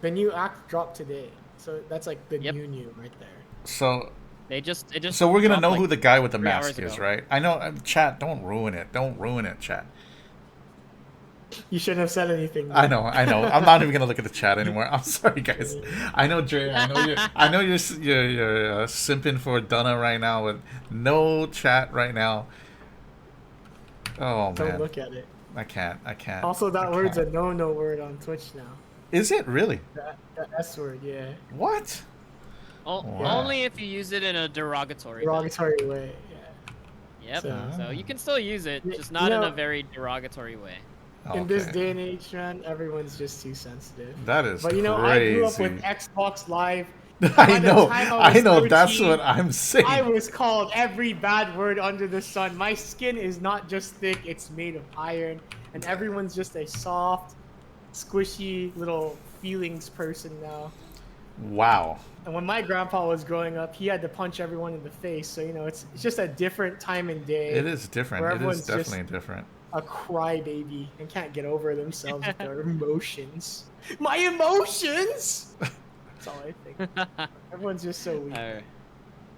the new act dropped today, so that's like the new right there. So. So we're gonna know who the guy with the mask is, right? I know. Chat, don't ruin it. Don't ruin it, chat. You shouldn't have said anything. I know. I'm not even gonna look at the chat anymore. I'm sorry, guys. I know, Dre. I know you're simping for Dunna right now with no chat right now. Oh Don't man, look at it. I can't. I can't. Also, that I word's can't. a no word on Twitch now. Is it really? The S word, yeah. What? Wow. Only if you use it in a derogatory. Derogatory way, yeah. Yep. So- So you can still use it, Y- just you not in know- a very derogatory way. In this Okay. day and age, man, everyone's just too sensitive. That is But you know, crazy. I grew up with Xbox Live. I By the know. time I was know. That's 13, what I'm saying. I was called every bad word under the sun. My skin is not just thick, it's made of iron. And everyone's just a soft, squishy little feelings person now. Wow. And when my grandpa was growing up, he had to punch everyone in the face. So, you know, it's just a different time and day. It is different. where It is everyone's just definitely different. a crybaby and can't get over themselves with their emotions. My emotions! That's all I think. Everyone's just so weak. Alright.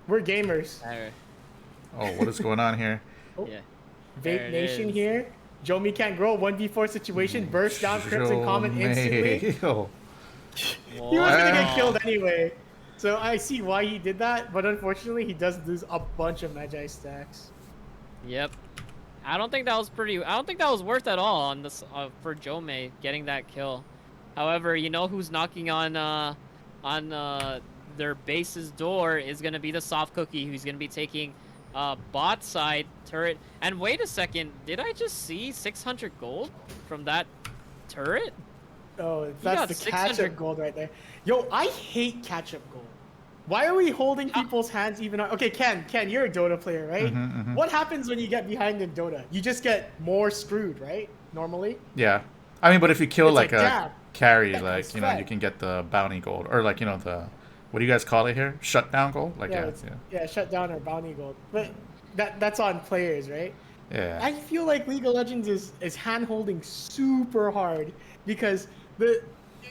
We're gamers. Alright. Oh, what is going on here? Oh. Yeah. There Vape it Nation is. here. Jomi can't grow. 1v4 situation. Burst down Crimson Comet instantly. Joe. He was gonna get Wow. killed anyway. So I see why he did that, but unfortunately he does lose a bunch of Magi stacks. Yep. I don't think that was worth at all on this for Jome getting that kill. However, you know who's knocking on their base's door is gonna be the Soft Cookie, who's gonna be taking bot side turret. And wait a second, did I just see 600 gold from that turret? Oh, got that's the 600 catch-up gold right there. Yo, I hate catch-up gold. Why are we holding people's hands even on... Okay, Ken, you're a Dota player, right? What happens when you get behind in Dota? You just get more screwed, right? Normally? Yeah. I mean, but if you kill It's like like, a damn, carry, that like, guy's you know, fed. you can get the bounty gold. Or like, you know, the... What do you guys call it here? Shutdown gold? Like, yeah. Yeah, shut down or bounty gold. But that's on players, right? Yeah. I feel like League of Legends is hand-holding super hard because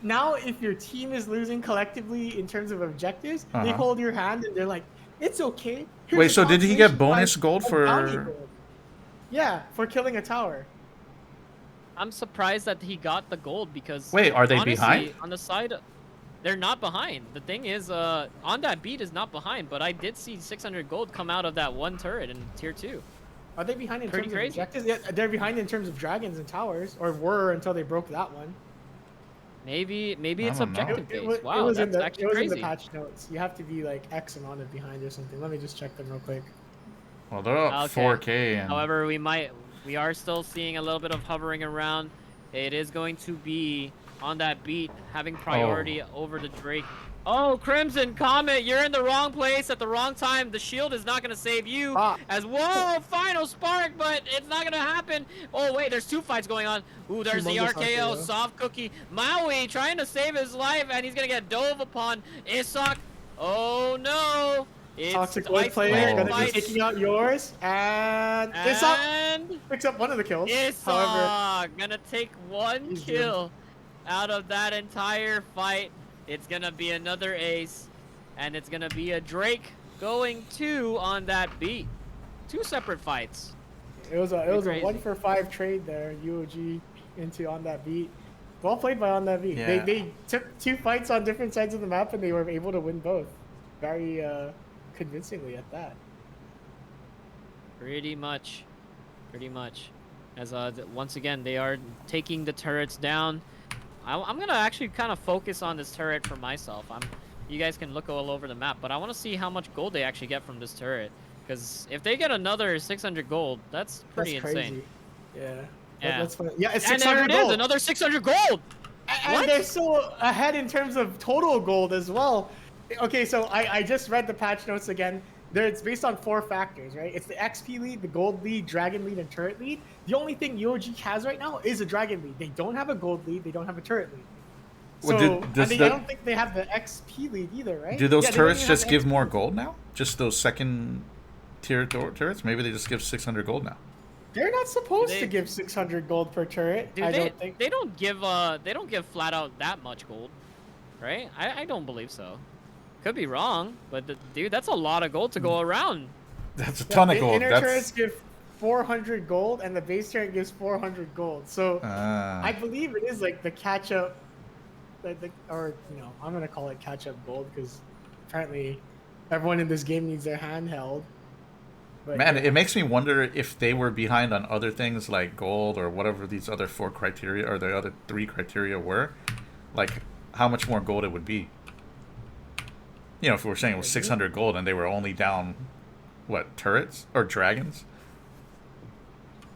now if your team is losing collectively in terms of objectives, they Uh-huh. hold your hand and they're like, it's okay. Here's Wait, a so did he get consolation bonus prize gold of for- bounty gold." Yeah, for killing a tower. I'm surprised that he got the gold because Wait, are they honestly, behind? on the side? They're not behind. The thing is, on that beat is not behind, but I did see 600 gold come out of that one turret in tier 2. Are they behind in Pretty terms crazy. of objectives? Yeah, they're behind in terms of dragons and towers, or were until they broke that one. Maybe it's don't know. objective It based. Wow, was in that's the actually it was crazy. in the patch notes. You have to be like X amount of behind or something. Let me just check them real quick. Well, they're up Okay. 4K. And... However, we are still seeing a little bit of hovering around. It is going to be on that beat, having priority over the Drake. Oh, Crimson Comet, you're in the wrong place at the wrong time. The shield is not going to save you. As whoa, final spark, but it's not going to happen. Oh wait, there's two fights going on. Ooh, there's the Humongous RKO, RKO. Soft Cookie, Maui trying to save his life, and he's going to get dove upon. Isak. Oh no. It's Toxic Void Ice player Player gonna be fights. taking out yours, and Isak And picks up one of the kills. Isak However, gonna take one He's kill out of that entire fight. It's gonna be another ace, and it's gonna be a Drake going 2 on that beat. 2 separate fights. it was a crazy. 1-for-5 trade there. UOG into on that beat. Well played by on that beat. Yeah. They took 2 fights on different sides of the map, and they were able to win both. Very convincingly at that. Pretty much. As once again, they are taking the turrets down. I'm gonna actually kind of focus on this turret for myself. You guys can look all over the map, but I want to see how much gold they actually get from this turret. Because if they get another 600 gold, that's pretty That's crazy. insane. Yeah. Yeah. That's funny. Yeah, it's And 600 there it is, gold. another 600 gold. And What? they're so ahead in terms of total gold as well. Okay, so I just read the patch notes again. It's based on 4 factors, right? It's the XP lead, the gold lead, dragon lead, and turret lead. The only thing UOG has right now is a dragon lead. They don't have a gold lead. They don't have a turret lead. So, Well, I don't think they have the XP lead either, right? Do those Yeah, they don't turrets even have just the give XP more lead. gold now? Just those second tier turrets? Maybe they just give 600 gold now. They're not supposed They- to give 600 gold per turret. Dude, I they don't think. they don't give flat out that much gold, right? I don't believe so. Could be wrong, but dude, that's a lot of gold to go around. That's a ton of the gold. Inner That's... turrets give 400 gold, and the base turret gives 400 gold. So I believe it is like the catch up, or I'm gonna call it catch up gold because apparently everyone in this game needs their hand held. But Man, yeah. it makes me wonder if they were behind on other things like gold or whatever these other 4 criteria or the other 3 criteria were, like how much more gold it would be. You know, if we were saying it was 600 gold and they were only down, what, turrets or dragons?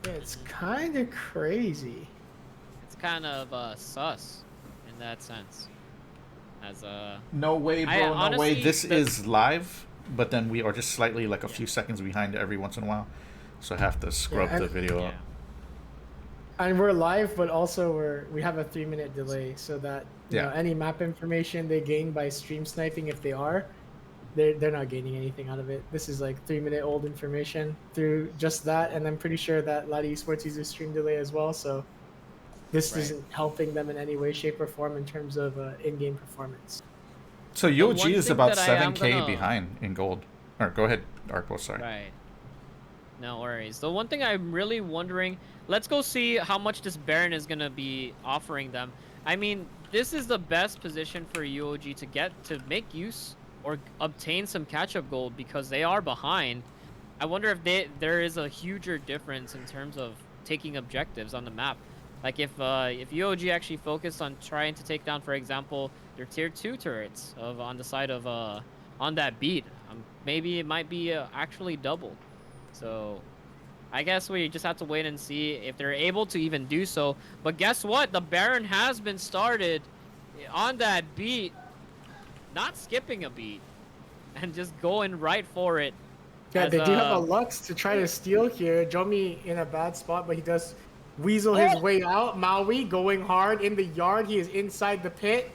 Yeah, it's kind of crazy. It's kind of sus in that sense. As No way, bro. I No way. honestly- This is live, but then we are just slightly like a few seconds behind every once in a while, so I have to scrub Yeah, the video yeah. up. And we're live, but also we have a 3-minute delay, so that you know, Yeah. any map information they gain by stream sniping, if they are, they're not gaining anything out of it. This is like 3-minute old information through just that, and I'm pretty sure that Lottie Esports uses stream delay as well. So this Right. isn't helping them in any way, shape, or form in terms of in-game performance. So one UOG is thing about that I am 7K gonna- behind in gold. Or go ahead, Arpo. Sorry. Right. No worries. The one thing I'm really wondering, let's go see how much this Baron is going to be offering them. I mean, this is the best position for UOG to make use or obtain some catch-up gold because they are behind. I wonder if there is a huger difference in terms of taking objectives on the map. Like if UOG actually focused on trying to take down, for example, their tier 2 turrets on the side of on that beat, maybe it might be actually doubled. So I guess we just have to wait and see if they're able to even do so. But guess what? The Baron has been started on that beat, not skipping a beat, and just going right for it. Yeah, as, they do have a Lux to try to steal here. Jomi in a bad spot, but he does weasel his way out. Maui going hard in the yard. He is inside the pit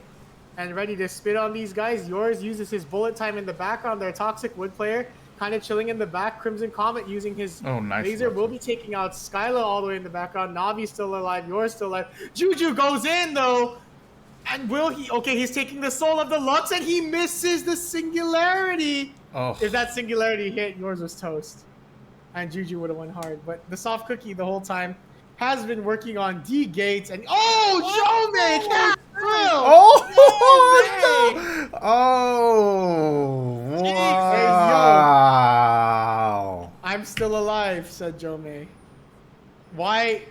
and ready to spit on these guys. Yours uses his bullet time in the background. Their Toxic Wood player kind of chilling in the back. Crimson Comet using his laser will be taking out Skyla all the way in the background. Navi's still alive. Yours still alive. Juju goes in though. And will he? Okay, he's taking the soul of the Lux and he misses the singularity. Oh. If that singularity hit, yours was toast. And Juju would have won hard. But the soft cookie the whole time has been working on D gates and Jome can't through. Wow. I'm still alive, said Jome. Why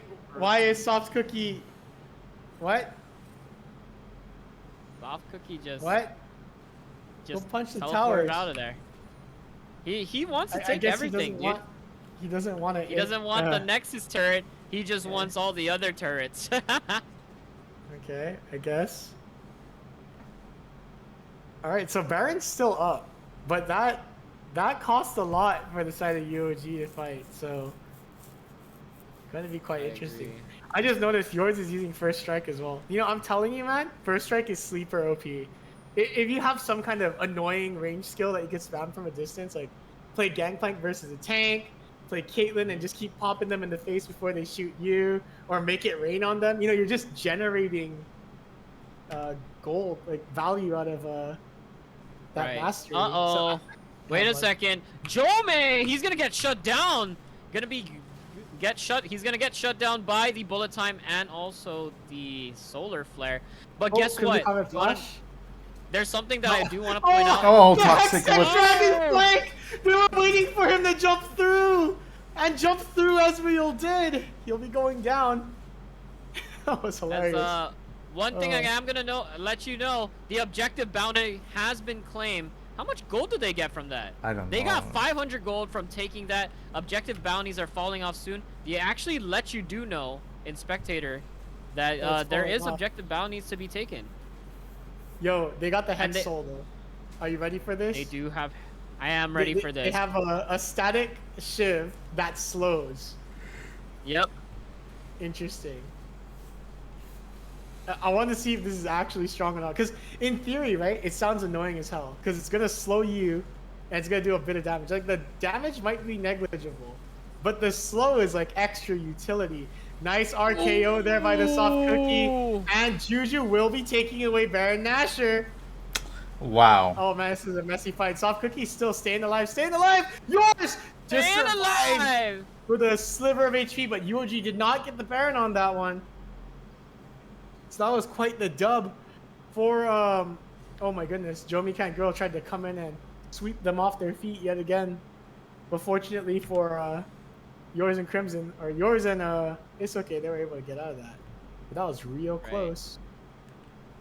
is soft cookie? What? Soft cookie just Go punch the teleported towers. out of there. He wants to I take guess everything, dude. He doesn't want to. He doesn't want the Nexus turret. He just wants all the other turrets. Okay, I guess. All right, so Baron's still up, but that cost a lot for the side of UOG to fight. So gonna be quite interesting. agree. I just noticed yours is using First Strike as well. You know, I'm telling you, man, First Strike is sleeper OP. If you have some kind of annoying range skill that you can spam from a distance, like play Gangplank versus a tank, play Caitlyn and just keep popping them in the face before they shoot you, or make it rain on them. You know, you're just generating gold, like value out of that Right. mastery. Uh-oh. So, Wait a like- second. Jome, he's gonna get shut down. He's gonna get shut down by the bullet time and also the solar flare. But guess Crimson what? Comet Flash. There's something that I do want to point out. Oh, the Toxic Hextech Wood. Dragon flank! They were waiting for him to jump through! And jump through as we all did! He'll be going down. That was hilarious. That's, one thing I am gonna let you know, the objective bounty has been claimed. How much gold did they get from that? I don't know. They got 500 gold from taking that. Objective bounties are falling off soon. They actually let you know in Spectator that it's there falling is off. objective bounties to be taken. Yo, they got the And hex soul though. Are you ready for this? They do have. I am ready for this. They have a static shiv that slows. Yep. Interesting. I want to see if this is actually strong or not. Because in theory, right, it sounds annoying as hell. Because it's going to slow you and it's going to do a bit of damage. Like, the damage might be negligible. But the slow is, like, extra utility. Nice RKO there by the soft cookie. And Juju will be taking away Baron Nashor. Wow. Oh, man, this is a messy fight. Soft cookie still staying alive. Staying alive! Yours! Just Staying survived alive! with a sliver of HP, but UOG did not get the Baron on that one. So that was quite the dub for, oh my goodness, Jomi Can't Girl tried to come in and sweep them off their feet yet again. But fortunately for yours and Crimson, or yours and it's okay, they were able to get out of that. But that was real close.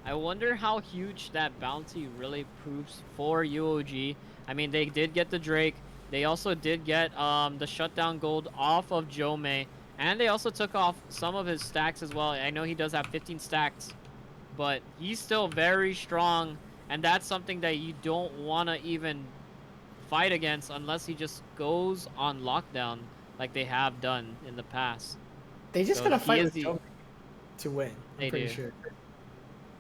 I wonder how huge that bounty really proves for UOG. I mean, they did get the Drake. They also did get the shutdown gold off of Jomei. And they also took off some of his stacks as well. I know he does have 15 stacks, but he's still very strong. And that's something that you don't want to even fight against unless he just goes on lockdown like they have done in the past. They just gotta fight with Jomei to win. I'm pretty sure.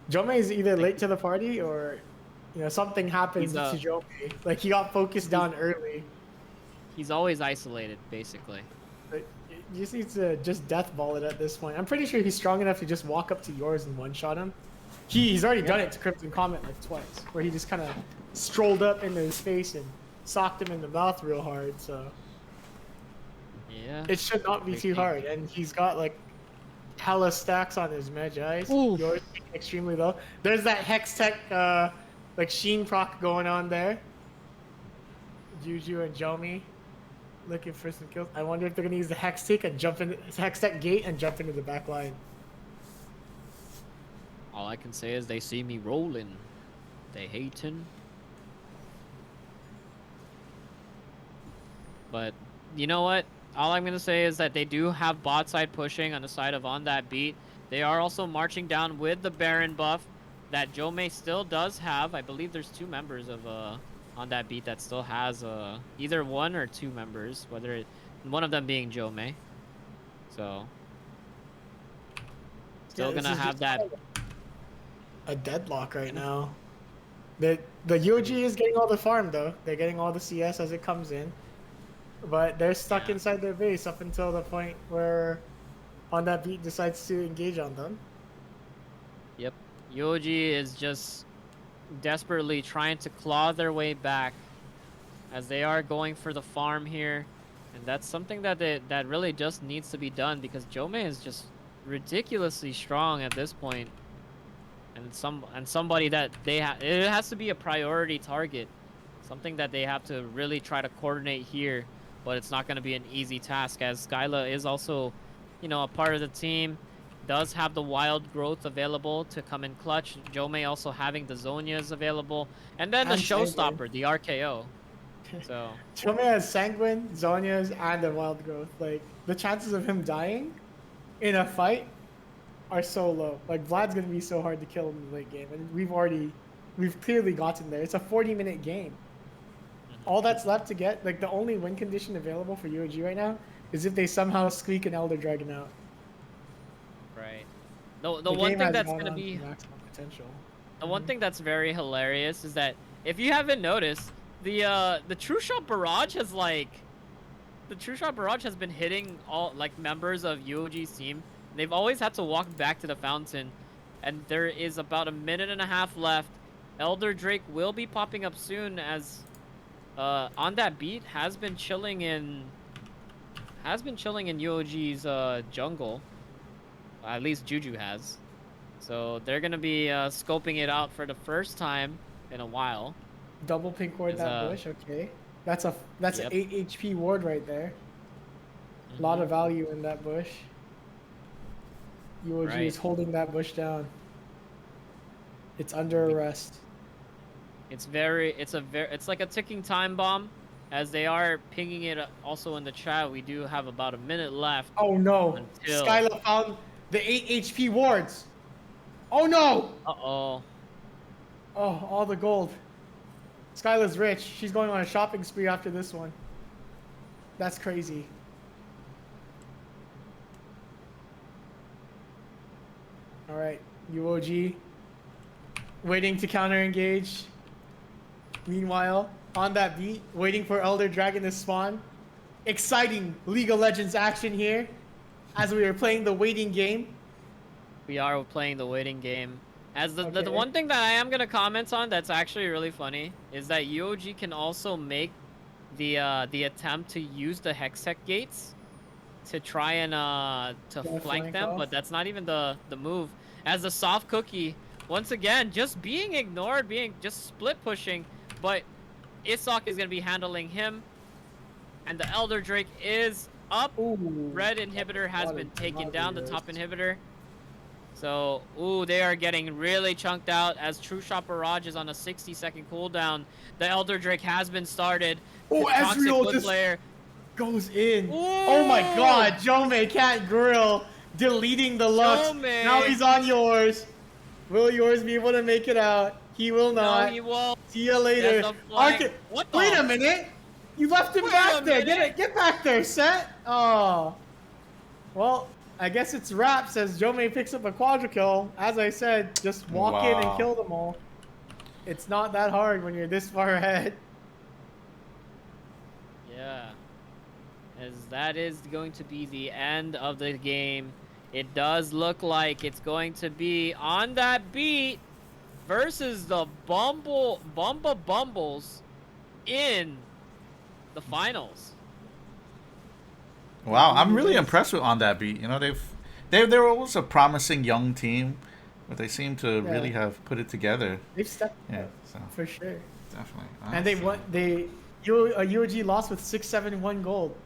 Jomei is either late to the party or, you know, something happens to Jomei. Like, he got focused down early. He's always isolated, basically. But you just need to just death ball it at this point. I'm pretty sure he's strong enough to just walk up to yours and one-shot him. He's already done it to Crimson Comet like twice, where he just kind of strolled up into his face and socked him in the mouth real hard, so... Yeah. It should not be too hard, and he's got, like, hella stacks on his Medjais. Yours extremely low. There's that Hex Tech, like, Sheen proc going on there. Juju and Jomi looking for some kills. I wonder if they're gonna use the Hex Tech and jump in Hex Tech gate and jump into the back line. All I can say is they see me rolling. They hating. But you know what? All I'm gonna say is that they do have bot side pushing on the side of On That Beat. They are also marching down with the Baron buff that Jomei still does have. I believe there's 2 members of On That Beat that still has either 1 or 2 members, one of them being Jomei. So still gonna have that a deadlock right now. The UOG is getting all the farm though. They're getting all the CS as it comes in. But they're stuck inside their base up until the point where On That Beat decides to engage on them. Yep. UOG is just desperately trying to claw their way back as they are going for the farm here. And that's something that that really just needs to be done because Jomei is just ridiculously strong at this point. And somebody that it has to be a priority target. Something that they have to really try to coordinate here. But it's not going to be an easy task as Skyla is also, you know, a part of the team. Does have the wild growth available to come in clutch. Jomei also having the Zonias available. And then the showstopper, the RKO. So Jomei has Sanguine, Zonias, and the wild growth. Like, the chances of him dying in a fight are so low. Like, Vlad's going to be so hard to kill in the late game. And we've clearly gotten there. It's a 40-minute game. All that's left to get, like, the only win condition available for UOG right now is if they somehow squeak an Elder Dragon out. Right. The one thing that's going to be maximum potential. The one thing that's very hilarious is that if you haven't noticed, the True Shot Barrage has been hitting all members of UOG's team. They've always had to walk back to the fountain, and there is about a minute and a half left. Elder Drake will be popping up soon as On That Beat has been chilling in UOG's jungle. At least Juju has. So they're gonna be scoping it out for the first time in a while. Double pink ward that bush, okay. That's an 8 HP ward right there. A lot of value in that bush. UOG is holding that bush down. It's under arrest. It's like a ticking time bomb, as they are pinging it also in the chat. We do have about a minute left. Oh no! Skyla found the 8 HP wards. Oh no! Uh-oh. Oh, all the gold. Skyla's rich. She's going on a shopping spree after this one. That's crazy. All right, UOG waiting to counter engage. Meanwhile, On That Beat, waiting for Elder Dragon to spawn. Exciting League of Legends action here as we are playing the waiting game. We are playing the waiting game. As the one thing that I am going to comment on that's actually really funny is that UOG can also make the attempt to use the Hextech gates to try and to flank them, but that's not even the move. As the soft cookie, once again, just being ignored, just split pushing, but Isok is going to be handling him. and the Elder Drake is up. Ooh, Red inhibitor has lot been of- taken lot of down, the heroes. top inhibitor. So, ooh, they are getting really chunked out as True Shot Barrage is on a 60-second cooldown. The Elder Drake has been started. Oh, The Toxic Ezreal Wood just player. goes in. Oh my Ooh! god, Jome can't grill. Deleting the Lux. Jome. Now he's on yours. Will yours be able to make it out? He will No, not. he won't. See you later. There's a flank. Arca- What the- Wait a minute. You left him Wait back a there. minute. Get back there, Set. Oh. Well, I guess it's wraps as Jome picks up a quadra kill. As I said, just walk in and Wow. kill them all. It's not that hard when you're this far ahead. Yeah. As that is going to be the end of the game. It does look like it's going to be on that beat versus the Bumba Bumbles in the finals. Wow, I'm really impressed with On That Beat. You know, they're always a promising young team, but they seem to Yeah. really have put it together. They've stepped Yeah, up so for sure. definitely. And they won. UOG lost with 671 gold.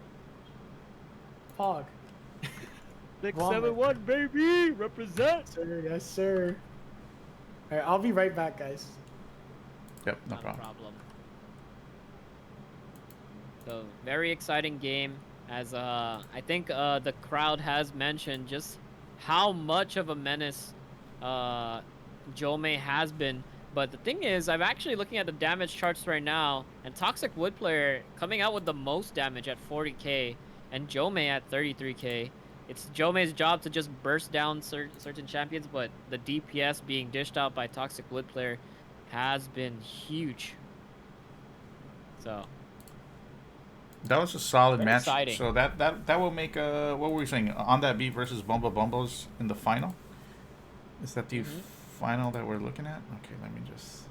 Pog. 671 baby, represent. Sir, yes, sir. All right, I'll be right back, guys. Yep, no Not a problem. problem. So very exciting game, as I think the crowd has mentioned just how much of a menace Jome has been. But the thing is, I'm actually looking at the damage charts right now, and Toxic Wood player coming out with the most damage at 40k, and Jome at 33k. It's Jome's job to just burst down certain champions, but the DPS being dished out by Toxic Wood player has been huge. So That was a solid Very match. exciting. So that will make what were we saying? On That Beat versus Bumba Bumbles in the final. Is that the final that we're looking at? Okay, let me just.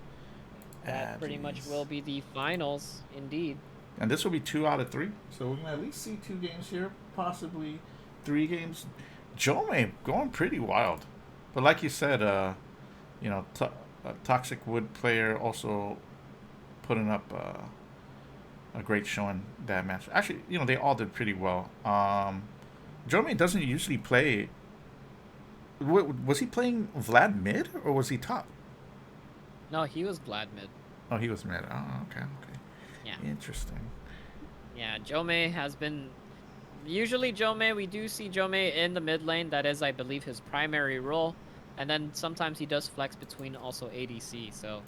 that add pretty much these. will be the finals, indeed. And this will be 2 out of 3. So we're gonna at least see 2 games here, possibly 3 games. Jome going pretty wild, but like you said, you know, Toxic Wood player also putting up a great showing that match. Actually, you know, they all did pretty well. Jome doesn't usually play. Was he playing Vlad mid or was he top? No, he was Vlad mid. Oh, he was mid. Oh, okay. Yeah. Interesting. Yeah, Jome has been... Usually Jome, we do see Jome in the mid lane. That is, I believe, his primary role. And then sometimes he does flex between also ADC. So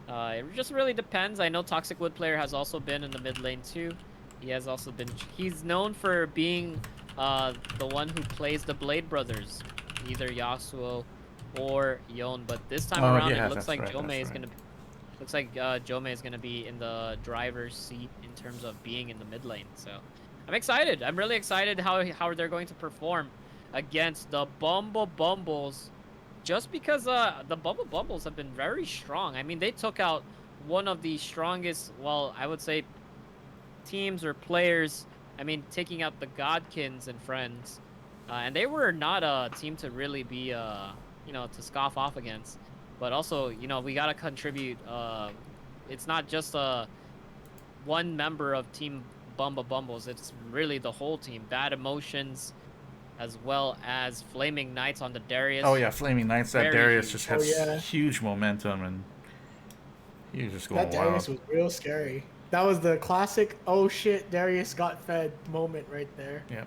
it just really depends. I know Toxic Wood player has also been in the mid lane too. He has also been... He's known for being the one who plays the Blade Brothers. Either Yasuo or Yon. But this time around, it looks like Jome is going to... Looks like Jome is going to be in the driver's seat in terms of being in the mid lane. So I'm excited. I'm really excited how they're going to perform against the Bumba Bumbles. Just because the Bumba Bumbles have been very strong. I mean, they took out one of the strongest, well, I would say, teams or players. I mean, taking out the Godkins and friends. And they were not a team to really be, you know, to scoff off against. But also, you know, we got to contribute. It's not just one member of Team Bumba Bumbles. It's really the whole team. Bad Emotions, as well as Flaming Knights on the Darius. Oh, yeah, Flaming Knights. That Very Darius huge. just has Oh, yeah. huge momentum, and he was just going That Darius wild. was real scary. That was the classic, oh shit, Darius got fed moment right there. Yeah.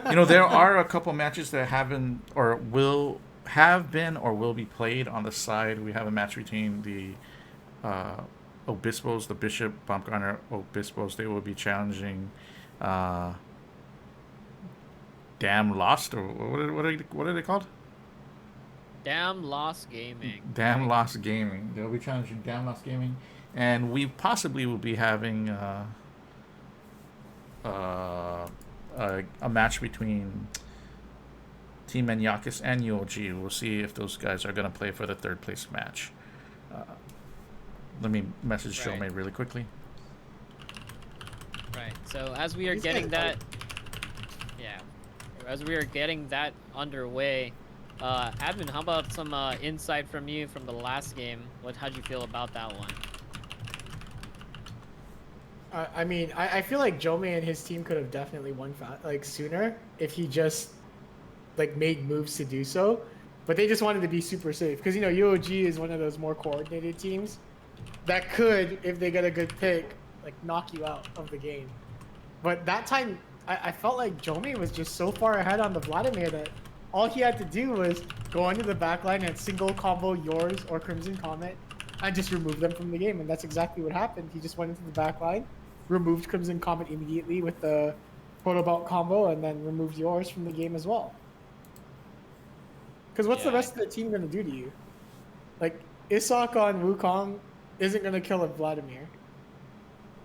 You know, there are a couple matches that haven't or will have been or will be played on the side. We have a match between the Obispos, the Bishop Baumgartner Obispos. They will be challenging Damn Lost, or what are they called? Damn Lost Gaming. Damn Lost Gaming. They'll be challenging Damn Lost Gaming, and we possibly will be having a match between Team Maniakis and UOG. We'll see if those guys are going to play for the 3rd place match. Let me message Right. Jome really quickly. Right. So as we are These getting guys that, yeah, as we are getting that underway, Admin, how about some insight from you from the last game? How'd you feel about that one? I mean, I feel like Jome and his team could have definitely won sooner if he just like made moves to do so, but they just wanted to be super safe because UOG is one of those more coordinated teams that could, if they get a good pick, like knock you out of the game. But that time, I felt like Jome was just so far ahead on the Vladimir that all he had to do was go into the backline and single combo yours or Crimson Comet and just remove them from the game, and that's exactly what happened. He just went into the backline, removed Crimson Comet immediately with the Protobelt combo, and then removed yours from the game as well. Because what's the rest of the team going to do to you? Like, Isok on Wukong isn't going to kill a Vladimir.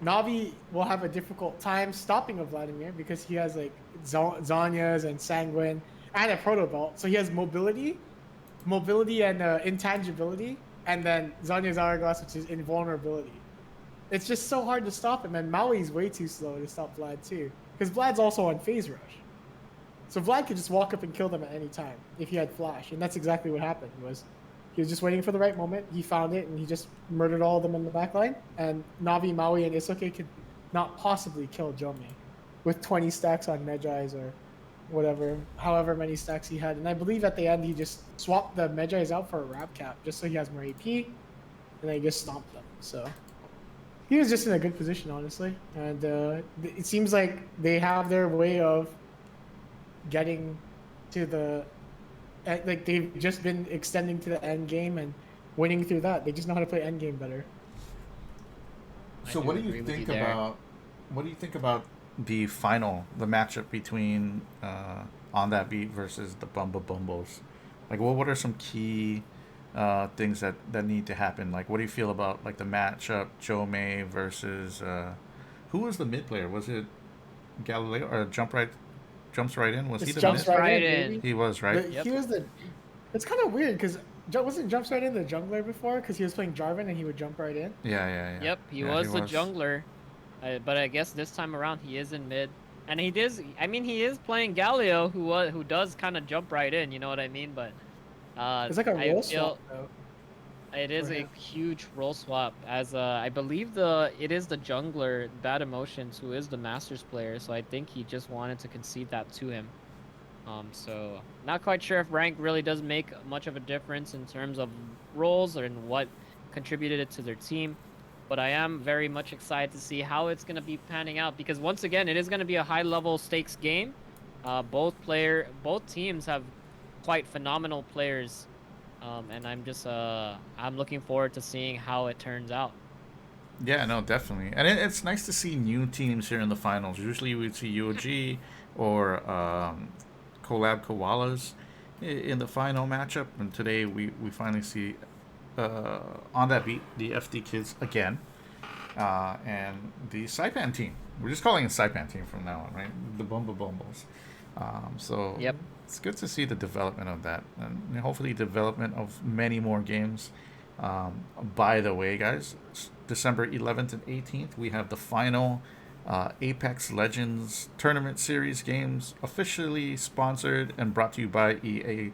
Navi will have a difficult time stopping a Vladimir because he has, like, Zanya's and Sanguine and a Protobelt. So he has mobility and intangibility, and then Zanya's Hourglass, which is invulnerability. It's just so hard to stop him, and Maui's way too slow to stop Vlad, too. Because Vlad's also on Phase Rush. So Vlad could just walk up and kill them at any time if he had Flash, and that's exactly what happened. He was just waiting for the right moment, he found it, and he just murdered all of them in the backline, and Navi, Maui, and Isoke could not possibly kill Jome with 20 stacks on Medjai's or whatever, however many stacks he had. And I believe at the end he just swapped the Medjai's out for a Rap Cap just so he has more AP, and then he just stomped them. So he was just in a good position, honestly. And it seems like they have their way of getting to the, like, they've just been extending to the end game and winning through that. They just know how to play end game better. So what do you think about the final, the matchup between On That Beat versus the Bumba Bumbos? Like, what are some key things that need to happen? Like, what do you feel about, like, the matchup, Jome versus who was the mid player? Was it Galileo or Jumps Right In? Was he the Jumps mid? Right In? He was, right? He was the. It's kind of weird because wasn't Jumps Right In the jungler before? Because he was playing Jarvan and he would jump right in. Yeah. Yep, he was the jungler. But I guess this time around he is in mid, and he is playing Galio, who does kind of jump right in. You know what I mean? But it's like a role swap, though. It is a huge role swap, as I believe it is the jungler, Bad Emotions, who is the Masters player. So I think he just wanted to concede that to him. So not quite sure if rank really does make much of a difference in terms of roles or in what contributed it to their team. But I am very much excited to see how it's going to be panning out, because once again, it is going to be a high-level stakes game. Both teams have quite phenomenal players, and I'm looking forward to seeing how it turns out. Yeah, no, definitely, and it's nice to see new teams here in the finals. Usually, we'd see UOG or Collab Koalas in the final matchup, and today we finally see. On That Beat, the FD Kids again, and the Saipan team. We're just calling it Saipan team from now on, right? The Bumba Bumbos. So yep, it's good to see the development of that, and hopefully development of many more games. By the way, guys, December 11th and 18th, we have the final Apex Legends Tournament Series games, officially sponsored and brought to you by EA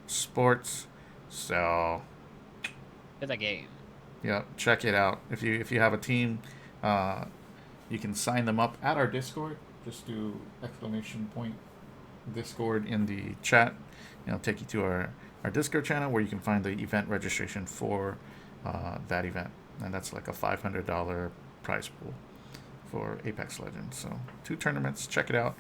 Sports. So it's a game. Yeah, check it out. If you have a team, you can sign them up at our Discord. Just do !Discord in the chat. It'll take you to our Discord channel where you can find the event registration for that event, and that's like a $500 prize pool for Apex Legends. So 2 tournaments. Check it out.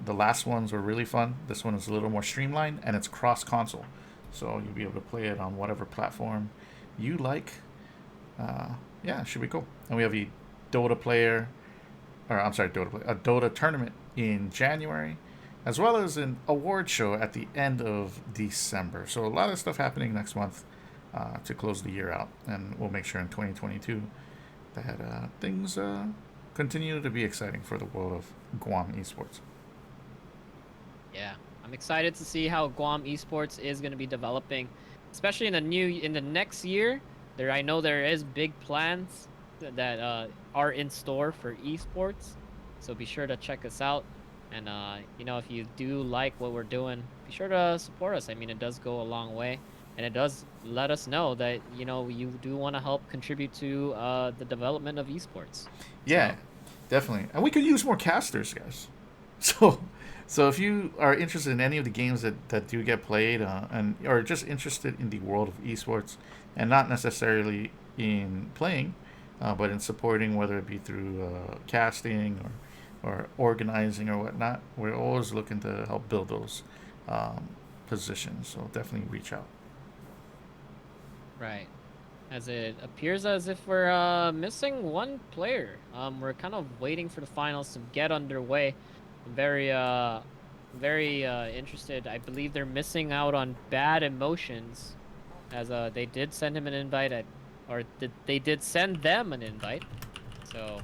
The last ones were really fun. This one is a little more streamlined, and it's cross console, so you'll be able to play it on whatever platform you like. Yeah, should be cool. And we have a Dota tournament in January, as well as an award show at the end of December. So a lot of stuff happening next month to close the year out, and we'll make sure in 2022 that things continue to be exciting for the world of Guam esports. Yeah, I'm excited to see how Guam esports is going to be developing, especially in the next year. I know there is big plans that are in store for esports, so be sure to check us out. And if you do like what we're doing, be sure to support us. I mean, it does go a long way. and it does let us know that you do want to help contribute to the development of esports. Yeah, definitely. And we could use more casters, guys. So if you are interested in any of the games that do get played, and or just interested in the world of esports, and not necessarily in playing, but in supporting, whether it be through casting or organizing or whatnot, we're always looking to help build those positions. So definitely reach out. Right. As it appears as if we're missing one player. We're kind of waiting for the finals to get underway. I'm very interested. I believe they're missing out on Bad Emotions, as they did send him an invite, they did send them an invite. So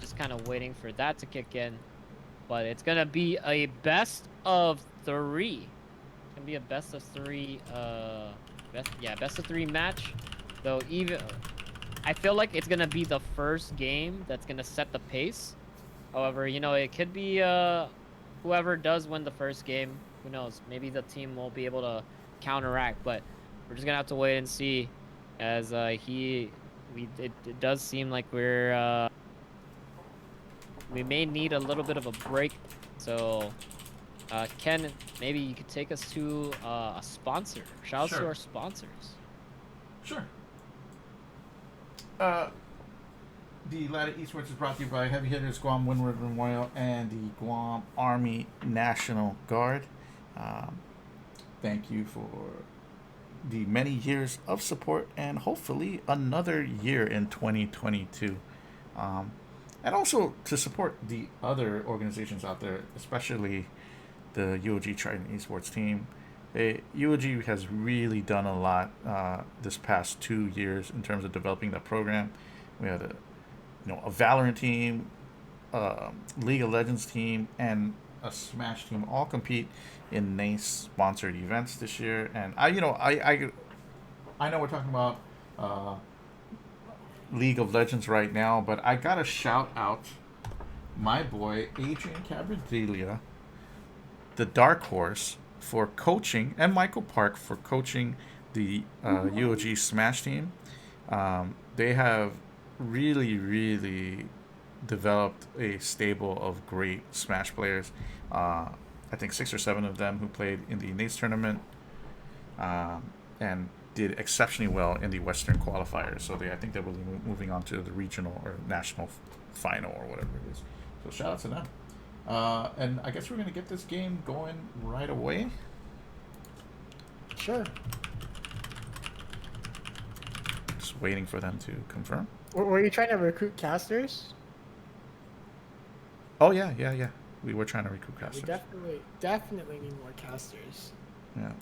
just kind of waiting for that to kick in. But it's gonna be a best of 3. It's gonna be a best of 3. Best of 3 match. Though I feel like it's gonna be the first game that's gonna set the pace. However, it could be whoever does win the first game. Who knows? Maybe the team will be able to counteract, but we're just gonna have to wait and see. As it does seem like we may need a little bit of a break. So, Ken, maybe you could take us to a sponsor. Shout out to our sponsors. Sure. The Ladder Esports is brought to you by Heavy Hitters Guam Windward Memorial and the Guam Army National Guard. Thank you for the many years of support and hopefully another year in 2022. And also to support the other organizations out there, especially the UOG Trident Esports team. UOG has really done a lot this past 2 years in terms of developing that program. We had a Valorant team, League of Legends team, and a Smash team all compete in NACE sponsored events this year. And I know we're talking about League of Legends right now, but I gotta shout out my boy Adrian Cabrdelia, the Dark Horse, for coaching, and Michael Park for coaching the UOG Smash team. They have really developed a stable of great Smash players. I think 6 or 7 of them who played in the NACE tournament and did exceptionally well in the Western qualifiers. So I think they will be moving on to the regional or national final or whatever it is. So shout out to them. And I guess we're going to get this game going right away. Sure. Just waiting for them to confirm. Were you trying to recruit casters? Oh, yeah. We were trying to recruit casters. We definitely need more casters. Yeah.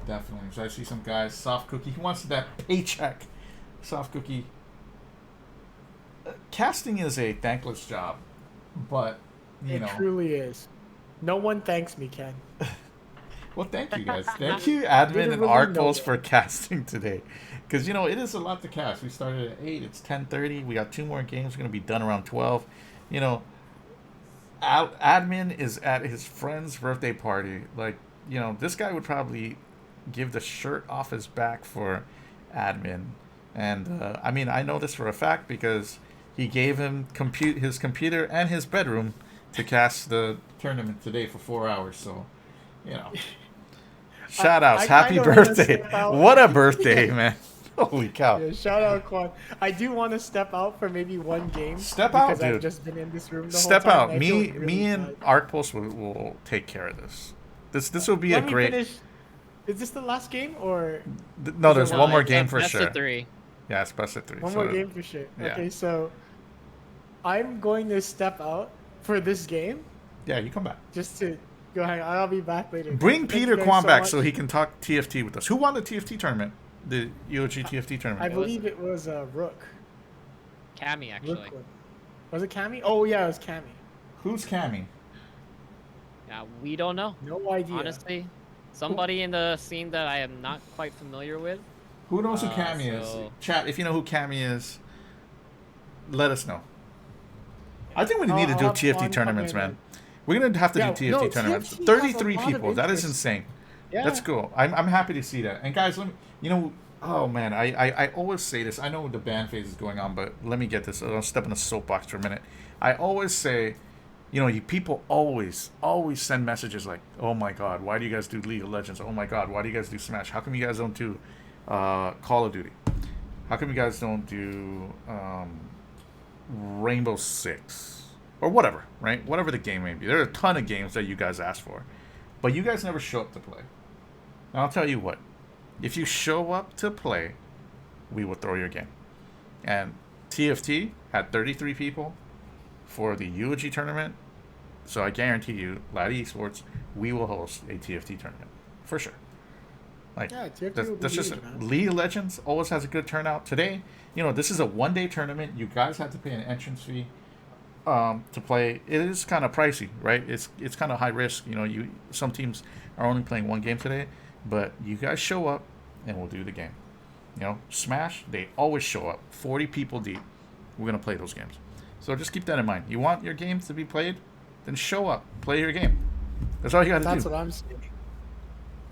Definitely. So I see some guys. Soft Cookie. He wants that paycheck. Soft Cookie. Casting is a thankless job, but, It truly is. No one thanks me, Ken. Well, thank you, guys. Thank you, Admin and Arcpulse, for casting today. Because, it is a lot to cast. We started at 8. It's 10:30. We got 2 more games. We're going to be done around 12. Admin is at his friend's birthday party. Like, this guy would probably give the shirt off his back for Admin. And, I know this for a fact because he gave him his computer and his bedroom to cast the tournament today for 4 hours. So, shout outs. Happy birthday. What a birthday, man. Holy cow. Yeah, shout out, Quan. I do want to step out for maybe one game. Step out, dude. I've just been in this room the Step whole time. out. Me and Arcpulse will take care of this. This will be a great... Finish. Is this the last game, or... No, there's one more game for best sure. Of 3. Yeah, it's best of 3. One more game for sure. Yeah. Okay, so I'm going to step out for this game. Yeah, you come back. Just to go hang out. I'll be back later. Bring Thank Peter you guys Kwan back much. so he can talk TFT with us. Who won the TFT tournament? The UOG TFT tournament. I believe it was Rook. Cammy, actually. Rook won. Was it Cammy? Oh, yeah, it was Cammy. Who's Cammy? Yeah, we don't know. No idea. Honestly, somebody in the scene that I am not quite familiar with. Who knows who Cammy is? Chat, if you know who Cammy is, let us know. I think we need to do TFT tournaments, man. We're going to have to do TFT tournaments. TFT 33 has a lot of people. That is interest. insane. Yeah. That's cool. I'm happy to see that. And guys, let me, oh man, I always say this. I know the ban phase is going on, but let me get this. I'll step in the soapbox for a minute. I always say, you people always send messages like, oh my god, why do you guys do League of Legends? Oh my god, why do you guys do Smash? How come you guys don't do Call of Duty? How come you guys don't do Rainbow Six? Or whatever, right? Whatever the game may be. There are a ton of games that you guys ask for. But you guys never show up to play. And I'll tell you what. If you show up to play, we will throw your game. And TFT had 33 people for the UOG tournament. So I guarantee you, Laddie Esports, we will host a TFT tournament. For sure. Like, Yeah, TFT will be that's just huge, man. League of Legends always has a good turnout. Today, this is a one-day tournament. You guys have to pay an entrance fee to play. It is kind of pricey, right? It's kind of high risk. Some teams are only playing one game today, but you guys show up and we'll do the game. Smash, they always show up. 40 people deep. We're gonna play those games. So just keep that in mind. You want your games to be played? Then show up, play your game. That's all you gotta do. That's what I'm saying.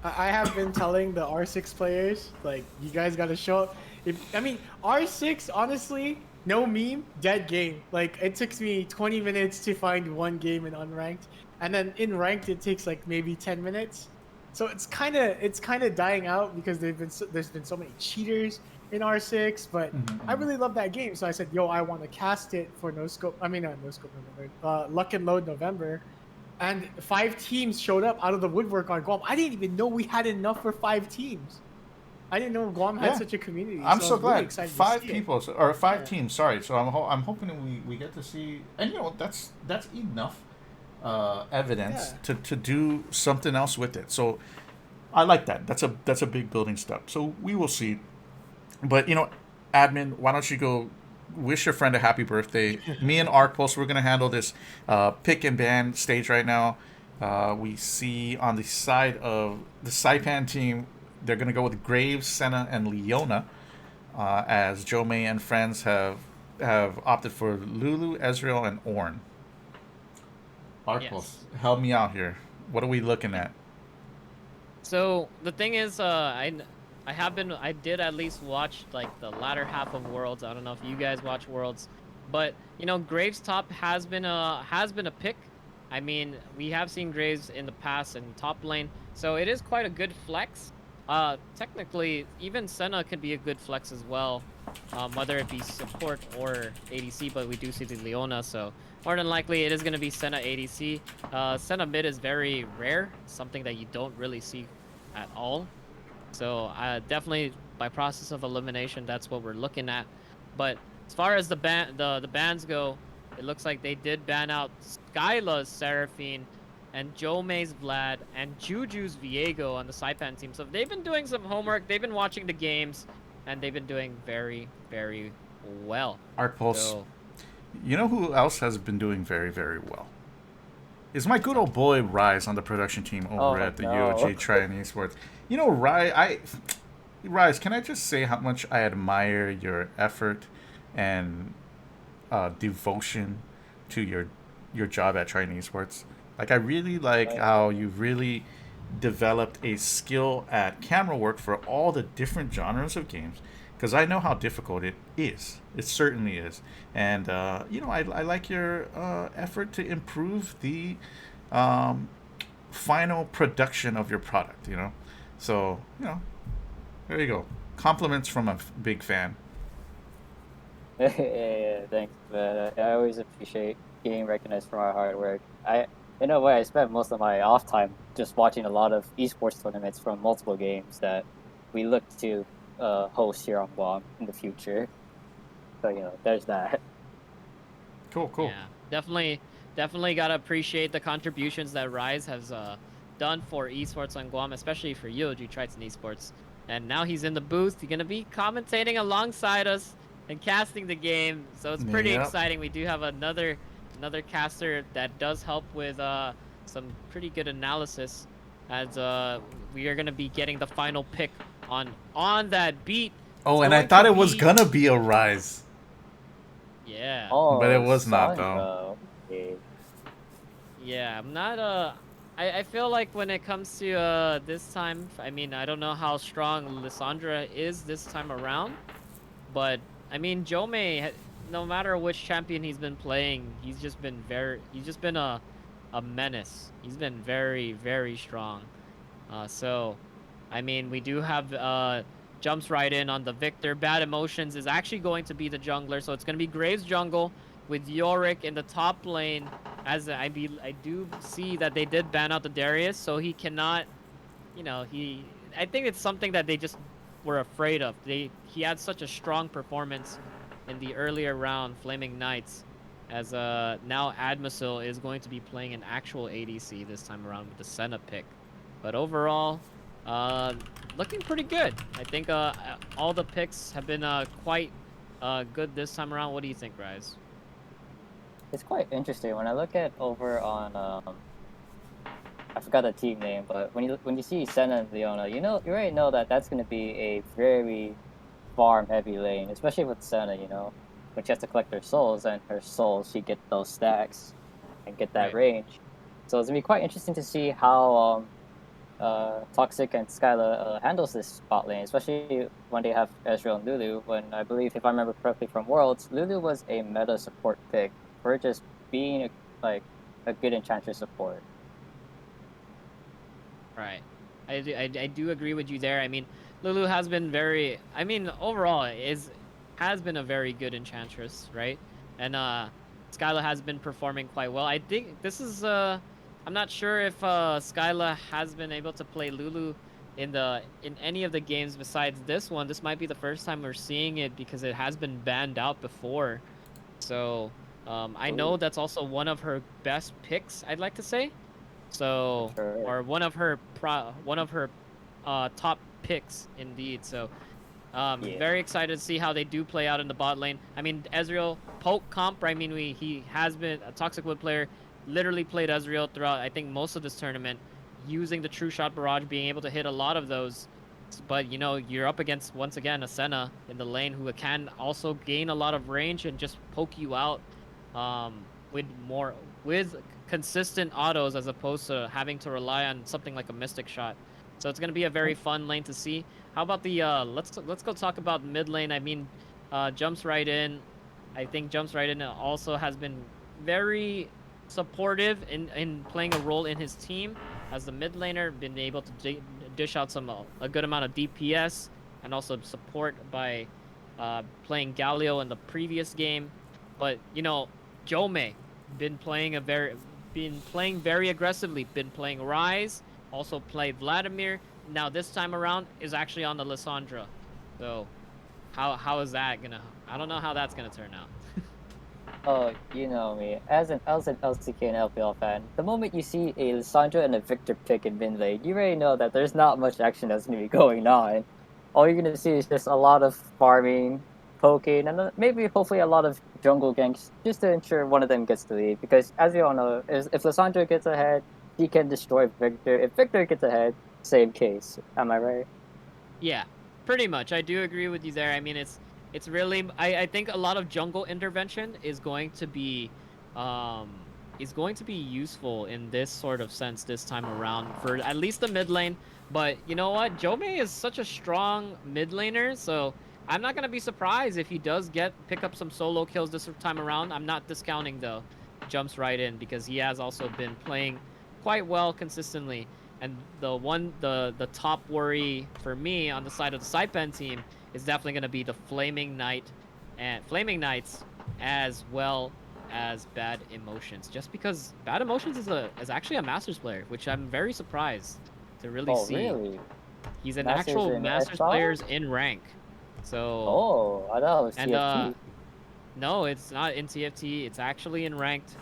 I have been telling the R6 players, like, you guys gotta show up. R6, honestly, no meme, dead game. Like, it took me 20 minutes to find one game in unranked, and then in ranked it takes like maybe 10 minutes. So it's kind of dying out because there's been so many cheaters in R6. But I really love that game, so I said, yo, I want to cast it for No Scope November, Luck and Load November. And 5 teams showed up out of the woodwork on Guam. I didn't even know we had enough for 5 teams. I didn't know Guam had such a community. I'm so glad. Really excited 5 to see people, or 5 teams. Sorry. So I'm hoping that we get to see, and that's enough evidence to do something else with it. So I like that. That's a big building step. So we will see. But admin, why don't you go wish your friend a happy birthday? Me and ArcPulse, we're gonna handle this pick and ban stage right now. We see on the side of the Saipan team, they're gonna go with Graves, Senna, and Leona, as Joe May and friends have opted for Lulu, Ezreal, and Ornn. ArcPulse, help me out here. What are we looking at? So the thing is, I did at least watch like the latter half of Worlds. I don't know if you guys watch Worlds, but Graves top has been a pick. I mean, we have seen Graves in the past in top lane, so it is quite a good flex. Technically, even Senna could be a good flex as well, whether it be support or ADC. But we do see the Leona, so more than likely it is going to be Senna ADC. Senna mid is very rare, something that you don't really see at all. So definitely by process of elimination, that's what we're looking at. But as far as the bans go, it looks like they did ban out Skyla's Seraphine and Joe May's Vlad and Juju's Viego on the Saipan team. So they've been doing some homework, they've been watching the games, and they've been doing very, very well. ArcPulse, So, you know who else has been doing very, very well? Is my good old boy Rise on the production team over at the UOG Triton Esports. Rise, can I just say how much I admire your effort and devotion to your job at Triton Esports? Like, I really like how you've really developed a skill at camera work for all the different genres of games, because I know how difficult it is. It certainly is. And I like your effort to improve the final production of your product. So there you go. Compliments from a big fan. Yeah, thanks. But I always appreciate getting recognized for my hard work. In a way, I spent most of my off time just watching a lot of esports tournaments from multiple games that we look to host here on Guam in the future. So there's that. Cool. yeah, definitely gotta appreciate the contributions that Rise has done for esports on Guam, especially for UOG Triton Esports. And now he's in the booth. He's gonna be commentating alongside us and casting the game. So it's pretty exciting. We do have another caster that does help with some pretty good analysis, as we are gonna be getting the final pick on that beat. Oh, and I thought it was gonna be a Rise. Yeah. But it was not, though. Okay. Yeah, I feel like when it comes to this time, I mean, I don't know how strong Lissandra is this time around, but I mean, Jome, no matter which champion he's been playing, he's just been a menace. He's been very, very strong. So, I mean, we do have jumps right in on the Victor. Bad Emotions is actually going to be the jungler, so it's going to be Graves jungle with Yorick in the top lane. As I do see that they did ban out the Darius, so he cannot, you know, I think it's something that they just were afraid of. He had such a strong performance in the earlier round, Flaming Knights, as now Admisil is going to be playing an actual ADC this time around with the Senna pick. But overall, looking pretty good. I think all the picks have been quite good this time around. What do you think, Rise? It's quite interesting when I look at over on I forgot the team name, but when you see Senna and Leona, you already know that that's going to be a very farm heavy lane, especially with Senna. You know, when she has to collect her souls, and her souls she get those stacks and get that range. So it's gonna be quite interesting to see how Toxic and Skyla handles this spot lane, especially when they have Ezreal and Lulu. When I believe, if I remember correctly from Worlds, Lulu was a meta support pick for just being a good Enchantress support. Right. I do agree with you there. I mean, Lulu has been very, I mean, overall has been a very good Enchantress, right? And Skyla has been performing quite well. I think this is I'm not sure if Skyla has been able to play Lulu in any of the games besides this one. This might be the first time we're seeing it because it has been banned out before. So I know that's also one of her best picks, I'd like to say. So, or one of her top picks indeed. So, very excited to see how they do play out in the bot lane. I mean, Ezreal poke comp. I mean, he has been a Toxic Wood player. Literally played Ezreal throughout, I think, most of this tournament, using the True Shot Barrage, being able to hit a lot of those. But, you know, you're up against, once again, a Senna in the lane who can also gain a lot of range and just poke you out with consistent autos as opposed to having to rely on something like a Mystic Shot. So it's going to be a very fun lane to see. How about the, let's go talk about mid lane. I mean, Jumps Right In. I think Jumps Right In also has been very supportive in playing a role in his team as the mid laner, been able to dish out a good amount of DPS and also support by playing Galio in the previous game. But you know, Jome been playing very aggressively, been playing Ryze, also played Vladimir. Now this time around is actually on the Lissandra. So how is that gonna, I don't know how that's gonna turn out. Oh, you know me. As an LCK and LPL fan, the moment you see a Lissandra and a Victor pick in mid lane, you already know that there's not much action that's going to be going on. All you're going to see is just a lot of farming, poking, and maybe hopefully a lot of jungle ganks just to ensure one of them gets the lead. Because as you all know, if Lissandra gets ahead, he can destroy Victor. If Victor gets ahead, same case. Am I right? Yeah, pretty much. I do agree with you there. I mean, it's really, I think a lot of jungle intervention is going to be useful in this sort of sense this time around for at least the mid lane. But you know what? Jome is such a strong mid laner, so I'm not gonna be surprised if he does pick up some solo kills this time around. I'm not discounting though. Jumps Right In because he has also been playing quite well consistently. And the top worry for me on the side of the Saipan team is definitely going to be the Flaming Knights as well as Bad Emotions. Just because Bad Emotions is actually a Masters player, which I'm very surprised to really see. Really? He's an actual Masters player in rank. So. I know. And no, it's not in TFT. It's actually in ranked.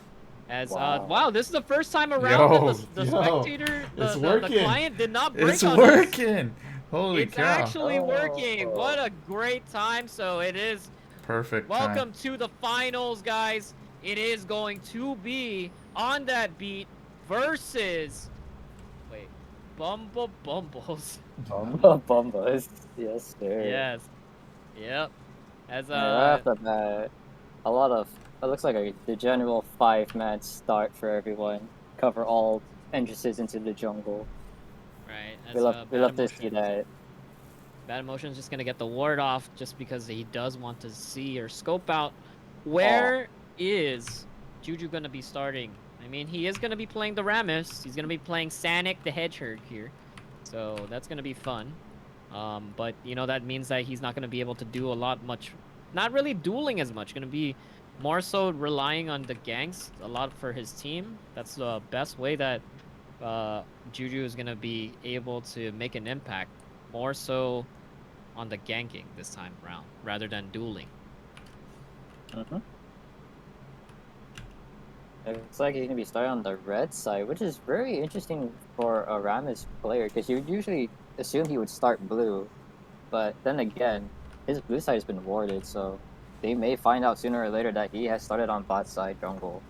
As wow, this is the first time around that the spectator, the client did not break on us. It's working. Holy cow. It's actually working. What a great time. So it is perfect. Welcome to the finals, guys. It is going to be On That Beat versus Bumble Bumbles. Bumble Bumbles. Yes, sir. Yes. Yep. As right after that, it looks like the general 5-man start for everyone. Cover all entrances into the jungle. Right. We love to see that. Bad Emotion's just gonna get the ward off just because he does want to see or scope out where is Juju gonna be starting. I mean, he is gonna be playing the Rammus. He's gonna be playing Sanic the Hedgehog here, so that's gonna be fun. But you know that means that he's not gonna be able to do much, not really dueling as much. Gonna be more so relying on the ganks a lot for his team. That's the best way that Juju is gonna be able to make an impact. More so on the ganking this time around rather than dueling. Mm-hmm. It looks like he's going to be starting on the red side, which is very interesting for a Rammus player, because you would usually assume he would start blue, but then again, his blue side has been warded, so they may find out sooner or later that he has started on bot side jungle.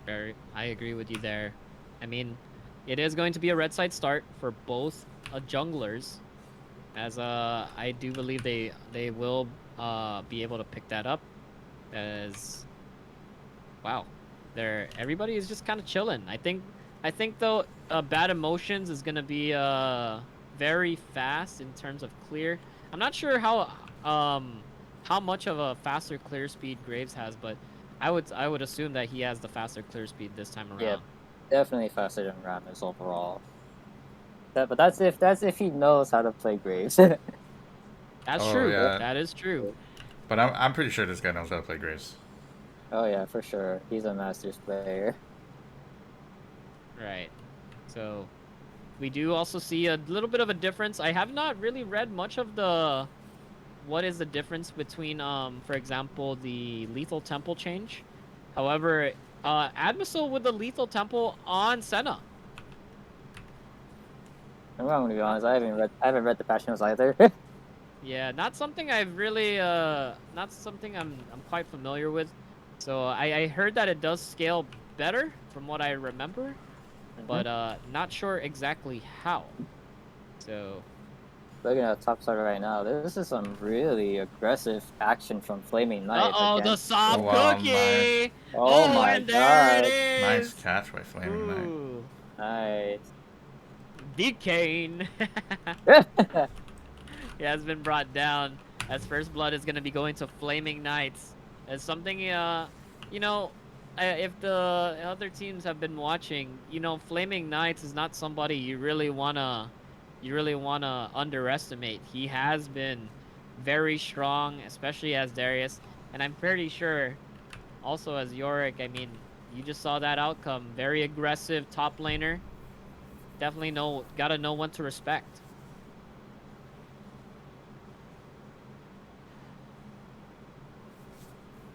I agree with you there. I mean, it is going to be a red side start for both junglers, as I do believe they will be able to pick that up, as wow, everybody is just kind of chilling. I think though Bad Emotions is gonna be very fast in terms of clear. I'm not sure how much of a faster clear speed Graves has, but I would assume that he has the faster clear speed this time around. Yeah, definitely faster than Rammus overall. But that's if he knows how to play Graves. That's true. Yeah. That is true. But I'm pretty sure this guy knows how to play Graves. Oh yeah, for sure. He's a Masters player. Right. So we do also see a little bit of a difference. I have not really read much of what is the difference between for example, the Lethal Temple change. However, Admissal with the Lethal Temple on Senna. I'm gonna be honest, I haven't read the patch notes either. Yeah, not something I've really not something I'm quite familiar with. So I heard that it does scale better from what I remember, but not sure exactly how. So looking at top side right now, this is some really aggressive action from Flaming Knight. The soft cookie! Oh my and there it is! Nice catch by Flaming Knight. Nice. Decane! He has been brought down, as First Blood is going to be going to Flaming Knights. As something, you know, if the other teams have been watching, you know, Flaming Knights is not somebody you really wanna underestimate. He has been very strong, especially as Darius, and I'm pretty sure also as Yorick. I mean, you just saw that outcome. Very aggressive top laner. Definitely gotta know when to respect.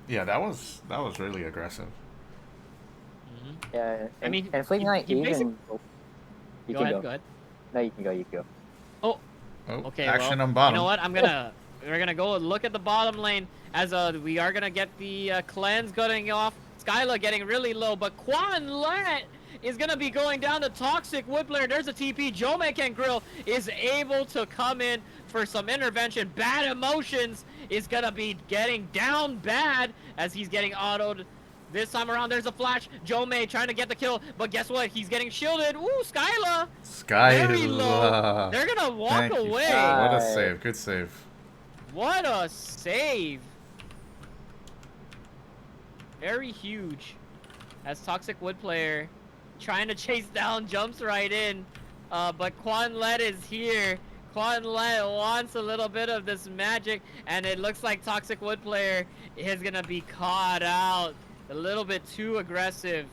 Yeah, that was really aggressive. Yeah, I mean, and Flaming Knight even. Go ahead. No, you can go. Oh, okay. Action well, on bottom. You know what? We're gonna go look at the bottom lane as we are gonna get the cleanse going off. Skyla getting really low, but Quan Lat is gonna be going down the Toxic Woodblair. There's a TP. Jomek and Grill is able to come in for some intervention. Bad Emotions is gonna be getting down bad as he's getting autoed. This time around, there's a flash. Jomei trying to get the kill, but guess what? He's getting shielded. Ooh, Skyla! Very low. They're gonna walk away. What a save. Good save. What a save. Very huge. As Toxic Wood player trying to chase down, jumps right in. But Quan Let is here. Quan Let wants a little bit of this magic, and it looks like Toxic Wood player is gonna be caught out. A little bit too aggressive.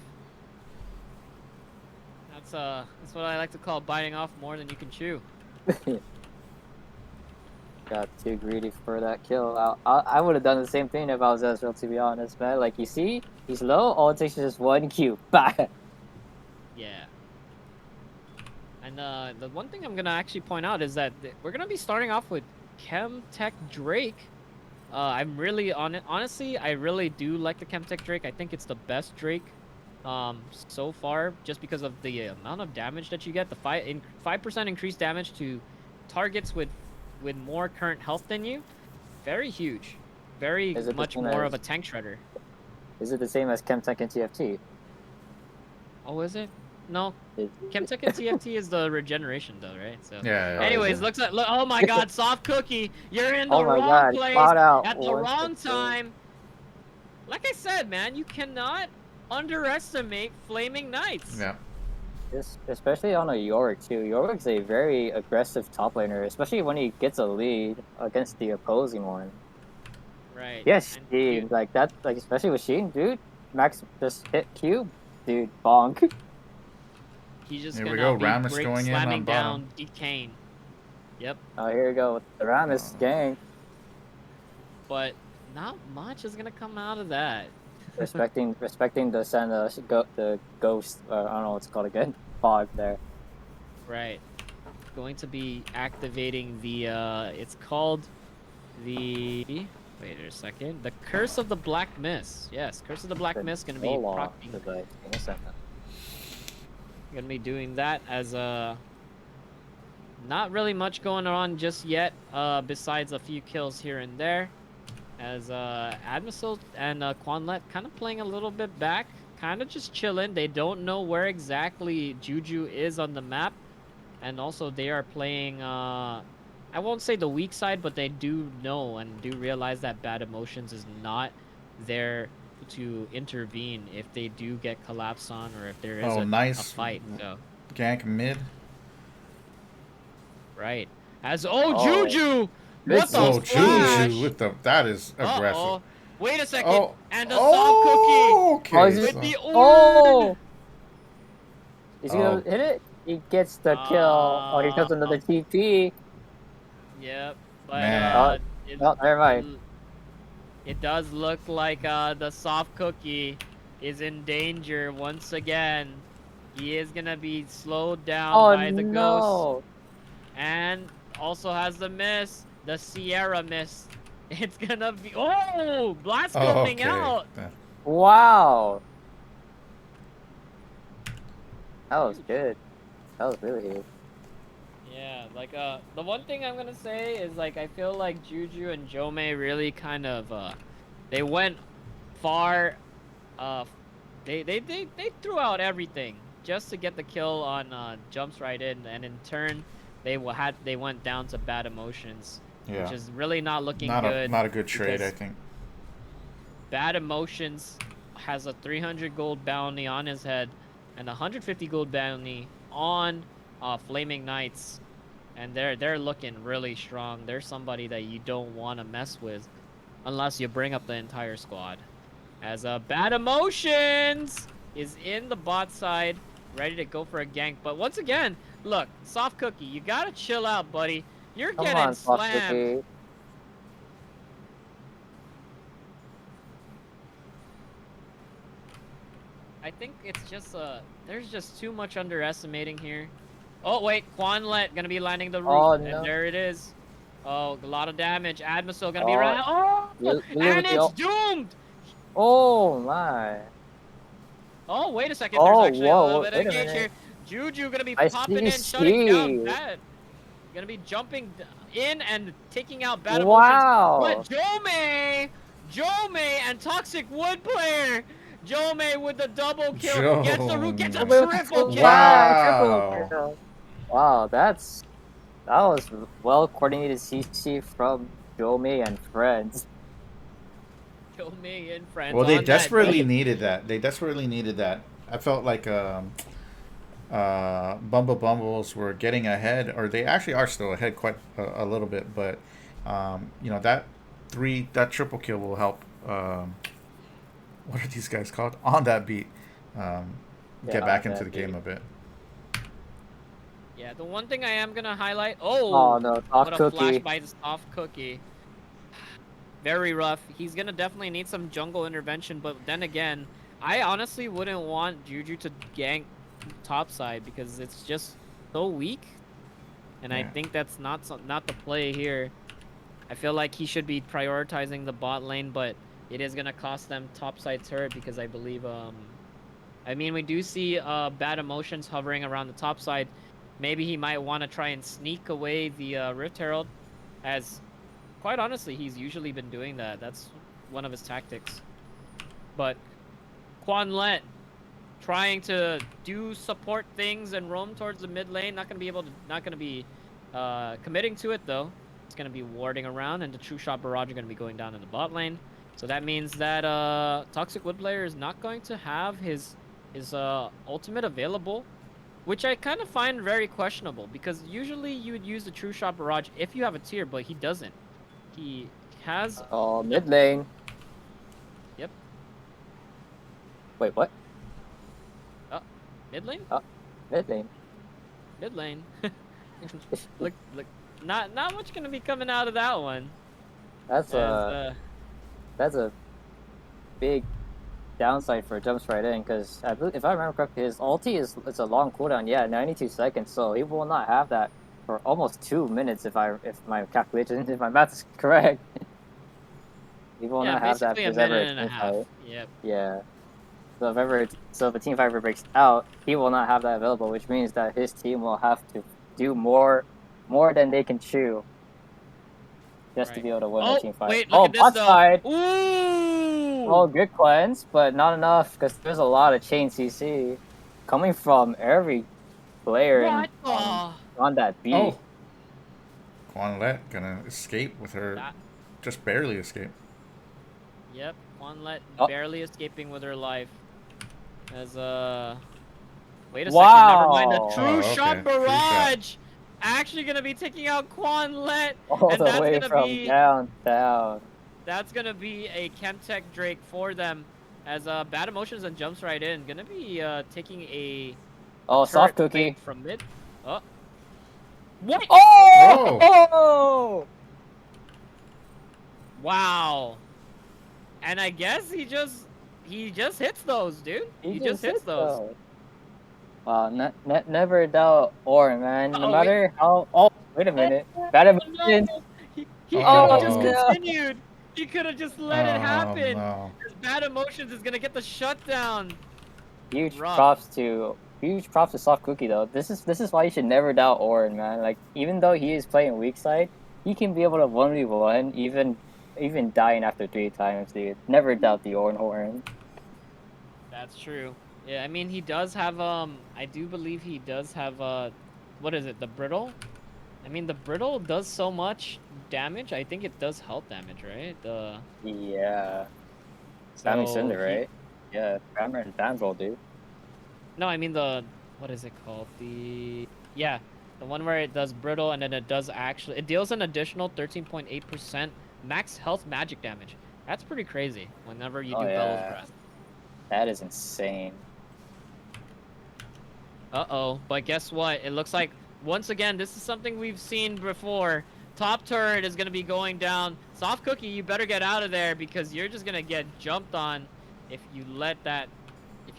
That's what I like to call biting off more than you can chew. Got too greedy for that kill. I would have done the same thing if I was Ezreal, to be honest, man. Like, you see, he's low, all it takes is just one Q. Bah! Yeah. And the one thing I'm gonna actually point out is that we're gonna be starting off with Chemtech Drake. I'm really honestly, I really do like the Chemtech Drake. I think it's the best Drake so far, just because of the amount of damage that you get. The 5% increased damage to targets with more current health than you. Very huge. Very much more of a tank shredder. Is it the same as Chemtech and TFT? Oh, is it? no. Chemtech and TFT is the regeneration though, right? So. Yeah. Anyways, looks like oh my God, Soft Cookie, you're in the Oh my wrong God, place spot out at the once wrong again. time. Like I said, man, you cannot underestimate Flaming Knights. Yeah. Especially on a Yorick too. Yorick's a very aggressive top laner, especially when he gets a lead against the opposing one. Right. Yes, And Sheen, like that, like especially with Sheen, dude. Max just hit Q, dude, bonk. He's just Here gonna we go, be Rammus break, going in slamming on down bottom. Decane. Yep. Oh, here we go with the Rammus gang. But not much is gonna come out of that. respecting the Santa, the ghost. I don't know what's it called again. Fog there. Right. Going to be activating the it's called the wait a second. The Curse of the Black Mist. Yes, Curse of the Black Mist gonna be procking. Gonna be doing that as not really much going on just yet, besides a few kills here and there. As Admisil and Quanlet kind of playing a little bit back, kind of just chilling. They don't know where exactly Juju is on the map, and also they are playing. I won't say the weak side, but they do know and do realize that Bad Emotions is not there to intervene if they do get collapsed on or if there is a fight. So gank mid. Right. As Juju. What the Oh, flash? Juju with the that is aggressive. Uh-oh. Wait a second. Oh. And a Soft Cookie. Okay. With the Oh! Is he gonna hit it? He gets the kill. Oh, here comes another TP. Yep. But Man. Never mind. It does look like the Soft Cookie is in danger once again. He is gonna be slowed down by the ghost. And also has the miss. The Sierra Mist. It's gonna be blast coming out. Wow. That was good. That was really good. Yeah, like the one thing I'm gonna say is like I feel like Juju and Jomei really kind of they went far. They threw out everything just to get the kill on jumps right in, and in turn they went down to Bad Emotions. Yeah. Which is really not looking good. Not a good trade, I think. Bad Emotions has a 300 gold bounty on his head and a 150 gold bounty on Flaming Knights, and they're looking really strong. They're somebody that you don't want to mess with unless you bring up the entire squad. As Bad Emotions is in the bot side, ready to go for a gank. But once again, look, Soft Cookie, you gotta chill out, buddy. You're getting slammed. I think it's just there's just too much underestimating here. Oh wait, Quanlet gonna be landing the roof, and there it is. Oh, a lot of damage. Admisil gonna be right. And it's doomed. Oh my. Oh wait a second. There's actually a little bit of engage here. Juju gonna be popping in, shutting down Bad. Gonna be jumping in and taking out Bad Emotions. But Jomei and Toxic Wood Player. Jomei with the double kill. Gets the root, gets a triple kill. Wow. Wow, that was well coordinated CC from Jomei and friends. Jomei and friends. Well, they desperately needed that. I felt like Bumbles were getting ahead, or they actually are still ahead quite a little bit, but that triple kill will help. What are these guys called? On that beat, get back into the game a bit. Yeah, the one thing I am gonna highlight. Oh no, what a flash by the Soft Cookie. Very rough. He's gonna definitely need some jungle intervention, but then again, I honestly wouldn't want Juju to gank topside because it's just so weak, and I think that's not the play here. I feel like he should be prioritizing the bot lane, but it is gonna cost them topside turret because I believe I mean, we do see Bad Emotions hovering around the top side. Maybe he might want to try and sneak away the Rift Herald, as quite honestly he's usually been doing that. That's one of his tactics. But Quanlet trying to do support things and roam towards the mid lane. Not gonna be committing to it though. It's gonna be warding around, and the True Shot Barrage are gonna be going down in the bot lane. So that means that Toxic Wood Player is not going to have his ultimate available, which I kind of find very questionable, because usually you would use the True Shot Barrage if you have a tier, but he doesn't. He has... Oh, mid lane. Yep. Wait, what? Oh, mid lane? Oh, mid lane. Mid lane. look, not much gonna be coming out of that one. That's a big downside for jumps right in, because if I remember correctly, his ulti it's a long cooldown. Yeah, 92 seconds. So he will not have that for almost 2 minutes if my calculation, if my math is correct. He will not have that. Basically a minute and a half. Yep. Yeah. So if a team fight ever breaks out, he will not have that available, which means that his team will have to do more than they can chew just to be able to win a team fight. Wait, look at this, bot though. side. Ooh! Oh, good cleanse, but not enough, because there's a lot of chain CC coming from every player on that beat. Oh, Quanlet gonna escape with her, just barely escape. Yep, Quanlet barely escaping with her life. As wait a second, never mind. The True Shot Barrage actually gonna be taking out Quanlet, all and the that's way gonna from be down. That's gonna be a Chemtech Drake for them, as Bad Emotions and jumps right in. Gonna be taking a soft cookie from mid. Oh, what? Oh! Wow. And I guess he just hits those, dude. He just hits those. Wow, never doubt Orin, man. No matter how. Oh, wait a minute. Bad Emotions. He could have just continued. He could have just let it happen. No. Bad Emotions is gonna get the shutdown. Huge props to Soft Cookie though. This is why you should never doubt Orin, man. Like, even though he is playing weak side, he can be able to 1v1 even dying after 3 times, dude. Never doubt the Orin. That's true. Yeah, I mean, he does have I do believe he does have what is it, the Brittle? I mean, the Brittle does so much damage. I think it does health damage, right? Yeah. Spamming Cinder, right? Yeah, Hammer and Bandroll, dude. No, I mean what is it called? The one where it does Brittle, and then it deals an additional 13.8% max health magic damage. That's pretty crazy whenever you do Bellows Breath. That is insane. But guess what? It looks like, once again, this is something we've seen before. Top turret is going to be going down. Soft Cookie, you better get out of there, because you're just going to get jumped on if you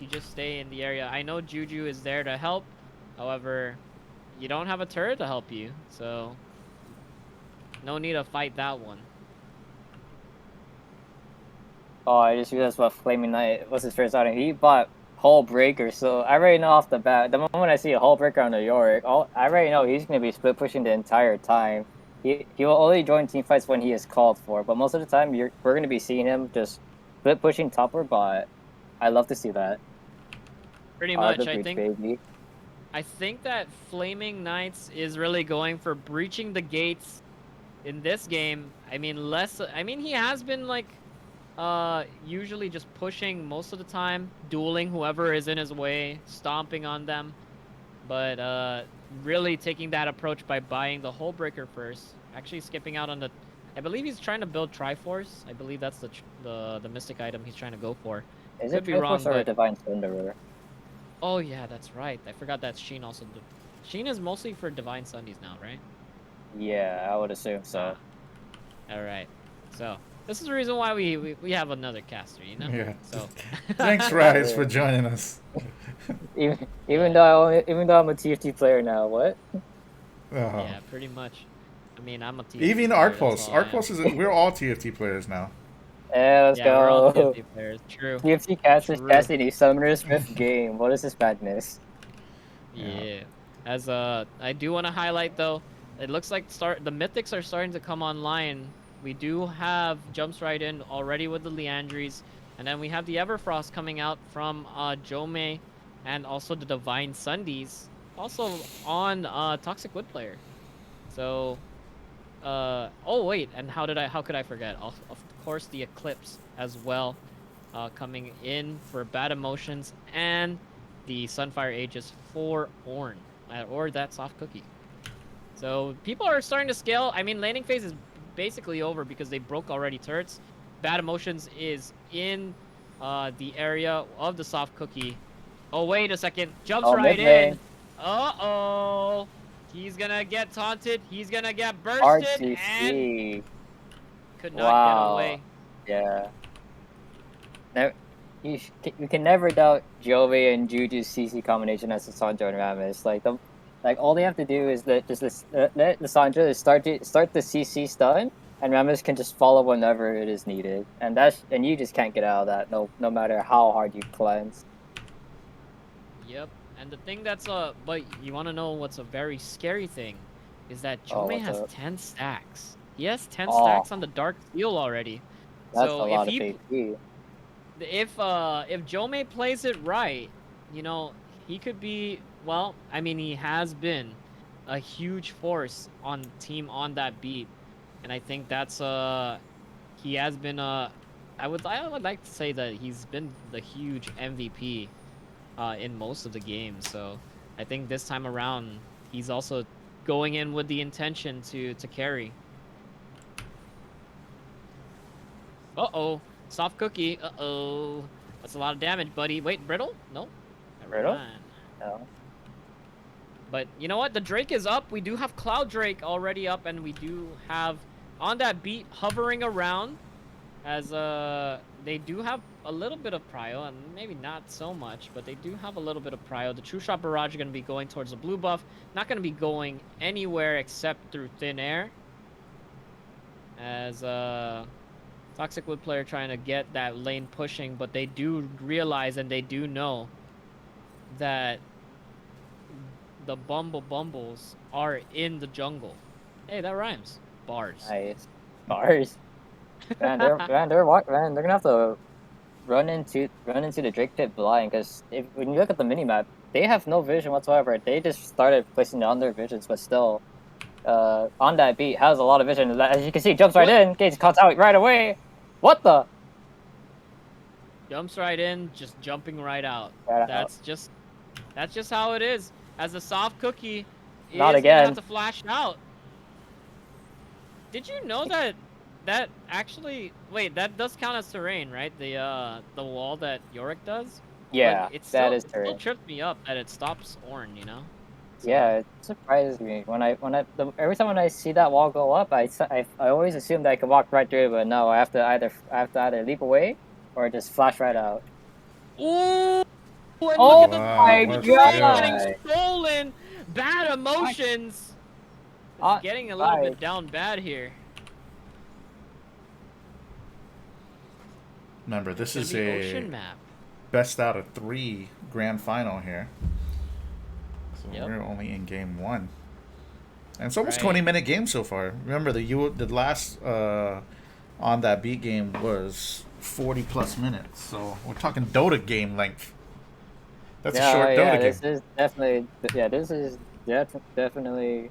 just stay in the area. I know Juju is there to help. However, you don't have a turret to help you, so no need to fight that one. Oh, I just realized what Flaming Knight was his first item. He bought Hull Breaker, so I already know off the bat. The moment I see a Hull Breaker on the Yorick, I already know he's going to be split pushing the entire time. He will only join team fights when he is called for, but most of the time we're going to be seeing him just split pushing top or bot. I love to see that. Pretty much, I think that Flaming Knights is really going for breaching the gates in this game. I mean, he has been like usually just pushing most of the time, dueling whoever is in his way, stomping on them, but really taking that approach by buying the Hull Breaker first, actually skipping out on the, I believe he's trying to build Triforce. I believe that's the mystic item he's trying to go for. Is it Triforce or Divine Thunderer? Oh yeah, that's right. I forgot that Sheen also. Sheen is mostly for Divine Sundays now, right? Yeah, I would assume so. All right. So this is the reason why we have another caster, you know. Yeah. So thanks, Rise, for joining us. even though I'm a TFT player now, what? Yeah, pretty much. I mean, I'm a TFT. Even Arcpulse. Arcpulse is. We're all TFT players now. Yeah, let's go. We're all TFT players. True. TFT casters casting a Summoner's Rift game. What is this madness? Yeah. As I do want to highlight though, it looks like the Mythics are starting to come online. We do have jumps right in already with the Leandries, and then we have the Everfrost coming out from Jome. and also the Divine Sundays, also on Toxic Wood Player. So, oh wait, and how could I forget? Of course, the Eclipse as well, coming in for Bad Emotions and the Sunfire Aegis for Ornn, or that Soft Cookie. So people are starting to scale. I mean, laning phase is basically over because they broke already turrets. Bad Emotions is in the area of the Soft Cookie. Oh, wait a second. Jumps right in. Uh-oh. He's gonna get taunted. He's gonna get bursted. And could not get away. Yeah. You can never doubt Jove and Juju's CC combination as Lissandra and Rammus. Like all they have to do is let Lissandra start the CC stun, and Rammus can just follow whenever it is needed. And you just can't get out of that no matter how hard you cleanse. Yep. And the thing that's but you want to know what's a very scary thing is that Jove has 10 stacks. He has 10 stacks on the Dark Seal already. That's so a lot of AP. If Jome plays it right, you know, he could be, well, I mean, he has been a huge force on team on that beat. And I think that's he has been I would like to say that he's been the huge MVP in most of the games. So I think this time around he's also going in with the intention to carry. Uh-oh. Soft Cookie. Uh-oh. That's a lot of damage, buddy. Wait, Brittle? No? Brittle? No. But you know what? The Drake is up. We do have Cloud Drake already up, and we do have on that beat hovering around as they do have a little bit of prio, and maybe not so much, but they do have a little bit of prio. The True Shot Barrage is going to be going towards the blue buff. Not going to be going anywhere except through thin air. As Toxic Wood Player trying to get that lane pushing, but they do realize and they do know that the Bumbles are in the jungle. Hey, that rhymes. Bars. Nice. Bars. Man, they're gonna have to run into the Drake pit blind, because when you look at the minimap, they have no vision whatsoever. They just started placing down their visions, but still, on that beat has a lot of vision. As you can see, jumps right in, Gates cuts out right away. What the? Jumps right in, just jumping right out. Right that's just how it is. As a Soft Cookie is Not gonna again. have to flash out. Did you know that actually that does count as terrain, right? The wall that Yorick does? Yeah, it that is terrain. Still tripped me up that it stops Ornn, you know? So, yeah, it surprises me every time when I see that wall go up, I always assume that I can walk right through it, but no, I have to either leap away or just flash right out. Ooh! And Oh look at my the God. getting stolen! Bad Emotions! It's getting a little bit down bad here. Remember, this is a a ocean map. best out of 3 grand final here. So Yep. we're only in game 1. And it's almost Right. 20-minute game so far. Remember, the last on that beat game was 40+ minutes. So we're talking Dota game length. That's a short Dota game. This is definitely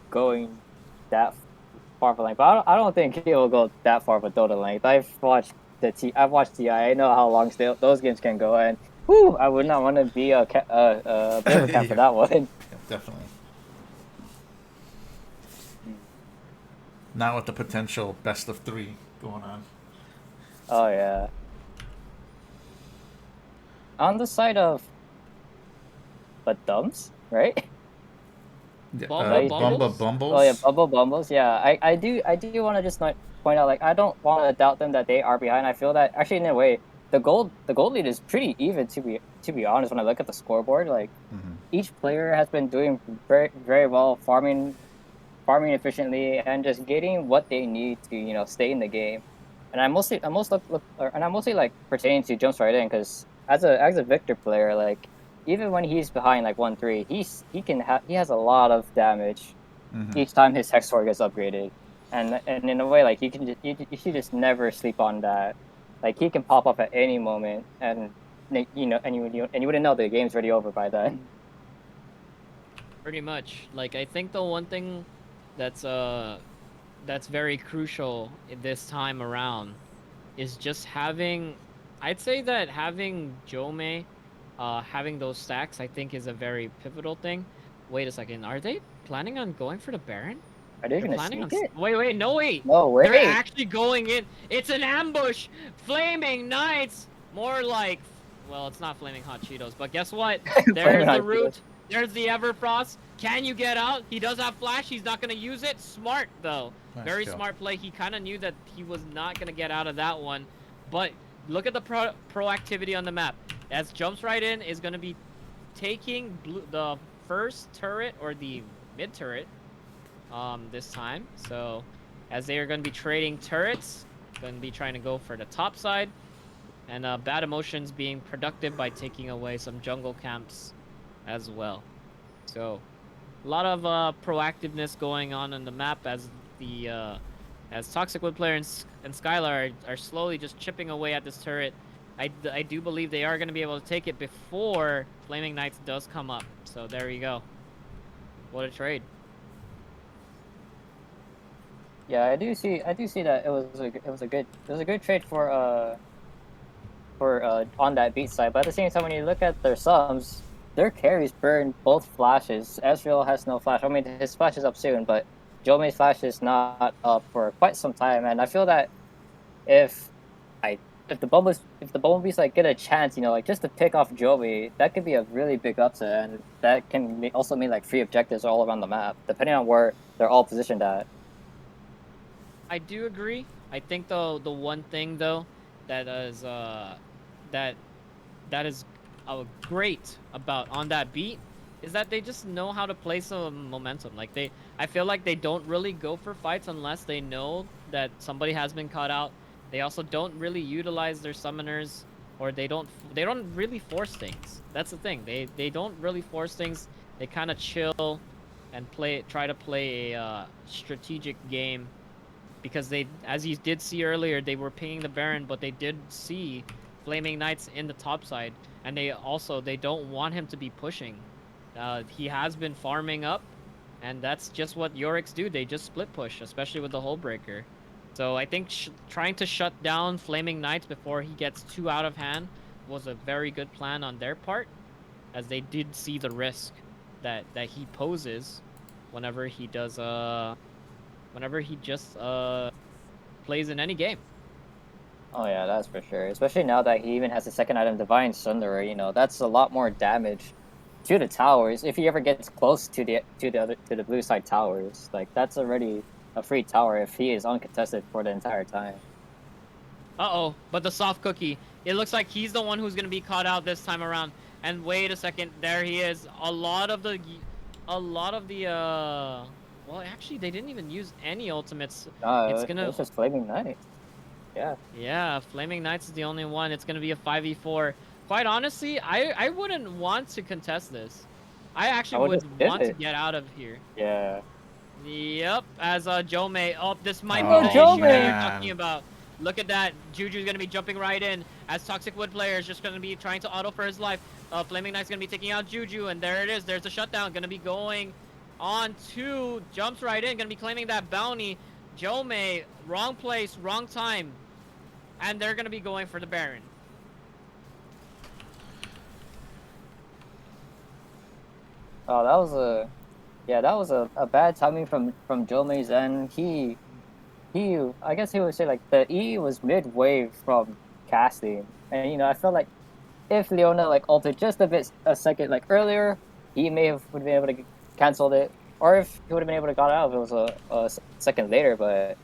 going that far for length. But I don't think it will go that far for Dota length. I've watched TI. I know how long those games can go, and whew, I would not want to be a member camp for that one. Yeah, definitely. Not with the potential best of 3 going on. Oh yeah. On the side of dumps, right? Bumbles? Oh yeah, Bumbles. Yeah, I do want to just point out, like, I don't want to doubt them that they are behind. I feel that actually in a way the gold lead is pretty even, to be honest. When I look at the scoreboard, like each player has been doing very, very well, farming efficiently and just getting what they need to stay in the game. And I'm mostly like pertaining to jumps right in, because as a Victor player, like, even when he's behind like 1-3, he has a lot of damage each time his Hex Sword gets upgraded, and in a way, like, you should just never sleep on that. Like, he can pop up at any moment, and you know, and you wouldn't know the game's already over by then. Pretty much. Like, I think the one thing that's very crucial this time around is just having, I'd say that having Jome, having those stacks, I think is a very pivotal thing. Wait a second, are they planning on going for the Baron? Are they They're gonna planning sneak on. it? Wait, no, wait. No way. They're actually going in. It's an ambush. Flaming Knights. More like, well, it's not Flaming Hot Cheetos, but guess what? There's the root. There's the Everfrost. Can you get out? He does have flash. He's not gonna use it. Smart though. Very smart play. He kind of knew that he was not gonna get out of that one, but look at the proactivity on the map. As jumps right in, is gonna be taking the first turret or the mid turret. This time. So, as they are going to be trading turrets, going to be trying to go for the top side, and Bad Emotions being productive by taking away some jungle camps as well. So, a lot of proactiveness going on the map as the as Toxic Wood Player and Skylar are slowly just chipping away at this turret. I do believe they are going to be able to take it before Flaming Knights does come up. So there you go. What a trade. Yeah, I do see that it was a good trade for on that beat side. But at the same time, when you look at their subs, their carries burn both flashes. Ezreal has no flash. I mean, his flash is up soon, but Jome's flash is not up for quite some time. And I feel that if the Bumblebees like get a chance, you know, like just to pick off Jome, that could be a really big upset, and that can also mean like free objectives all around the map, depending on where they're all positioned at. I do agree. I think the one thing though that is great about on that beat is that they just know how to play some momentum. Like I feel like they don't really go for fights unless they know that somebody has been caught out. They also don't really utilize their summoners, or they don't really force things. That's the thing. They don't really force things. They kind of chill and try to play a strategic game. Because they, as you did see earlier, they were pinging the Baron, but they did see Flaming Knights in the top side, and they don't want him to be pushing. He has been farming up, and that's just what Yoriks do. They just split push, especially with the Hull Breaker. So I think trying to shut down Flaming Knights before he gets too out of hand was a very good plan on their part, as they did see the risk that he poses whenever he does whenever he just plays in any game. Oh yeah, that's for sure. Especially now that he even has a second item, Divine Sunderer. You know, that's a lot more damage to the towers if he ever gets close to the blue side towers. Like that's already a free tower if he is uncontested for the entire time. But the soft cookie. It looks like he's the one who's gonna be caught out this time around. And wait a second, there he is. A lot of the well, actually, they didn't even use any ultimates. It's just Flaming Knights. Yeah. Yeah, Flaming Knights is the only one. It's gonna be a 5v4. Quite honestly, I wouldn't want to contest this. I actually would want to get out of here. Yeah. Yep. As Jome. Oh, this might be the Jome. issue that you're talking about. Look at that. Juju's gonna be jumping right in. As Toxic Wood Player is just gonna be trying to auto for his life. Flaming Knight's gonna be taking out Juju, and there it is. There's the shutdown. Gonna be going on to, jumps right in, gonna be claiming that bounty. Jome, wrong place, wrong time, and they're gonna be going for the Baron. Oh, that was a bad timing from Jome's end. He I guess he would say like the E was mid-wave from casting, and you know I felt like if Leona like altered just a second like earlier, he would have been able to canceled it, or if he would have been able to got out if it was a second later, but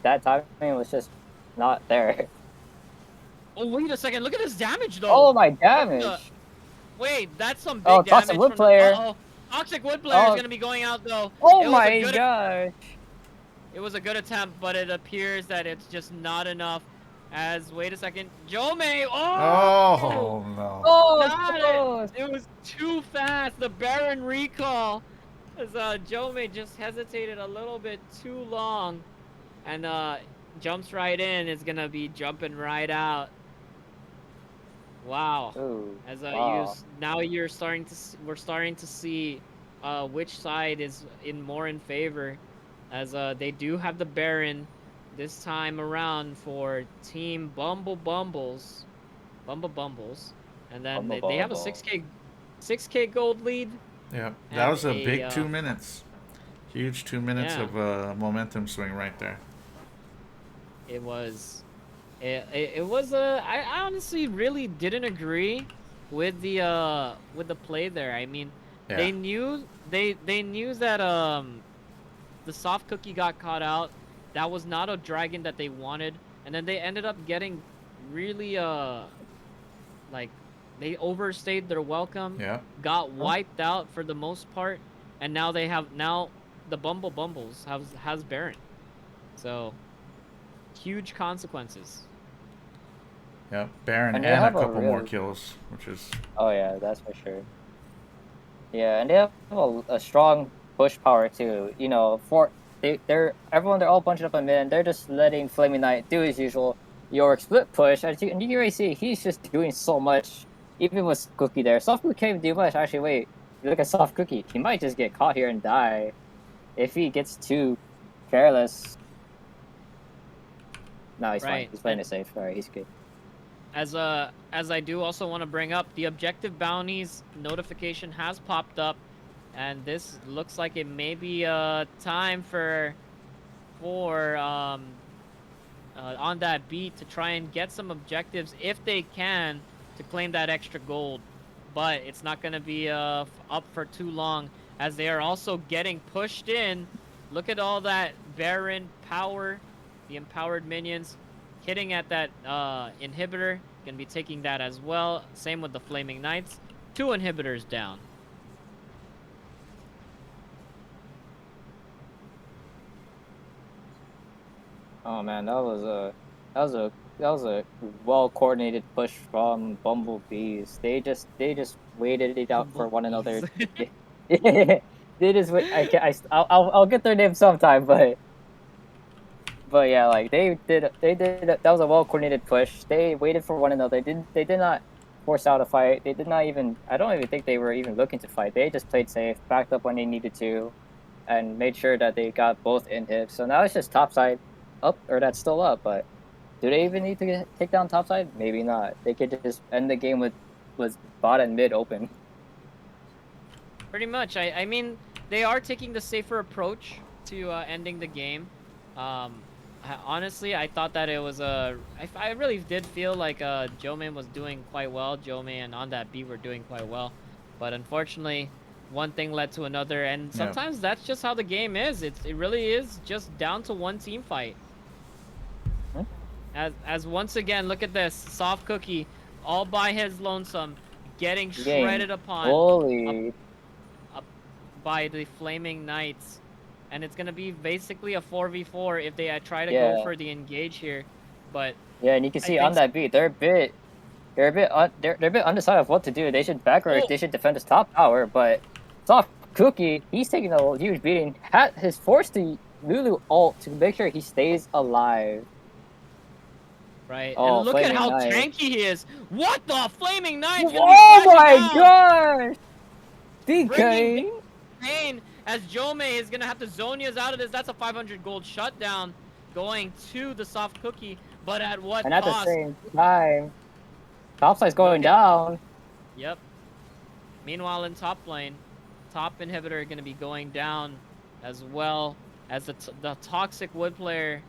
that timing was just not there. Oh, wait a second, look at this damage though. Oh, my damage. Wait, that's some big damage. Toxic Wood Player. Toxic Wood Player is gonna be going out though. Oh my gosh. It was a good attempt, but it appears that it's just not enough. As, wait a second, Jome! Oh no. Oh, it was too fast. The Baron recall. As Jome just hesitated a little bit too long, and jumps right in. Is gonna be jumping right out. Wow. Ooh, As wow. now you're starting to we're starting to see which side is more in favor, as they do have the Baron this time around for Team Bumbles, and then Bumble they have a bumble. 6K gold lead. Yeah, that And was a a big 2 minutes. Huge 2 minutes yeah, of momentum swing right there. it was. It was I honestly really didn't agree with the play there. I mean, Yeah. they knew that the soft cookie got caught out. That was not a dragon that they wanted, and then they ended up getting really like they overstayed their welcome. Yeah. Got wiped out for the most part, and now the Bumbles has Baron. So huge consequences. Yeah. Baron And and, they a have a couple more really. kills, which is Oh yeah, that's for sure. Yeah, and they have a strong push power too. You know, they're all bunched up in mid, and they're just letting Flaming Knight do his usual Yorick split push. And you can already see he's just doing so much, even with Cookie there. Soft Cookie can't even do much. Actually, wait, you look at Soft Cookie, he might just get caught here and die if he gets too careless. No, he's fine. He's playing it safe. All right, he's good. As I do also want to bring up, the objective bounties notification has popped up, and this looks like it may be time for on that beat to try and get some objectives if they can to claim that extra gold, but it's not going to be up for too long, as they are also getting pushed in. Look at all that Baron power, the empowered minions hitting at that inhibitor. Gonna be taking that as well. Same with the Flaming Knights. 2 inhibitors down. Oh man, that was a well coordinated push from Bumblebees. They just waited it out for one another. They just wait. I'll get their name sometime, but yeah, like they did. That was a well coordinated push. They waited for one another. They did not force out a fight. They did not even. I don't even think they were even looking to fight. They just played safe, backed up when they needed to, and made sure that they got both inhibs. So now it's just topside up, or that's still up. But do they even need to take down topside? Maybe not. They could just end the game with bot and mid open. Pretty much. I mean, they are taking the safer approach to ending the game. Honestly, I thought that it was I really did feel like Joeman was doing quite well. Joeman and On That Beat were doing quite well, but unfortunately, one thing led to another, and sometimes that's just how the game is. It really is just down to one team fight. As once again, look at this, Soft Cookie, all by his lonesome, getting shredded upon by the Flaming Knights. And it's gonna be basically a 4v4 if they try to go for the engage here, but yeah, and you can see On That Beat, they're a bit undecided of what to do. They should back rush, they should defend his top tower, but Soft Cookie, he's taking a huge beating. Has forced the Lulu ult to make sure he stays alive. Right, and look at how tanky he is. What the Flaming Knight? Oh my gosh! DK! Pain, as Jomei is gonna have to Zonia's out of this. That's a 500 gold shutdown going to the Soft Cookie, but at what cost? And at the same time, topside's going down. Yep. Meanwhile, in top lane, top inhibitor gonna be going down as well, as the Toxic Wood player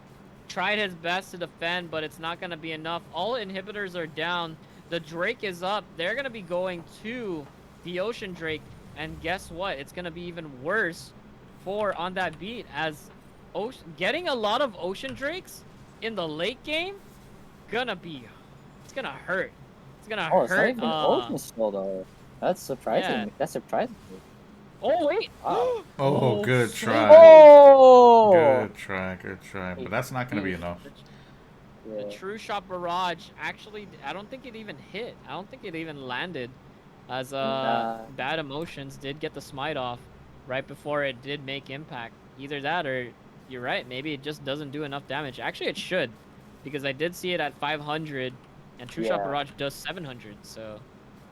tried his best to defend, but it's not gonna be enough. All inhibitors are down. The Drake is up. They're gonna be going to the Ocean Drake. And guess what? It's going to be even worse for On That Beat, as getting a lot of Ocean Drakes in the late game, it's going to hurt. It's going to hurt. It's not even Ocean still, though. That's surprising. Yeah. That's surprising. Oh, wait. Oh, good try. Oh! Good try. But that's not going to be enough. The True Shot Barrage, actually, I don't think it even hit. I don't think it even landed. As Bad Emotions did get the smite off right before it did make impact. Either that, or you're right, maybe it just doesn't do enough damage. Actually, it should, because I did see it at 500 and True Shot Yeah. Barrage does 700. So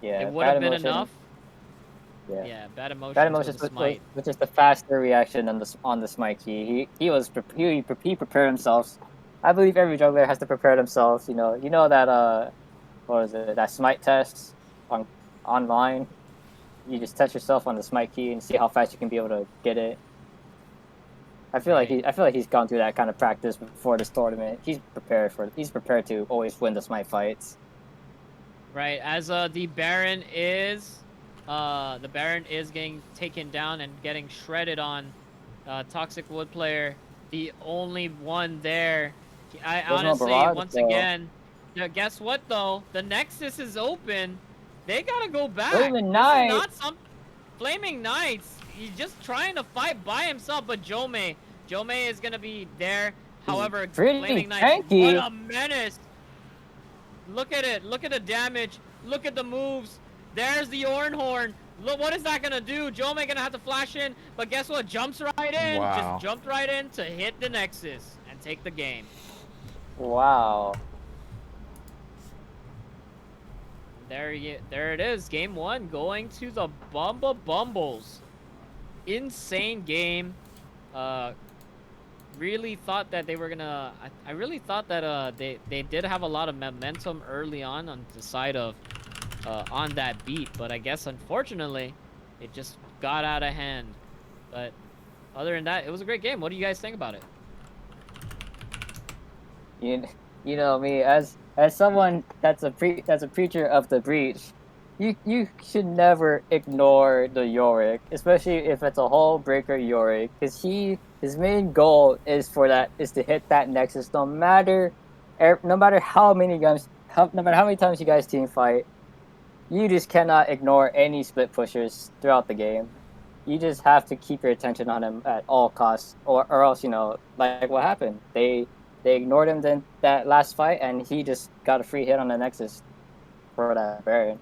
Yeah, it would Bad have been Emotion- enough. Yeah. Yeah, Bad Emotion. Bad Emotion, the smite. which is the faster reaction on the smite key. He prepared himself. I believe every jungler has to prepare themselves. You know that what is it? That smite test online. You just test yourself on the smite key and see how fast you can be able to get it. I feel like he's gone through that kind of practice before this tournament. He's prepared to always win the smite fights. Right, as the Baron is getting taken down and getting shredded on. Toxic Wood player, the only one there. I There's no honestly, barrage, once though. again, yeah, guess what though? The Nexus is open. They gotta go back. Flaming This is Knight. not some Flaming Knights. He's just trying to fight by himself, but Jome is gonna be there. However, pretty Flaming Knights, tanky. what a menace! Look at it. Look at the damage. Look at the moves. There's the Ornhorn. Look, what is that gonna do? Jome gonna have to flash in, but guess what? Jumps right in. Wow. Just jumped right in to hit the Nexus and take the game. Wow. There it is. Game 1 going to the Bumbles. Insane game. Really thought that they were gonna. I really thought that they did have a lot of momentum early on the side of on that beat, but I guess unfortunately it just got out of hand. But other than that, it was a great game. What do you guys think about it? You know me, as someone that's a preacher of the breach, you should never ignore the Yorick, especially if it's a hull breaker Yorick, because his main goal is to hit that Nexus no matter how many times you guys team fight. You just cannot ignore any split pushers throughout the game. You just have to keep your attention on him at all costs, or else, like what happened. They ignored him in that last fight, and he just got a free hit on the Nexus for that Baron.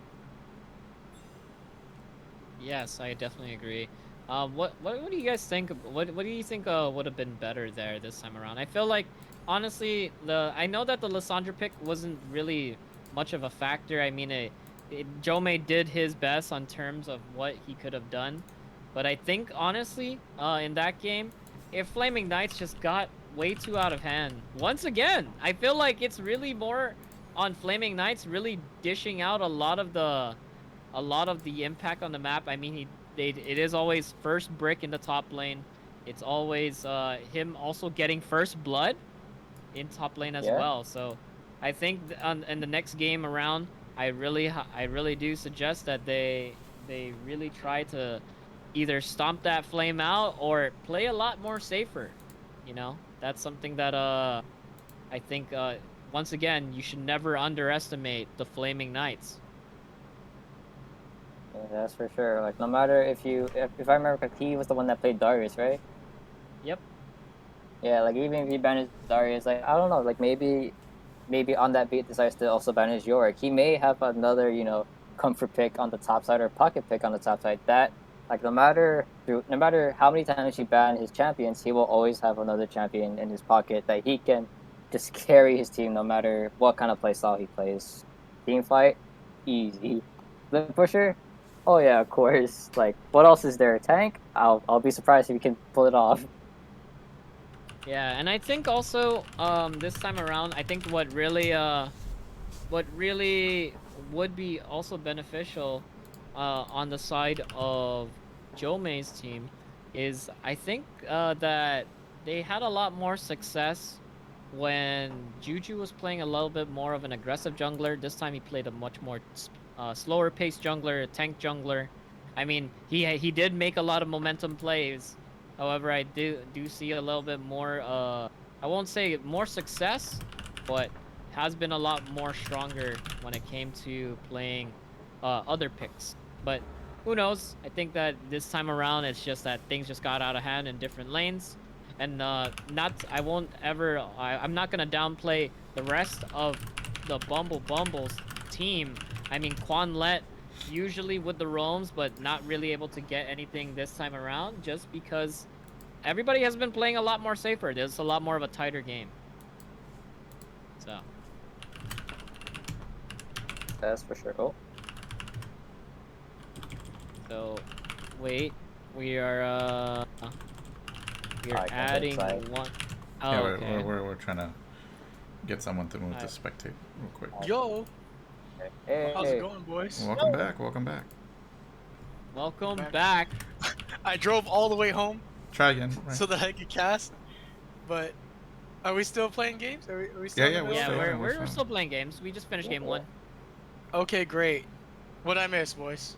Yes, I definitely agree. What do you guys think? What do you think would have been better there this time around? I feel like, honestly, I know that the Lissandra pick wasn't really much of a factor. I mean, Jome did his best on terms of what he could have done, but I think honestly, in that game, if Flaming Knights just got way too out of hand once again, I feel like it's really more on Flaming Knights really dishing out a lot of the impact on the map. I mean, it is always first brick in the top lane. It's always him also getting first blood in top lane as well. So I think in the next game around, I really do suggest that they really try to either stomp that flame out or play a lot more safer. That's something that I think once again, you should never underestimate the Flaming Knights. Yeah, that's for sure. Like, no matter if I remember correctly, he was the one that played Darius, right? Yep. Yeah, like even if he banished Darius, like I don't know, like maybe on that beat decides to also banish Yorick. He may have another, comfort pick on the top side or pocket pick on the top side. That, like, no matter how many times he ban his champions, he will always have another champion in his pocket that he can just carry his team no matter what kind of playstyle he plays. Team fight, easy. Split pusher, oh yeah, of course. Like, what else is there? Tank? I'll be surprised if he can pull it off. Yeah, and I think also this time around, I think what really would be also beneficial on the side of Jome's team is I think that they had a lot more success when Juju was playing a little bit more of an aggressive jungler. This time he played a much more slower paced jungler, a tank jungler. I mean, he did make a lot of momentum plays. However, I do see a little bit more, I won't say more success, but has been a lot more stronger when it came to playing other picks. But who knows? I think that this time around, it's just that things just got out of hand in different lanes. And I'm not going to downplay the rest of the Bumbles team. I mean, Quanlet usually with the roams, but not really able to get anything this time around just because everybody has been playing a lot more safer. There's a lot more of a tighter game. So That's for sure. Oh, So, wait, we are I can go adding inside. one. Oh, Yeah, okay. we're trying to get someone to move to spectate real quick. Yo, Hey, how's it going, boys? Welcome back. Welcome back. Welcome Back. back. I drove all the way home Try again. Right. so that I could cast, but are we still playing games? Are we still? Yeah, in the yeah, Yeah, middle? still- we're fine. still playing games. We just finished game 1. Okay, great. What I miss, boys?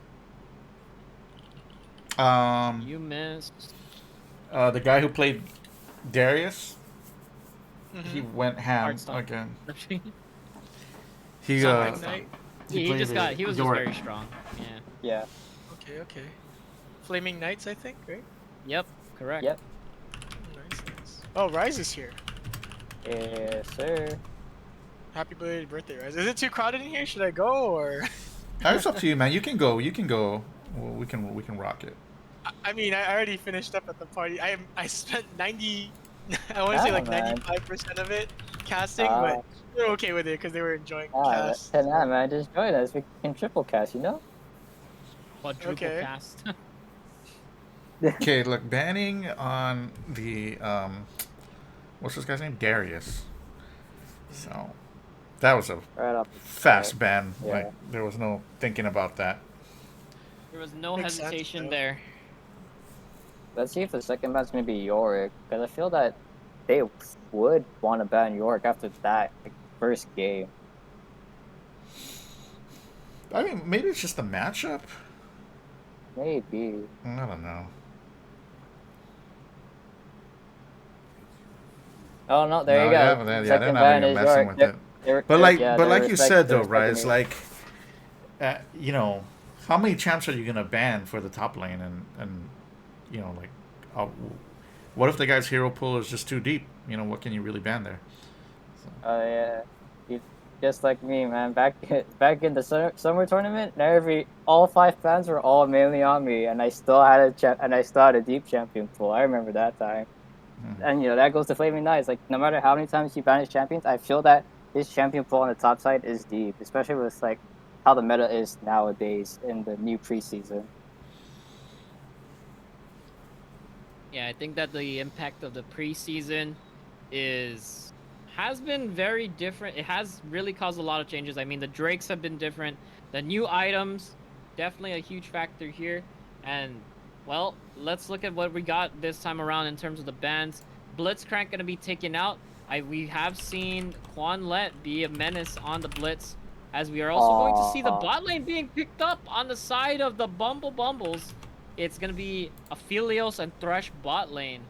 You missed. The guy who played Darius, he Mhm. went ham Hearthstone. again. he He Sonic Knight? played just got. He was just Yorick. very strong. Yeah. Yeah. Okay. Flaming Knights, I think, right? Yep. Correct. Yep. Nice. Oh, Rise is here. Yes, sir. Happy belated birthday, Rise. Is it too crowded in here? Should I go or? It's up to you, man. You can go. You can go. Well, we can rock it. I mean, I already finished up at the party. I spent 90. I want to say like man. 95% of it casting, Ah. but they're okay with it because they were enjoying the cast. Yeah, man, just join us. We can triple cast, you know? Quadruple Okay. cast. Okay, look, banning on the what's this guy's name? Darius. So that was a Right up. fast ban. Yeah. Like there was no thinking about that. There was no Makes sense, hesitation though. there. Let's see if the second ban's gonna be Yorick, because I feel that they would want to ban Yorick after that first game. I mean, maybe it's just the matchup. Maybe. I don't know. Oh no, there No, you go. yeah, they're Second not ban even is messing Yorick. with it. They're- But like, yeah, but they're like you respect- said they're though, Rise, respecting like, you know, how many champs are you gonna ban for the top lane, and you know, like, what if the guy's hero pool is just too deep? You know, what can you really ban there? Yeah. You, just like me, man. Back in the summer tournament, all 5 bans were all mainly on me, and I still had a deep champion pool. I remember that time. And you know that goes to Flaming Knights. Like no matter how many times you banish champions, I feel that his champion pool on the top side is deep, especially with like how the meta is nowadays in the new preseason. Yeah, I think that the impact of the preseason has been very different. It has really caused a lot of changes. I mean, the Drakes have been different. The new items, definitely a huge factor here. And, well, let's look at what we got this time around in terms of the bans. Blitzcrank going to be taken out. We have seen Quanlet be a menace on the Blitz, as we are also going to see the bot lane being picked up on the side of the Bumbles. It's going to be Aphelios and Thresh bot lane.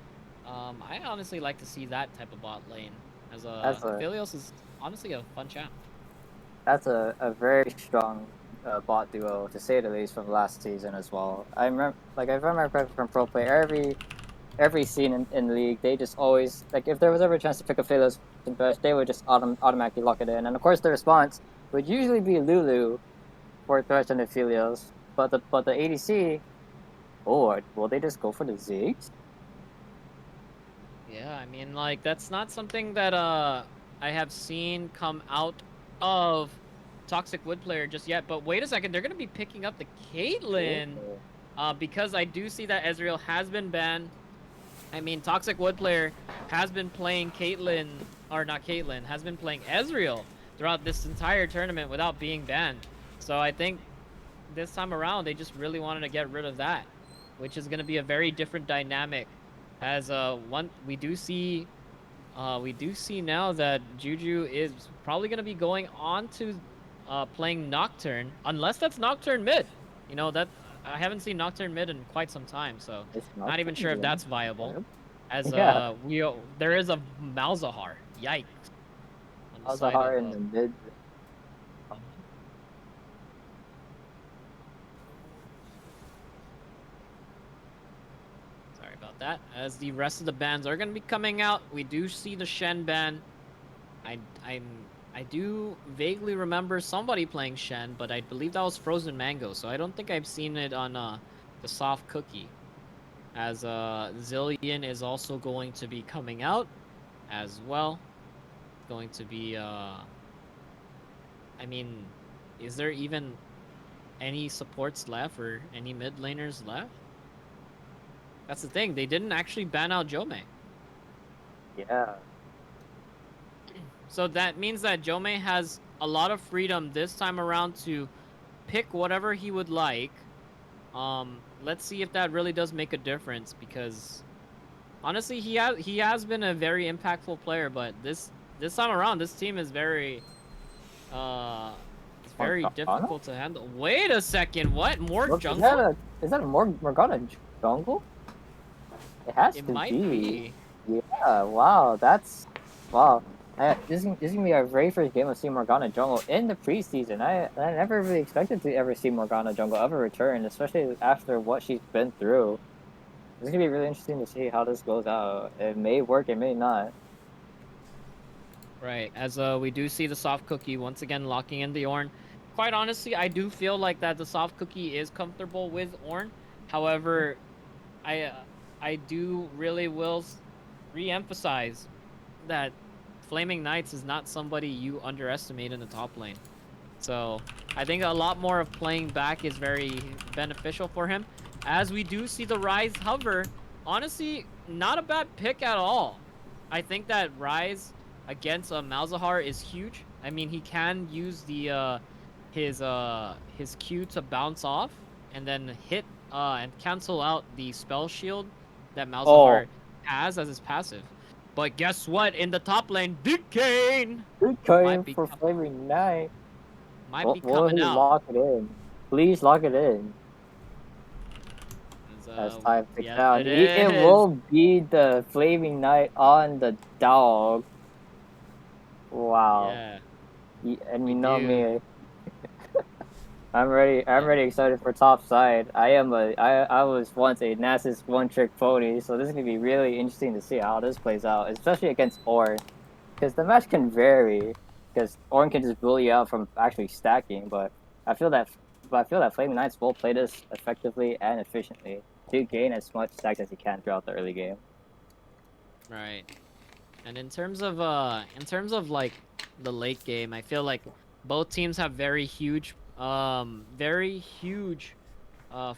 I honestly like to see that type of bot lane. Aphelios is honestly a fun champ. That's a very strong bot duo, to say the least, from last season as well. I remember, like, if I remember correctly from Pro Play, every scene in League, they just always, like, if there was ever a chance to pick Aphelios and Thresh, they would just automatically lock it in. And of course, the response would usually be Lulu for Thresh and Aphelios, but the ADC, will they just go for the Ziggs? Yeah, I mean, like, that's not something that I have seen come out of Toxic Wood Player just yet. But wait a second, they're going to be picking up the Caitlyn, because I do see that Ezreal has been banned. I mean, Toxic Wood Player has been playing Caitlyn, or not Caitlyn, has been playing Ezreal throughout this entire tournament without being banned. So I think this time around, they just really wanted to get rid of that, which is going to be a very different dynamic. As we do see now that Juju is probably going to be going on to playing Nocturne, unless that's Nocturne mid. You know, that I haven't seen Nocturne mid in quite some time, so not even sure if that's viable. As there is a Malzahar. Yikes. Malzahar in the mid. Sorry about that. As the rest of the bans are going to be coming out, we do see the Shen ban. I do vaguely remember somebody playing Shen, but I believe that was Frozen Mango, so I don't think I've seen it on the Soft Cookie. As Zillion is also going to be coming out as well. Going to be, I mean, is there even any supports left or any mid laners left? That's the thing. They didn't actually ban out Jome. Yeah. So that means that Jome has a lot of freedom this time around to pick whatever he would like. Let's see if that really does make a difference, because honestly, he has been a very impactful player, but this time around, this team is very it's very difficult to handle. Wait a second, what? More jungle? Is that a Morgana jungle? It has It to might be. Yeah, wow, wow. This is gonna be our very first game of seeing Morgana jungle in the preseason. I never really expected to ever see Morgana jungle ever return, especially after what she's been through. It's gonna be really interesting to see how this goes out. It may work, it may not. Right, as we do see the soft cookie once again locking in the Ornn. Quite honestly, I do feel like that the soft cookie is comfortable with Ornn. However, I do really will re-emphasize that Flaming Knights is not somebody you underestimate in the top lane. So I think a lot more of playing back is very beneficial for him. As we do see the Ryze hover, honestly, not a bad pick at all. I think that Ryze against Malzahar is huge. I mean, he can use the his Q to bounce off and then hit and cancel out the spell shield that Malzahar has as his passive. But guess what? In the top lane, Big Kane! For Flaming Knight. Might be coming out. Lock it in. Please lock it in. As time ticks down. It will be the Flaming Knight on the dog. Wow. Yeah. And you know me. I'm ready excited for top side. I was once a Nasus one-trick pony, so this is gonna be really interesting to see how this plays out, especially against Ornn. Because the match can vary, because Ornn can just bully you out from actually stacking, but I feel that Flaming Knights will play this effectively and efficiently to gain as much stacks as he can throughout the early game. Right. And in terms of like the late game, I feel like both teams have very huge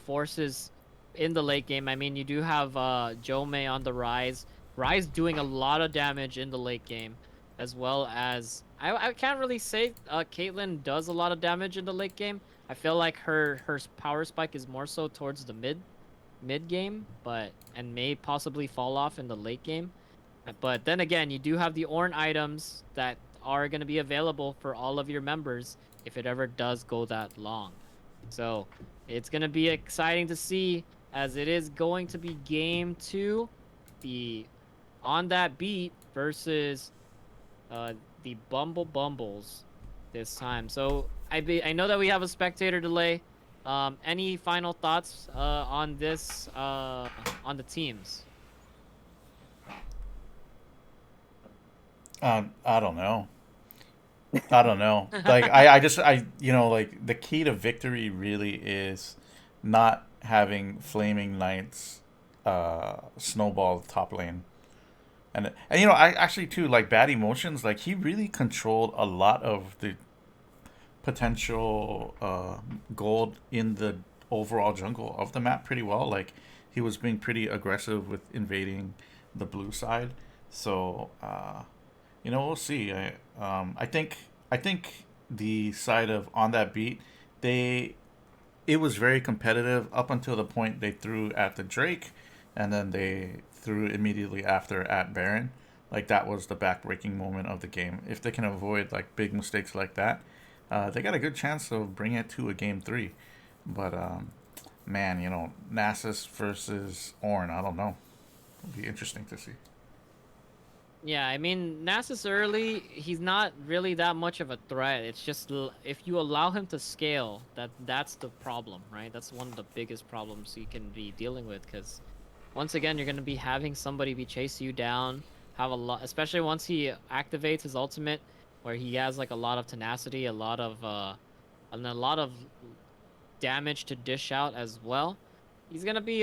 forces in the late game. I mean, you do have Jome on the Ryze. Ryze doing a lot of damage in the late game, as well as I can't really say Caitlyn does a lot of damage in the late game. I feel like her power spike is more so towards the mid game, and may possibly fall off in the late game. But then again, you do have the Ornn items that are going to be available for all of your members if it ever does go that long. So it's going to be exciting to see, as it is going to be game 2, the On That Beat versus the Bumbles this time. So I know that we have a spectator delay. Any final thoughts on this, on the teams? I don't know. Like I you know, like the key to victory really is not having Flaming Knights snowball the top lane. And you know, I actually too, like Bad Emotions, like he really controlled a lot of the potential gold in the overall jungle of the map pretty well. Like he was being pretty aggressive with invading the blue side. So you know, we'll see. I think the side of On That Beat, it was very competitive up until the point they threw at the Drake, and then they threw immediately after at Baron. Like that was the backbreaking moment of the game. If they can avoid like big mistakes like that, they got a good chance of bringing it to a game 3. But man, you know, Nasus versus Ornn, I don't know. It'll be interesting to see. Yeah, I mean, Nasus early, he's not really that much of a threat. It's just if you allow him to scale, that's the problem, right? That's one of the biggest problems you can be dealing with, because once again, you're going to be having somebody be chasing you down, have a lot, especially once he activates his ultimate, where he has like a lot of tenacity, a lot of damage to dish out as well. He's going to be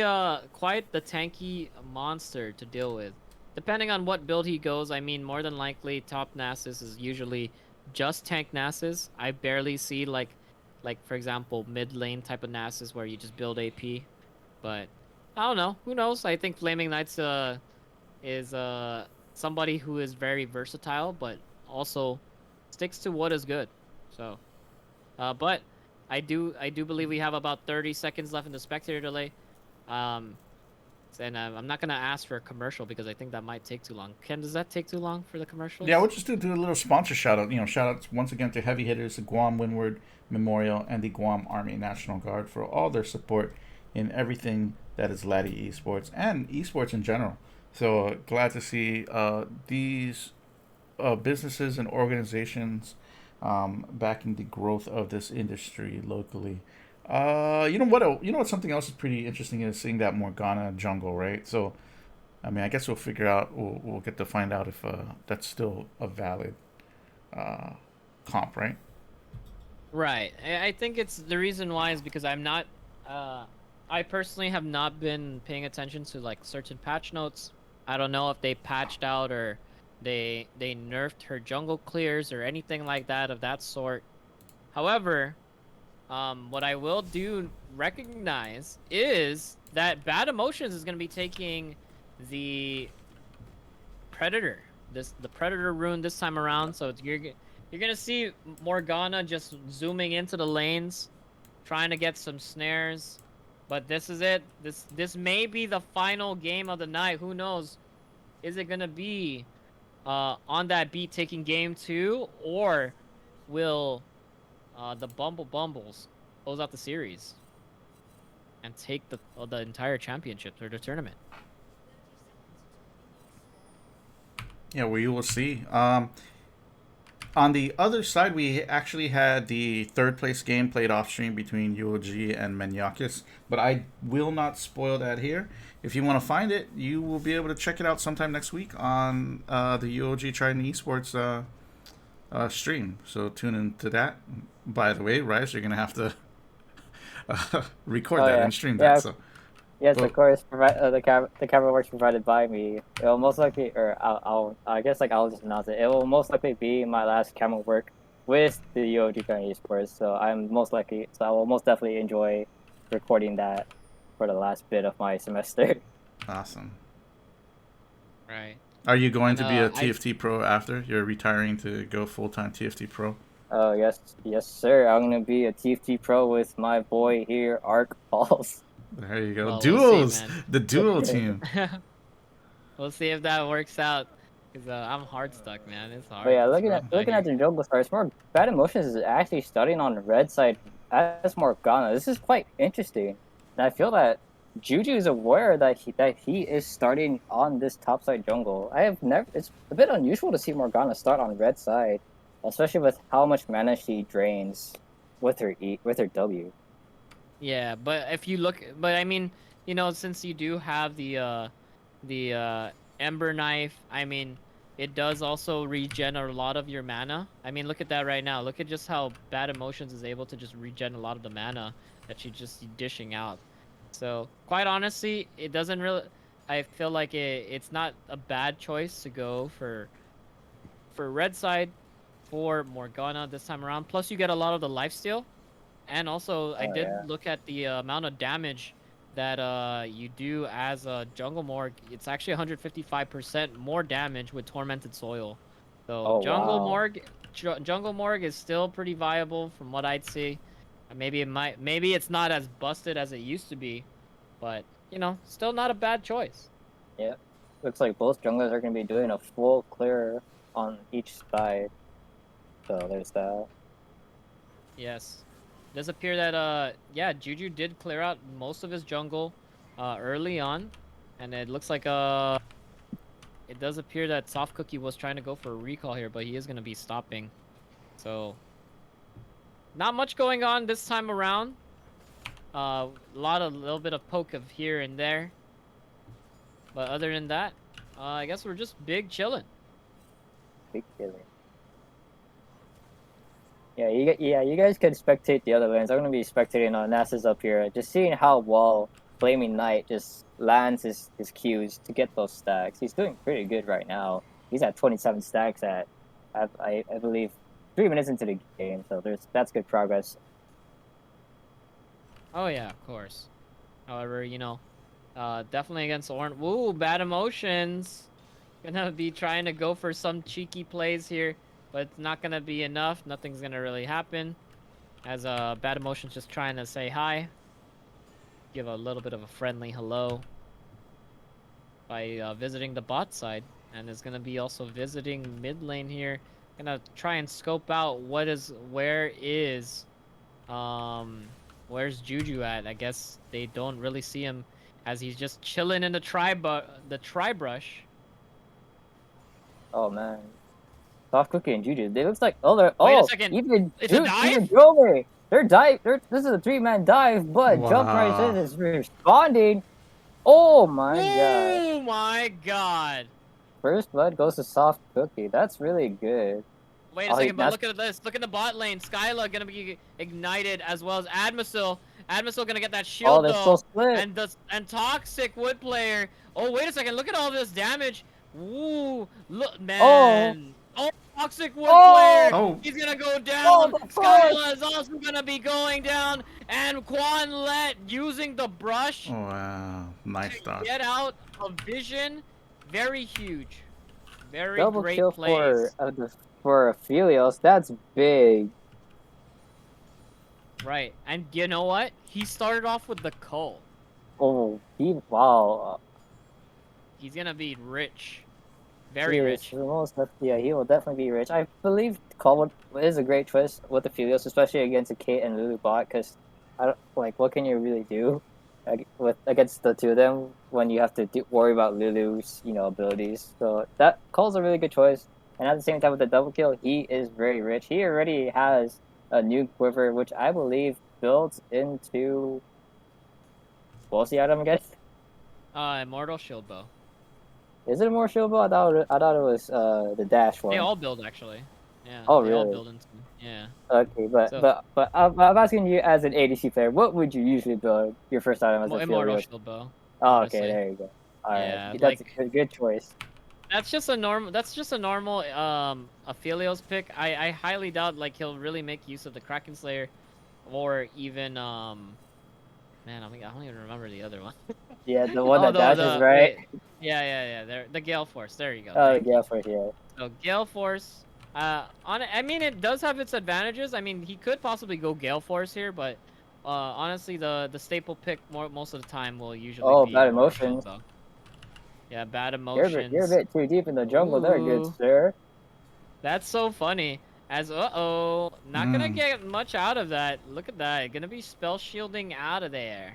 quite the tanky monster to deal with. Depending on what build he goes, I mean, more than likely, top Nasus is usually just tank Nasus. I barely see, like, like for example mid lane type of Nasus where you just build AP. But I don't know. Who knows? I think Flaming Knights is somebody who is very versatile, but also sticks to what is good. So, but I do believe we have about 30 seconds left in the spectator delay. And I'm not gonna ask for a commercial because I think that might take too long. Ken, does that take too long for the commercials? Yeah, we'll just do a little sponsor shout out. Shout outs once again to heavy hitters, the Guam Windward Memorial, and the Guam Army National Guard for all their support in everything that is Laddie Esports and esports in general. So glad to see these businesses and organizations backing the growth of this industry locally. You know what? Something else is pretty interesting is seeing that Morgana jungle, right? So, I mean, I guess we'll figure out. We'll get to find out if that's still a valid comp, right? Right. I think it's the reason why is because I'm not. I personally have not been paying attention to like certain patch notes. I don't know if they patched out or they nerfed her jungle clears or anything like that of that sort. However, what I will do recognize is that Bad Emotions is going to be taking the Predator, the Predator rune this time around. So you're gonna see Morgana just zooming into the lanes, trying to get some snares. But this is it. This may be the final game of the night. Who knows? Is it gonna be on that beat taking game 2, or will the Bumbles close out the series and take the entire championship or the tournament? Yeah, we will see. On the other side, we actually had the third place game played off stream between UOG and Menyakis, but I will not spoil that here. If you want to find it, you will be able to check it out sometime next week on the UOG Trident Esports stream. So tune into that. By the way, Rice, you're gonna have to record that and stream that. So. Yes, of course. The camera works provided by me. It will most likely, or I guess I'll just announce it. It will most likely be my last camera work with the UOG Trident Esports. So I will most definitely enjoy recording that for the last bit of my semester. Awesome. Right. Are you going to be a TFT pro after? You're retiring to go full-time TFT pro? Oh, yes, sir. I'm going to be a TFT pro with my boy here, Arc Balls. There you go. Well, Duos! we'll see, the duo team. We'll see if that works out. Cause I'm hard stuck, man. It's hard. But yeah, looking at the jungle stars, more Bad Emotions is actually starting on the red side as Morgana. This is quite interesting. And I feel that Juju is aware that he is starting on this top side jungle. It's a bit unusual to see Morgana start on red side, especially with how much mana she drains with her W. Yeah, but if you look, I mean, since you do have the Ember Knife, I mean, it does also regen a lot of your mana. I mean, look at that right now. Look at just how Bad Emotions is able to just regen a lot of the mana that she's just dishing out. So, quite honestly, it doesn't really. I feel like it's not a bad choice to go for red side for Morgana this time around. Plus, you get a lot of the lifesteal. And also, I did look at the amount of damage that you do as a Jungle Morg. It's actually 155% more damage with Tormented Soil. So Jungle Morg is still pretty viable from what I'd see. Maybe it's not as busted as it used to be, but still not a bad choice. Yeah, looks like both junglers are going to be doing a full clear on each side. So there's that. Yes. It does appear that Juju did clear out most of his jungle early on, and it looks like it does appear that Soft Cookie was trying to go for a recall here, but he is going to be stopping. So not much going on this time around. Little bit of poke of here and there, but other than that, I guess we're just big chilling. Big chilling. Yeah, you guys can spectate the other lanes. I'm going to be spectating on Nasus up here, just seeing how well Flaming Knight just lands his Qs to get those stacks. He's doing pretty good right now. He's at 27 stacks at, I believe, 3 minutes into the game, so that's good progress. Oh yeah, of course. However, you know, definitely against Orange. Ooh, bad emotions. Gonna be trying to go for some cheeky plays here, but it's not gonna be enough. Nothing's gonna really happen. As bad emotions just trying to say hi. Give a little bit of a friendly hello by visiting the bot side, and is gonna be also visiting mid lane here. Gonna try and scope out where's Juju at. I guess they don't really see him, as he's just chilling in the tri-brush. Oh man, Soft Cookie and Juju. They looks like they're Wait a second. even It's a dive? even Jome. They're dive. This is a 3-man dive, but Jump Wow. Right is responding. Oh my god! Oh my god! First blood goes to Soft Cookie. That's really good. Wait a second, but look at this. Look at the bot lane. Skyla gonna be ignited, as well as Admisil. Admisil gonna get that shield they're though. so split. And Toxic Wood Player. Oh wait a second. Look at all this damage. Ooh, look, man. Oh, Toxic Wood Player. Oh. He's gonna go down. the Skyla is also gonna be going down. And Quanlet using the brush Oh, wow. Nice to dodge. get out of vision. Very huge. Very Double great kill plays. for Aphelios. That's big. Right, and you know what? He started off with the Cull. Oh, wow. He's gonna be rich. He Very is rich. the most, yeah, he will definitely be rich. I believe Call is a great choice with Aphelios, especially against a Kate and Lulu bot, because I don't like what can you really do against the two of them when you have to worry about Lulu's abilities. So that Call's a really good choice. And at the same time, with the double kill, he is very rich. He already has a new quiver, which I believe builds into. What's the item again? Immortal Shield Bow. Is it a more shield bow? I thought it was the dash one. They all build actually. Yeah. Oh, they all really? build into. Yeah. Okay, but So- I'm asking you as an ADC player, what would you usually build your first item as a Immortal Aphelios? Shield Bow. Oh, honestly. okay, there you go. All right, Yeah, that's like- a good choice. That's just a normal. Aphelios pick. I highly doubt like he'll really make use of the Kraken Slayer, or even Man, I don't even remember the other one. Yeah, the one that the- dashes, right? wait. Yeah. There, the Gale Force. There you go. Oh, Thank you. yeah, for sure. So Gale Force, I mean, it does have its advantages. I mean, he could possibly go Gale Force here, but honestly, the staple pick most of the time will usually be Bad Immortal Shield emotions. Bow. Yeah, bad You're emotions. a bit too deep in the jungle there, good Ooh. sir. That's so funny. As not gonna get much out of that. Look at that. Gonna be spell shielding out of there.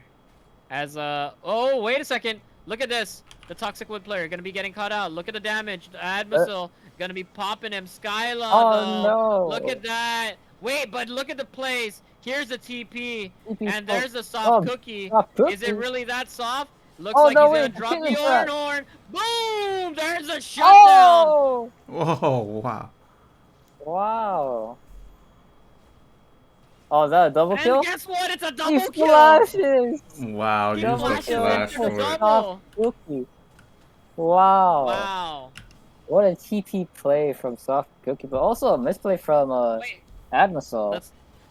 As oh wait a second. Look at this. The Toxic Wood Player gonna be getting caught out. Look at the damage. The Admisil gonna be popping him. Skyla. Oh, though. no. Look at that. Wait, but look at the plays. Here's the TP, and oh, there's the soft cookie. soft Is it cookie. really that soft? Looks Oh, like no, he's wait, gonna the drop kitten the trap. horn. Boom! There's a shutdown. Oh! Whoa, wow. Wow. Oh, is that a double And kill? guess what? It's a He double kill. splashes! Wow, He use the flashes flash into for the it. double. Cookie. Wow. Wow. What a TP play from Soft Cookie, but also a misplay from Wait, Admisil.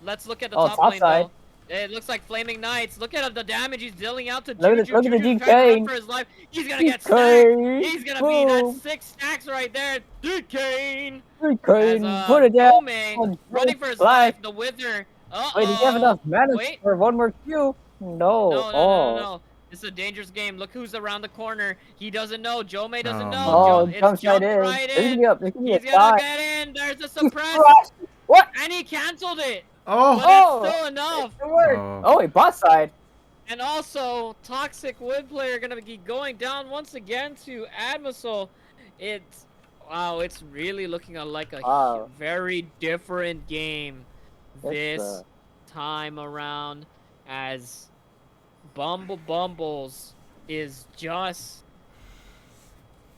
let's look at the Oh, top top lane side. though. It looks like Flaming Knights. Look at the damage he's dealing out to Look at Juju. the- look at the Juju's trying to run DK. for his life. He's gonna get DK. stacked. He's gonna be Boom. that 6 stacks right there. DK. DK, As put it down. Gome running for his Flash. life. The Wither. Uh-oh. Wait, does he have enough mana Wait. for one more Q? No. No. This is a dangerous game. Look who's around the corner. He doesn't know. Jome doesn't know. Oh, It's jumps right jumped in. right There's gonna in. be a, there's gonna be He's a gonna tie. get in. There's a suppress. What? And he canceled it. Oh! But that's still enough. It worked. Oh. Oh, he bot side. And also, Toxic Wood Player gonna be going down once again to Admisil. It's really looking like a Wow. very different game It's, this time around, as Bumbles is just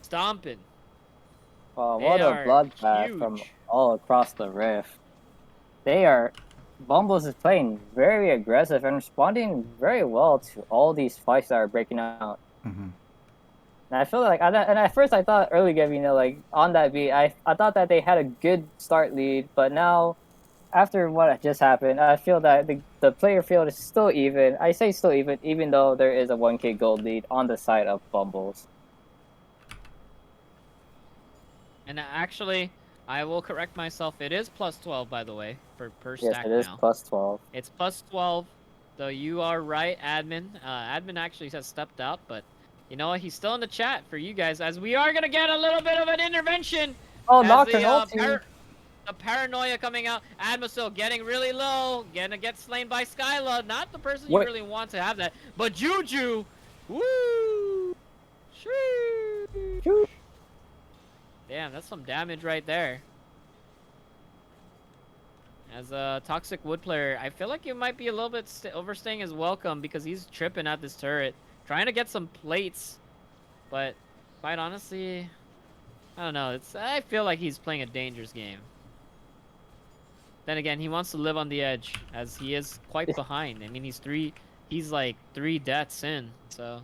stomping. Oh, They what a are bloodbath from huge. all across the rift. Bumbles is playing very aggressive and responding very well to all these fights that are breaking out. Mhm. And I feel like, and at first I thought early game, like on that beat, I thought that they had a good start lead, but now after what just happened, I feel that the player field is still even. I say still even though there is a 1K gold lead on the side of Bumbles. And actually, I will correct myself. It is plus 12, by the way, per Yes, stack it is now. plus 12. It's plus 12. So you are right, admin. Admin actually has stepped out, but you know what? He's still in the chat for you guys, as we are gonna get a little bit of an intervention. Oh, as Nocturne ulti. the paranoia coming out. Admisil getting really low, gonna get slain by Skyla. Not the person you really want to have that, but Juju. Woo! Sheesh. Damn, that's some damage right there. As a Toxic Wood player, I feel like you might be a little bit overstaying his welcome because he's tripping at this turret, trying to get some plates. But quite honestly, I don't know. I feel like he's playing a dangerous game. Then again, he wants to live on the edge, as he is quite behind. I mean, he's like 3 deaths in, so.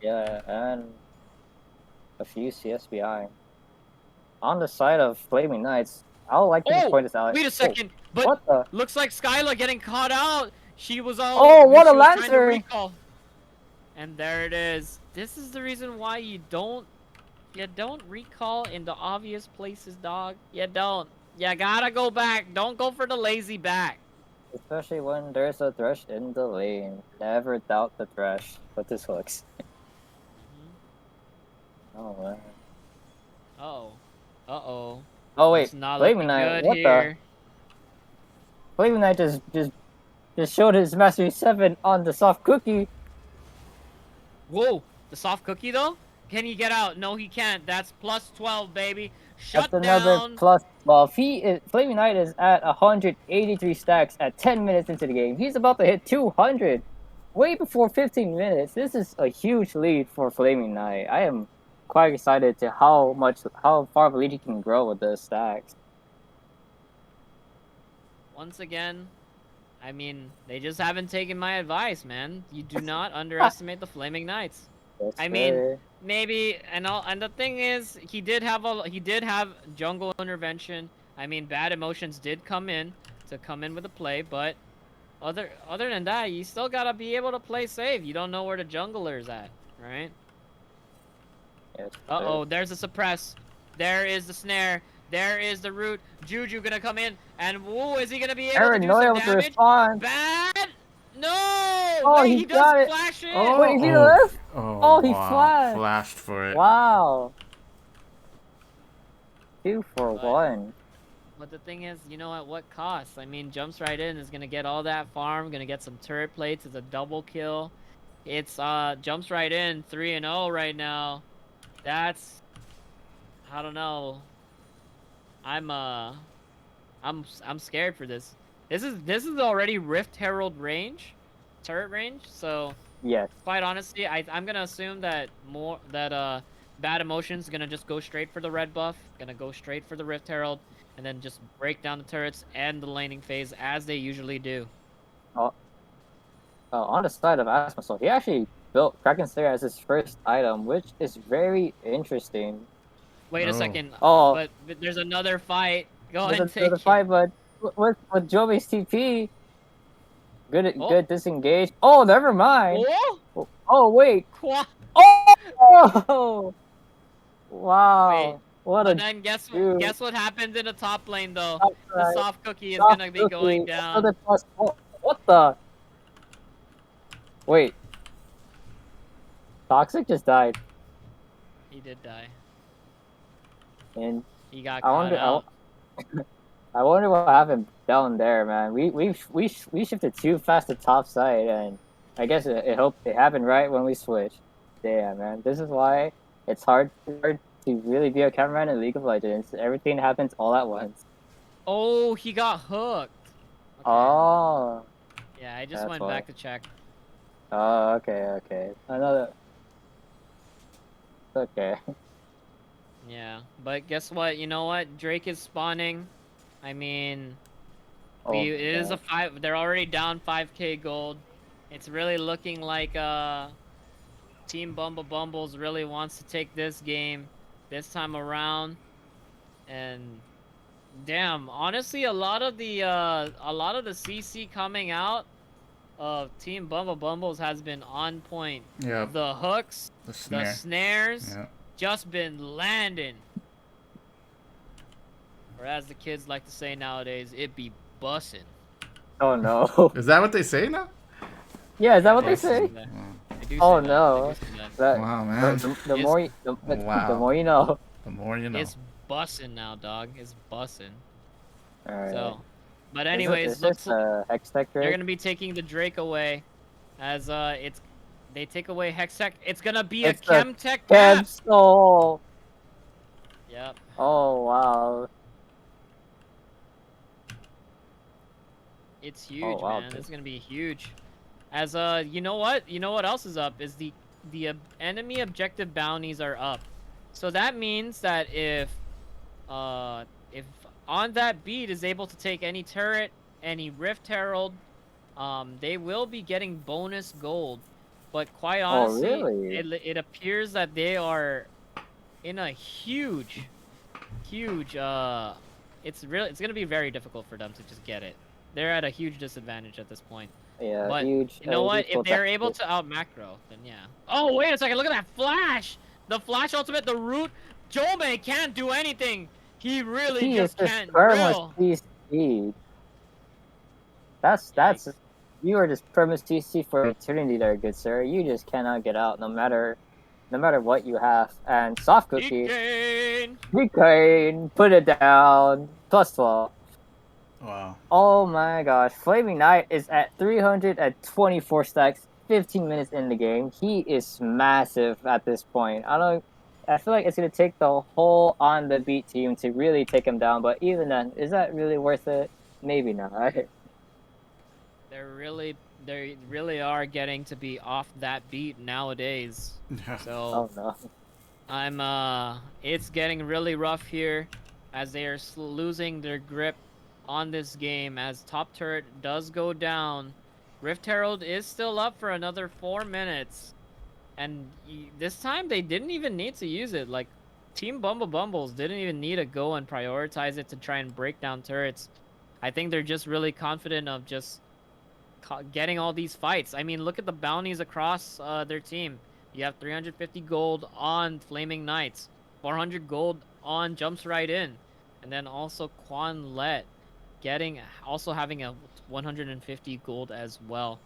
Yeah, and a few CS behind. On the side of Flaming Knights, I would like to just point this out. Wait a second, but what the? looks like Skyla getting caught out. She was all. Oh, what a she was trying to Lancer! recall. And there it is. This is the reason why you don't recall in the obvious places, dog. You don't. You gotta go back. Don't go for the lazy back. Especially when there's a Thresh in the lane. Never doubt the Thresh with his hooks. Oh man. Uh-oh. Oh wait, It's not Flaming looking Knight, good what here. the? Flaming Knight just showed his Mastery 7 on the soft cookie. Whoa, the soft cookie though? Can he get out? No, he can't. That's plus 12, baby. Shut That's another down. plus. Well, Flaming Knight is at 183 stacks at 10 minutes into the game. He's about to hit 200 way before 15 minutes. This is a huge lead for Flaming Knight. I am quite excited to how far of a lead he can grow with the stacks. Once again, I mean, they just haven't taken my advice, man. You do not underestimate the Flaming Knights. That's I mean, fair. maybe, and the thing is, he did have jungle intervention. I mean, bad emotions did come in with a play, but other than that, you still gotta be able to play safe. You don't know where the jungler's at, right? Yes, Uh-oh, there's a suppress. There is the snare. There is the root. Juju gonna come in, and whoa, is he gonna be able Paranoia to do some to damage? respond. Bad? No! Oh, Wait, he he got does it. flash in! Oh. Wait, is he live? Oh, he wow. flashed. Flashed for it. Wow. 2 for 1. But the thing is, you know, at what cost? I mean, jumps right in, is gonna get all that farm, gonna get some turret plates, it's a double kill. It's jumps right in, 3-0 right now. That's, I don't know. I'm scared for this. This is already Rift Herald range, turret range. So yes, quite honestly, I'm gonna assume that Bad Emotions gonna just go straight for the red buff, gonna go straight for the Rift Herald, and then just break down the turrets and the laning phase as they usually do. On the side of Asmusel, he actually built Kraken Slayer as his first item, which is very interesting. Wait a second. Oh, but there's another fight. Go ahead and there's take another it. fight, but with Jovi's TP, good disengage. Oh, never mind. Oh, oh wait. Qua Oh, wow. Wait. What But then guess what happens in the top lane though? That's The right. soft cookie is Soft gonna be cookie. going down. Another plus. Oh, what the? Wait. Toxic just died. He did die. And He got I caught wonder. out. I wonder what happened down there, man. We shifted too fast to top side, and I guess it happened right when we switched. Damn, man. This is why it's hard to really be a cameraman in League of Legends. Everything happens all at once. Oh, he got hooked. Okay. Oh. Yeah, I just That's went why. back to check. Oh, okay. Another. Okay. Yeah, but guess what? You know what? Drake is spawning. I mean, it is a 5. They're already down 5k gold. It's really looking like Team Bumbles really wants to take this game this time around, and Damn, honestly, a lot of the CC coming out of Team Bumble Bumbles has been on point. Yeah. The hooks, The the snare. snares, Yeah. just been landing. Or as the kids like to say nowadays, it be bussin'. Oh no. Is that what they say now? Yeah, is that what they They do say? say that. They do Oh say that. no. They do say that. That- Wow, man. The more you, the Wow. more you know. The more you know. It's bussin' now, dog. It's bussin'. Alright. So, but anyways, is looks this Hextech they're Drake? gonna be taking the Drake away, as they take away Hextech. It's gonna be It's a Chemtech Chem map. Soul. Yep. Oh wow. It's huge, wow, man. dude. It's gonna be huge. As you know what? You know what else is up? Is the enemy objective bounties are up. So that means that if on that beat is able to take any turret, any Rift Herald, they will be getting bonus gold. But quite honestly, really? it appears that they are in a huge it's gonna be very difficult for them to just get it. They're at a huge disadvantage at this point. Yeah, But huge. you know what? huge If they're able potential. to out macro, then yeah. Oh wait a second! Look at that flash! The flash ultimate, the root. Jome can't do anything. He really He is just just can't perma drill. CC. That's you are just perma CC for eternity there, good sir. You just cannot get out no matter what you have. And soft cookie, Decane. Decane, put it down. +12. Wow. Oh my gosh, Flaming Knight is at 324 stacks, 15 minutes in the game. He is massive at this point. I feel like it's gonna take the whole On The Beat team to really take him down, but even then, is that really worth it? Maybe not. They really are getting to be off that beat nowadays. So Oh no. it's getting really rough here, as they are losing their grip on this game. As top turret does go down, Rift Herald is still up for another 4 minutes, and this time they didn't even need to use it. Like, Team Bumble Bumbles didn't even need to go and prioritize it to try and break down turrets. I think they're just really confident of just getting all these fights. I mean, look at the bounties across their team. You have 350 gold on Flaming Knights, 400 gold on Jumps Right In, and then also Quan Let having a 150 gold as well.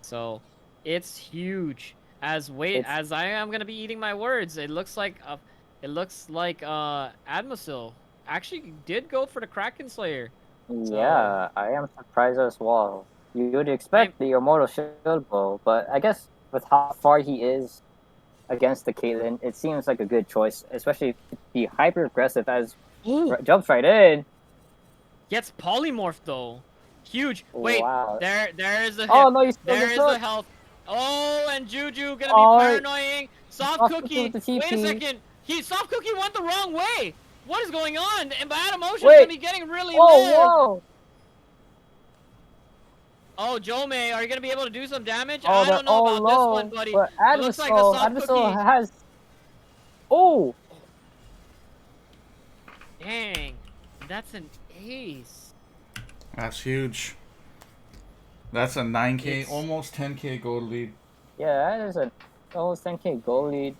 So it's huge. As I am gonna be eating my words, it looks like Admosil actually did go for the Kraken Slayer. Yeah, I am surprised as well. You would expect the Immortal Shield Bow, but I guess with how far he is against the Caitlyn, it seems like a good choice, especially to be hyper aggressive as jumps right in. Gets polymorphed though. Huge. Wait, Wow. there is the hit. Oh no, you still There's get the health. Oh, and Juju gonna be paranoying. Soft Cookie. with the Wait a TP. second. Soft Cookie went the wrong way. What is going on? And Bad Emotion's Wait. gonna be getting really mad. Whoa! Oh, Jome, are you gonna be able to do some damage? Oh, I don't know about this one, buddy. But It looks like the Soft Admiral Cookie. has. Oh! Dang, that's an ace. That's huge. That's a 9K, almost 10K gold lead. Yeah, that is an almost 10K goal lead.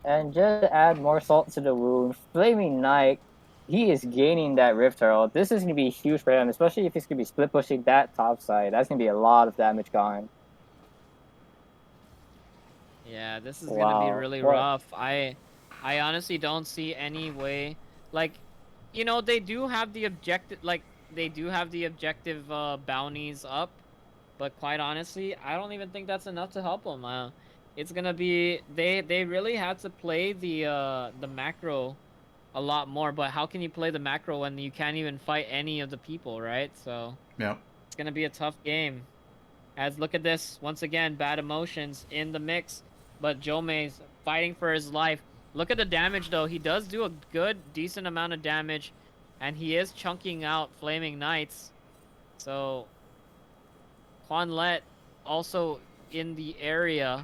And just to add more salt to the wound, Flaming Knight, he is gaining that Rift Herald. This is going to be huge for him, especially if he's going to be split pushing that top side. That's going to be a lot of damage gone. Yeah, this is gonna be really Well- rough. I honestly don't see any way. Like, you know, they do have the objective. Like, they do have the objective bounties up, but quite honestly, I don't even think that's enough to help them. It's gonna be they really had to play the macro a lot more. But how can you play the macro when you can't even fight any of the people, right? So Yep. it's gonna be a tough game. As look at this once again, Bad Emotions in the mix, but Jome's fighting for his life. Look at the damage though. He does do a decent amount of damage, and he is chunking out Flaming Knights. So Quan Let also in the area,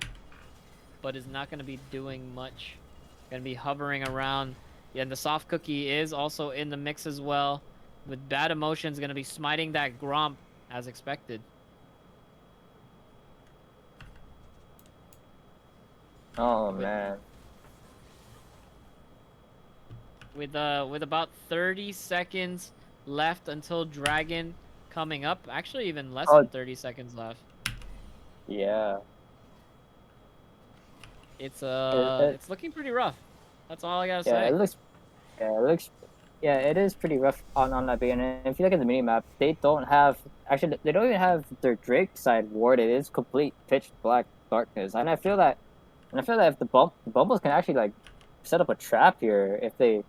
but is not going to be doing much. Going to be hovering around. Yeah, and the Soft Cookie is also in the mix as well. with bad emotions, gonna be smiting that Gromp as expected. Oh man. With about 30 seconds left until Dragon coming up. Actually, even less than 30 seconds left. Yeah. It's looking pretty rough. That's all I gotta say. It is pretty rough on that beginning. And if you look at the mini map, they don't even have their Drake side warded. It's complete pitch black darkness. And I feel that if the Bumbles can actually like set up a trap here if they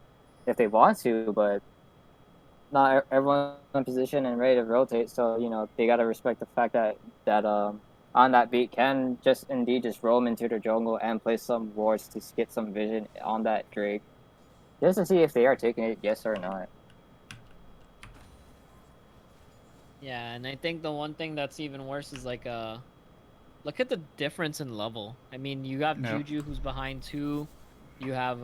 want to, but not everyone's in position and ready to rotate, so you know they gotta respect the fact that on that beat can just roam into the jungle and play some wards to get some vision on that Drake, just to see if they are taking it, yes or not. Yeah, and I think the one thing that's even worse is like look at the difference in level. I mean, you got Juju who's behind 2. You have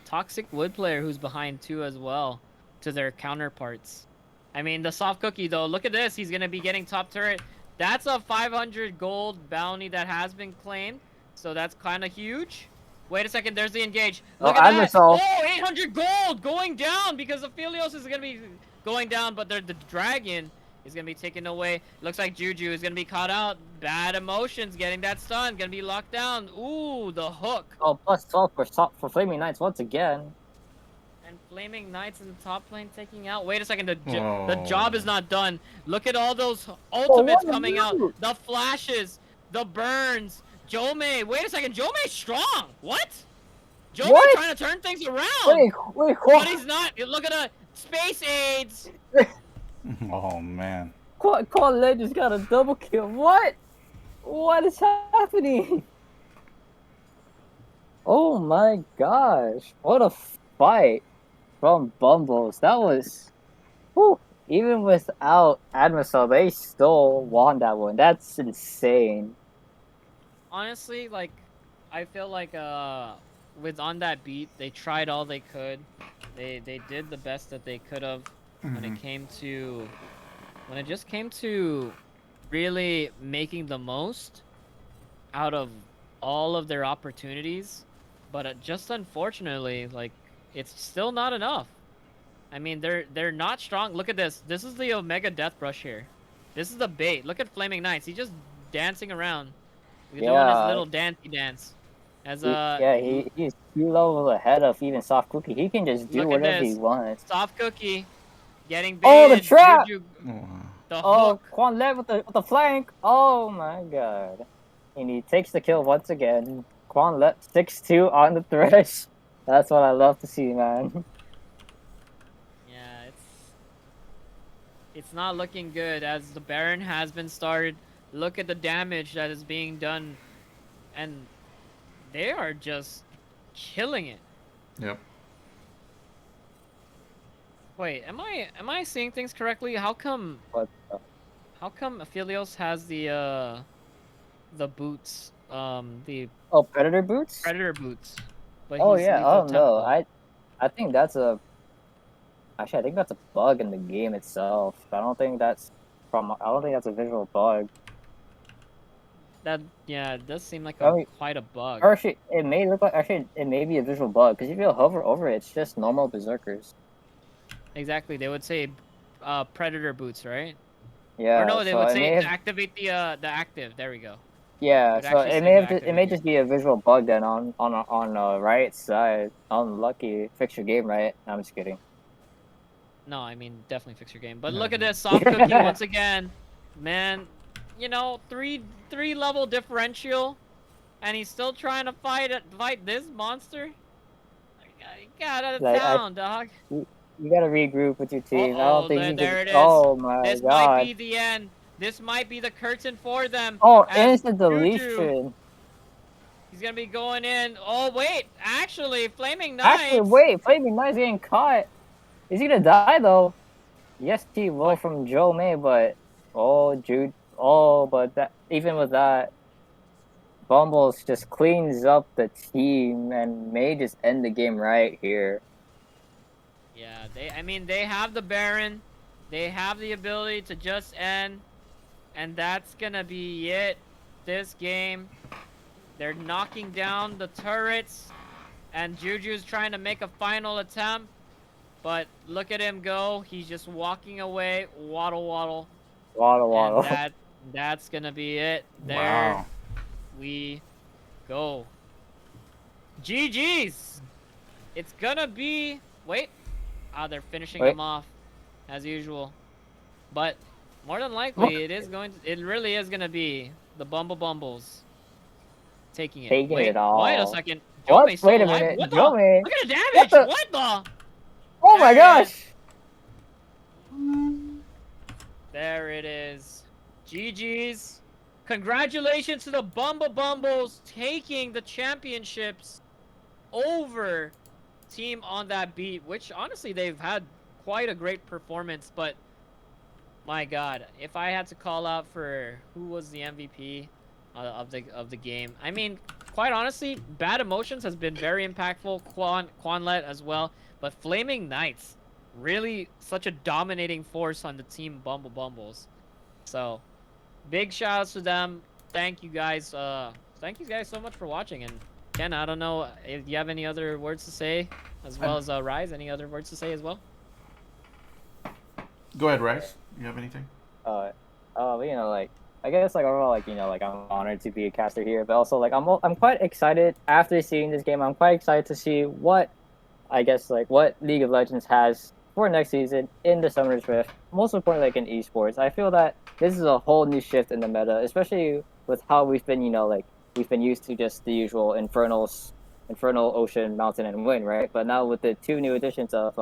Toxic Wood Player who's behind 2 as well to their counterparts. I mean, the Soft Cookie though, look at this. He's going to be getting top turret. That's a 500 gold bounty that has been claimed. So that's kind of huge. Wait a second, there's the engage. Look at that. Oh, 800 gold going down because Aphelios is going to be going down, but the Dragon is going to be taken away. Looks like Juju is going to be caught out. Bad emotions, getting that stun, going to be locked down. Ooh, the hook. Oh, plus 12 for Flaming Knights once again. And Flaming Knights in the top lane taking out. Wait a second, the job is not done. Look at all those ultimates coming out. The flashes, the burns. Jomei, wait a second, Jomei's strong. What? Jomei trying to turn things around. Wait, but he's not. Look at the space aids. Oh man. Quanlet just got a double kill. What? What is happening? Oh my gosh. What a fight from Bumbles. That was... Whew. Even without Admicel, they still won that one. That's insane. Honestly, like, I feel like with On That Beat, they tried all they could. They did the best that they could have when it came to... When it just came to really making the most out of all of their opportunities, but just unfortunately, like, it's still not enough. I mean, they're not strong. Look at this. This is the Omega Death Brush here. This is the bait. Look at Flaming Knights. He's just dancing around. He's doing his little dancey dance. He's 2 levels ahead of even Soft Cookie. He can just do whatever he wants. Soft Cookie getting baited. Oh, the trap! The hook. Quanlet with the flank. Oh my god. And he takes the kill once again. Quanlet 6-2 on the Thresh. That's what I love to see, man. Yeah, it's not looking good as the Baron has been started. Look at the damage that is being done, and they are just killing it. Yep. Wait, am I seeing things correctly? How come Aphelios has the boots, Predator boots? Predator boots. But Oh he's yeah, lethal oh tempo. no, I think that's a... Actually, I think that's a bug in the game itself. I don't think that's a visual bug. It does seem like quite a bug. Or actually, it may look like... Actually, it may be a visual bug, because if you hover over it, it's just normal Berserkers. Exactly, they would say Predator boots, right? Yeah. Or no, they so would say activate the active. There we go. Yeah, so it may just be a visual bug then on the right side. Unlucky. Fix your game right. No, I'm just kidding. No, I mean definitely fix your game. But look at this Soft Cookie once again. Man, you know, three level differential, and he's still trying to fight this monster. You gotta down, dog. You gotta regroup with your team. I don't think you there can... it is. Oh my god. This might be the end. This might be the curtain for them. Oh, instant deletion. He's gonna be going in. Oh wait, actually, Flaming Knights. Actually, wait, Flaming Knights getting caught. Is he gonna die though? Yes, T will from Jomei, but but that even with that, Bumbles just cleans up the team and may just end the game right here. Yeah, I mean, they have the Baron. They have the ability to just end. And that's gonna be it. This game. They're knocking down the turrets. And Juju's trying to make a final attempt. But look at him go. He's just walking away. Waddle, waddle. Waddle, waddle. And that's gonna be it. There Wow. we go. GG's. It's gonna be. Wait. They're finishing them off, as usual. But more than likely, it really is gonna be the Bumbles taking it. Taking Wait, it all. Wait a second. What? Joey's still Wait a alive? minute. What the? Joey. Look at the damage. What the? Oh my gosh. There it is. GG's. Congratulations to the Bumbles taking the championships over Team On That Beat, which honestly they've had quite a great performance, but my god, if I had to call out for who was the MVP of the game, I mean, quite honestly, Bad Emotions has been very impactful, Quanlet as well, but Flaming Knights, really such a dominating force on the Team Bumbles. So, big shout outs to them. Thank you guys. Thank you guys so much for watching. And Ken, I don't know if you have any other words to say, as well as Rise. Any other words to say as well? Go ahead, Rice. You have anything? You know, like, I guess, like, overall, like, you know, like, I'm honored to be a caster here, but also, like, I'm quite excited after seeing this game. I'm quite excited to see what, I guess, like, what League of Legends has for next season in the Summer's Rift. Most importantly, like, in esports. I feel that this is a whole new shift in the meta, especially with how we've been, you know, like, we've been used to just the usual Infernal, Ocean, Mountain, and Wind, right? But now with the two new additions of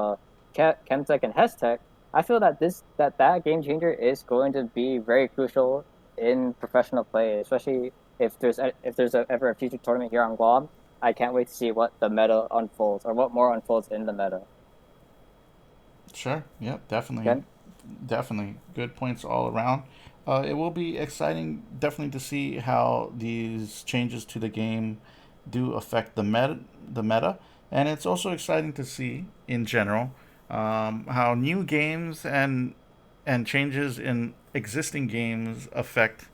Chemtech and Hestech, I feel that that game changer is going to be very crucial in professional play, especially if there's ever a future tournament here on Guam. I can't wait to see what the meta unfolds, or what more unfolds in the meta. Sure. Yep. Definitely. Ken? Definitely. Good points all around. It will be exciting, definitely, to see how these changes to the game do affect the meta, and it's also exciting to see, in general, how new games and changes in existing games affect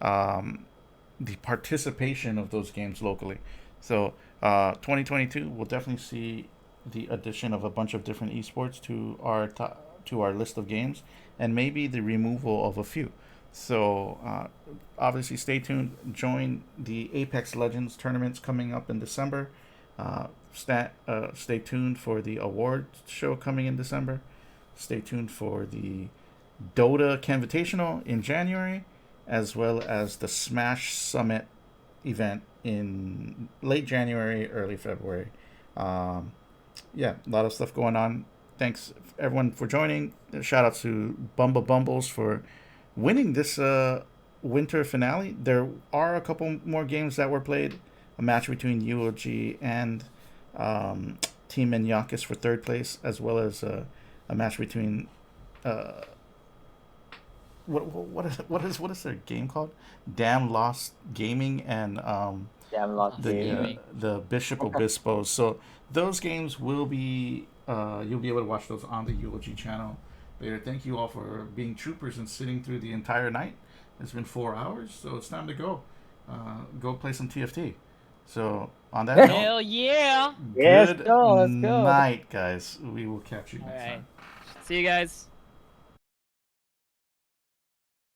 the participation of those games locally. So 2022, we'll definitely see the addition of a bunch of different esports to our list of games, and maybe the removal of a few. So obviously stay tuned. Join the Apex Legends tournaments coming up in December. Stay tuned for the awards show coming in December. Stay tuned for the Dota Invitational in January, as well as the Smash Summit event in late January, early February. Yeah, a lot of stuff going on. Thanks everyone for joining. Shout out to Bumbles for winning this winter finale. There are a couple more games that were played. A match between UOG and Team Minyakis for third place, as well as a match between what is their game called? Damn Lost Gaming and Damn Lost Gaming. The Bishop Obispos. So those games will be you'll be able to watch those on the UOG channel later. Thank you all for being troopers and sitting through the entire night. It's been 4 hours, so it's time to go play some TFT. So on that note, hell yeah! Yeah, good let's go. night, guys. We will catch you next time. See you guys.